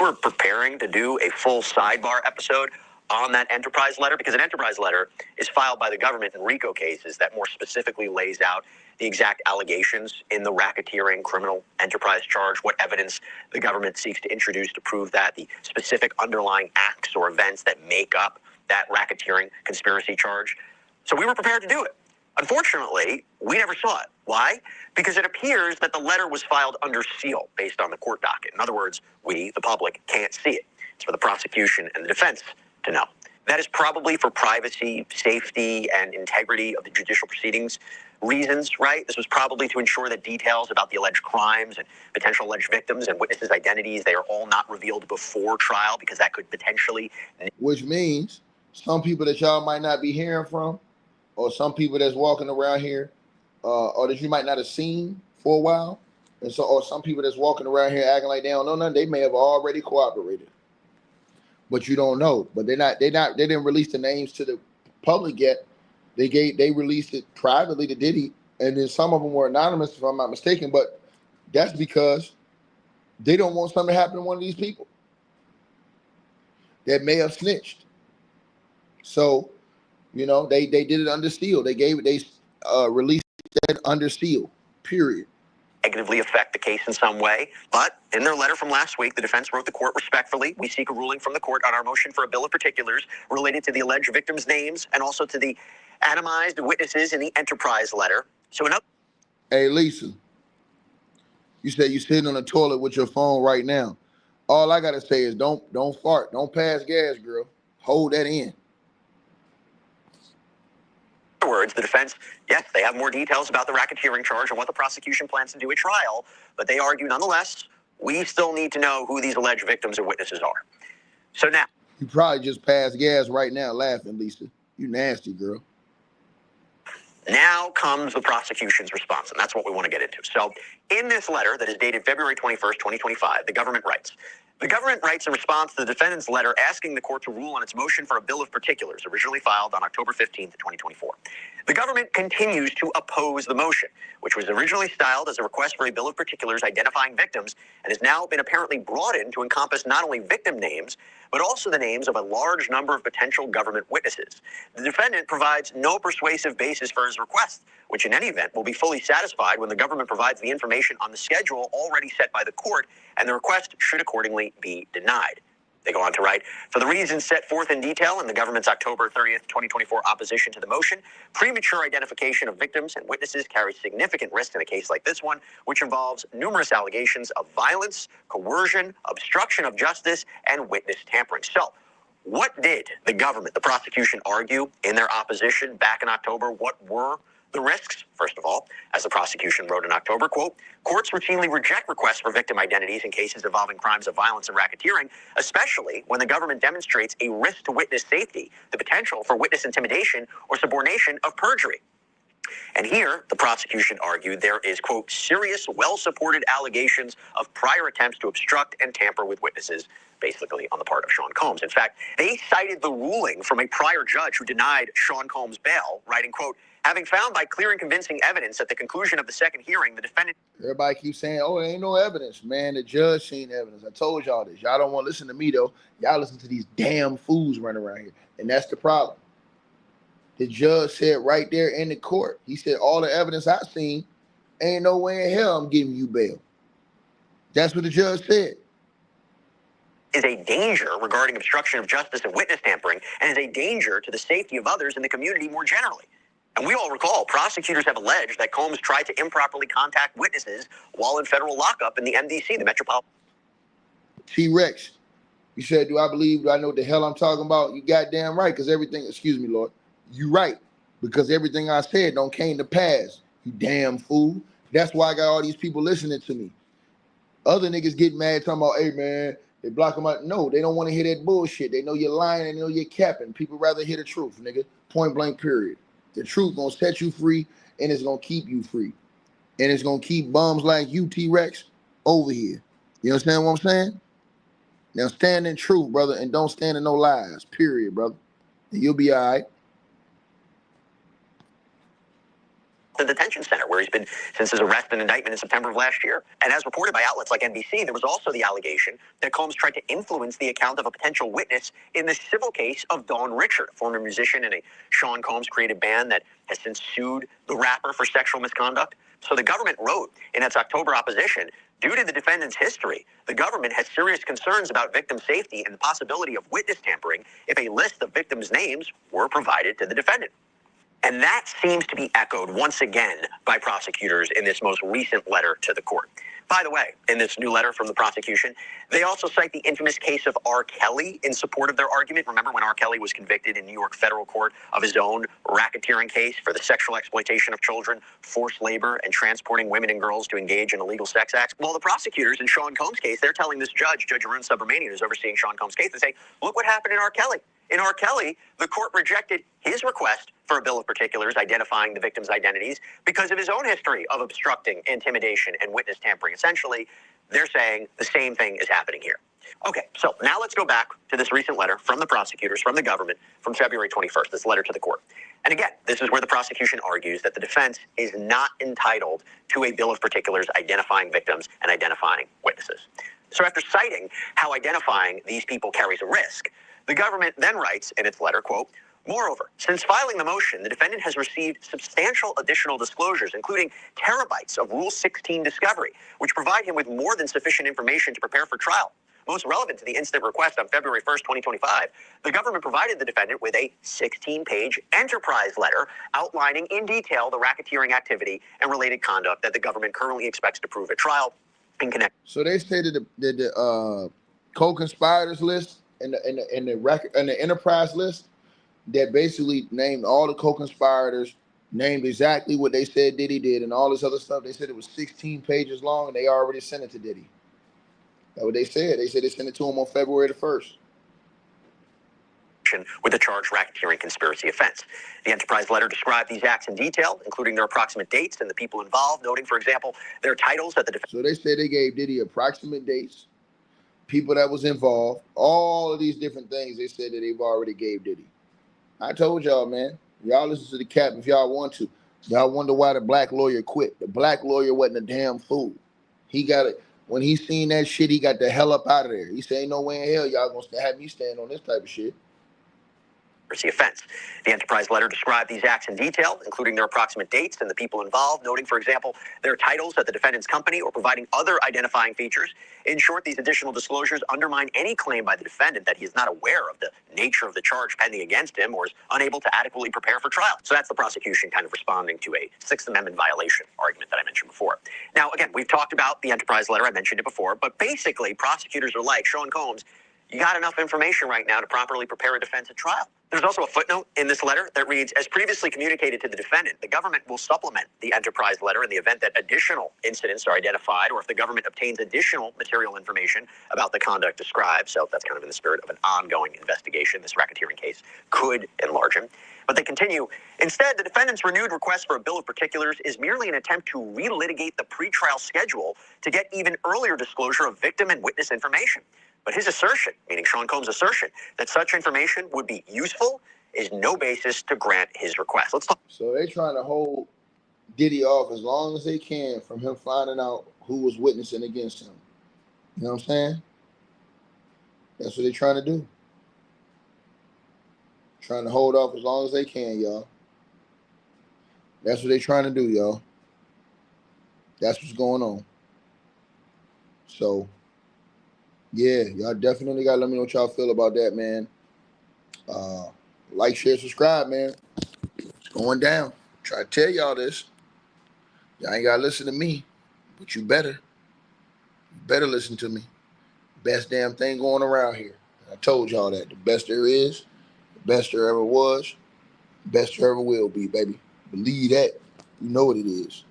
We're preparing to do a full Sidebar episode on that enterprise letter, because an enterprise letter is filed by the government in Rico cases that more specifically lays out the exact allegations in the racketeering criminal enterprise charge, what evidence the government seeks to introduce to prove that, the specific underlying acts or events that make up that racketeering conspiracy charge. So we were prepared to do it. Unfortunately, we never saw it. Why? Because it appears that the letter was filed under seal based on the court docket. In other words, we, the public, can't see it. It's for the prosecution and the defense to know. That is probably for privacy, safety, and integrity of the judicial proceedings reasons, right? This was probably to ensure that details about the alleged crimes and potential alleged victims and witnesses' identities, they are all not revealed before trial, because that could potentially... Which means some people that y'all might not be hearing from, or some people that's walking around here, or that you might not have seen for a while, and so, or some people that's walking around here acting like they don't know nothing, they may have already cooperated, but you don't know. But they didn't release the names to the public yet. They released it privately to Diddy, and then some of them were anonymous, if I'm not mistaken. But that's because they don't want something to happen to one of these people that may have snitched. So, you know, they did it under seal. They released that under seal, period. Negatively affect the case in some way. But in their letter from last week, the defense wrote the court respectfully. We seek a ruling from the court on our motion for a bill of particulars related to the alleged victims' names and also to the atomized witnesses in the enterprise letter. So another... Hey, Lisa, you said you're sitting on the toilet with your phone right now. All I got to say is don't fart. Don't pass gas, girl. Hold that in. In other words, the defense, yes, they have more details about the racketeering charge and what the prosecution plans to do at trial, but they argue nonetheless, we still need to know who these alleged victims or witnesses are. So now... You probably just passed gas right now laughing, Lisa. You nasty, girl. Now comes the prosecution's response, and that's what we want to get into. So in this letter that is dated February 21st, 2025, the government writes in response to the defendant's letter asking the court to rule on its motion for a bill of particulars, originally filed on October 15th, 2024. The government continues to oppose the motion, which was originally styled as a request for a bill of particulars identifying victims and has now been apparently broadened to encompass not only victim names, but also the names of a large number of potential government witnesses. The defendant provides no persuasive basis for his request, which in any event will be fully satisfied when the government provides the information on the schedule already set by the court, and the request should accordingly be denied. They go on to write, for the reasons set forth in detail in the government's October 30th, 2024 opposition to the motion, premature identification of victims and witnesses carries significant risk in a case like this one, which involves numerous allegations of violence, coercion, obstruction of justice, and witness tampering. So, what did the government, the prosecution, argue in their opposition back in October? What were the risks? First of all, as the prosecution wrote in October, quote, courts routinely reject requests for victim identities in cases involving crimes of violence and racketeering, especially when the government demonstrates a risk to witness safety, the potential for witness intimidation or subornation of perjury. And here, the prosecution argued there is, quote, serious, well-supported allegations of prior attempts to obstruct and tamper with witnesses, basically on the part of Sean Combs. In fact, they cited the ruling from a prior judge who denied Sean Combs bail, writing, quote, having found by clear and convincing evidence at the conclusion of the second hearing, the defendant... Everybody keeps saying, oh, there ain't no evidence. Man, the judge seen evidence. I told y'all this. Y'all don't want to listen to me, though. Y'all listen to these damn fools running around here. And that's the problem. The judge said right there in the court, he said, all the evidence I've seen, ain't no way in hell I'm giving you bail. That's what the judge said. Is a danger regarding obstruction of justice and witness tampering, and is a danger to the safety of others in the community more generally. And we all recall, prosecutors have alleged that Combs tried to improperly contact witnesses while in federal lockup in the MDC, the Metropolitan... T-Rex, you said, do I know what the hell I'm talking about? You goddamn right, because everything, excuse me, Lord, you right, because everything I said don't came to pass, you damn fool. That's why I got all these people listening to me. Other niggas get mad talking about, hey, man, they block them out. No, they don't want to hear that bullshit. They know you're lying and they know you're capping. People rather hear the truth, nigga. Point blank, period. The truth gonna set you free, and it's gonna keep you free. And it's gonna keep bums like you, T-Rex, over here. You understand what I'm saying? Now stand in truth, brother, and don't stand in no lies, period, brother. And you'll be all right. the detention center, where he's been since his arrest and indictment in September of last year. And as reported by outlets like NBC, there was also the allegation that Combs tried to influence the account of a potential witness in the civil case of Dawn Richard, a former musician in a Sean Combs-created band that has since sued the rapper for sexual misconduct. So the government wrote in its October opposition, due to the defendant's history, the government has serious concerns about victim safety and the possibility of witness tampering if a list of victims' names were provided to the defendant. And that seems to be echoed once again by prosecutors in this most recent letter to the court. By the way, in this new letter from the prosecution, they also cite the infamous case of R. Kelly in support of their argument. Remember when R. Kelly was convicted in New York federal court of his own racketeering case for the sexual exploitation of children, forced labor, and transporting women and girls to engage in illegal sex acts? Well, the prosecutors in Sean Combs' case, they're telling this judge, Judge Arun Subramanian, who's overseeing Sean Combs' case, they say, look what happened in R. Kelly. In R. Kelly, the court rejected his request for a bill of particulars identifying the victims' identities because of his own history of obstructing, intimidation, and witness tampering. Essentially, they're saying the same thing is happening here. Okay, so now let's go back to this recent letter from the prosecutors, from the government, from February 21st, this letter to the court. And again, this is where the prosecution argues that the defense is not entitled to a bill of particulars identifying victims and identifying witnesses. So after citing how identifying these people carries a risk, the government then writes in its letter, quote, moreover, since filing the motion, the defendant has received substantial additional disclosures, including terabytes of Rule 16 discovery, which provide him with more than sufficient information to prepare for trial. Most relevant to the incident request on February 1st, 2025, the government provided the defendant with a 16-page enterprise letter outlining in detail the racketeering activity and related conduct that the government currently expects to prove at trial in connection. So they say that the co-conspirators list and the enterprise list that basically named all the co-conspirators, named exactly what they said Diddy did and all this other stuff. They said it was 16 pages long and they already sent it to Diddy. That's what they said. They said they sent it to him on February the 1st. With the charged racketeering conspiracy offense. The enterprise letter described these acts in detail, including their approximate dates and the people involved, noting, for example, their titles that the defense. So they said they gave Diddy approximate dates, people that was involved, all of these different things they said that they've already gave Diddy. I told y'all, man, y'all listen to the cap if y'all want to. Y'all wonder why the black lawyer quit. The black lawyer wasn't a damn fool. He got it. When he seen that shit, he got the hell up out of there. He said, ain't no way in hell y'all gonna have me stand on this type of shit. Offense. The enterprise letter described these acts in detail, including their approximate dates and the people involved, noting, for example, their titles at the defendant's company or providing other identifying features. In short, these additional disclosures undermine any claim by the defendant that he is not aware of the nature of the charge pending against him or is unable to adequately prepare for trial. So that's the prosecution kind of responding to a Sixth Amendment violation argument that I mentioned before. Now, again, we've talked about the enterprise letter. I mentioned it before, but basically prosecutors are like, Sean Combs, you got enough information right now to properly prepare a defense at trial. There's also a footnote in this letter that reads, as previously communicated to the defendant, the government will supplement the enterprise letter in the event that additional incidents are identified or if the government obtains additional material information about the conduct described. So that's kind of in the spirit of an ongoing investigation. This racketeering case could enlarge him. But they continue, instead, the defendant's renewed request for a bill of particulars is merely an attempt to relitigate the pretrial schedule to get even earlier disclosure of victim and witness information. But his assertion, meaning Sean Combs' assertion, that such information would be useful is no basis to grant his request. Let's talk. So they're trying to hold Diddy off as long as they can from him finding out who was witnessing against him. You know what I'm saying? That's what they're trying to do. Trying to hold off as long as they can, y'all. That's what they're trying to do, y'all. That's what's going on. So, yeah, y'all definitely got to let me know what y'all feel about that, man. Like, share, subscribe, man. It's going down. Try to tell y'all this. Y'all ain't got to listen to me, but you better. You better listen to me. Best damn thing going around here. I told y'all that. The best there is, the best there ever was, the best there ever will be, baby. Believe that. You know what it is.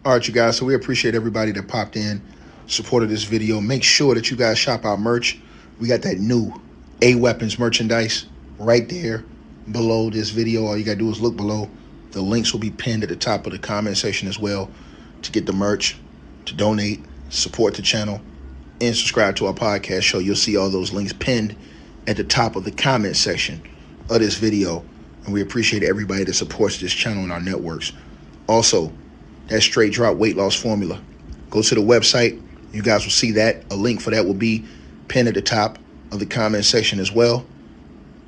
All right, you guys, so we appreciate everybody that popped in, supported this video. Make sure that you guys shop our merch. We got that new A-Weapons merchandise right there below this video. All you got to do is look below. The links will be pinned at the top of the comment section as well to get the merch, to donate, support the channel, and subscribe to our podcast show. You'll see all those links pinned at the top of the comment section of this video. And we appreciate everybody that supports this channel and our networks. Also, that straight drop weight loss formula. Go to the website. You guys will see that. A link for that will be pinned at the top of the comment section as well.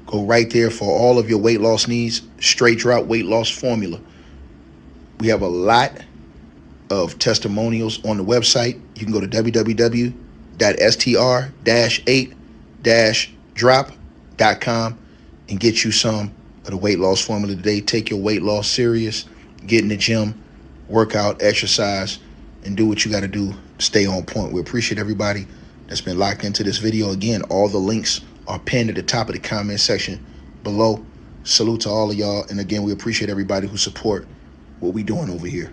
Go right there for all of your weight loss needs. Straight drop weight loss formula. We have a lot of testimonials on the website. You can go to www.str-8-drop.com and get you some of the weight loss formula today. Take your weight loss serious. Get in the gym, work out, exercise, and do what you got to do to stay on point. We appreciate everybody that's been locked into this video. Again, all the links are pinned at the top of the comment section below. Salute to all of y'all. And again, we appreciate everybody who support what we doing over here.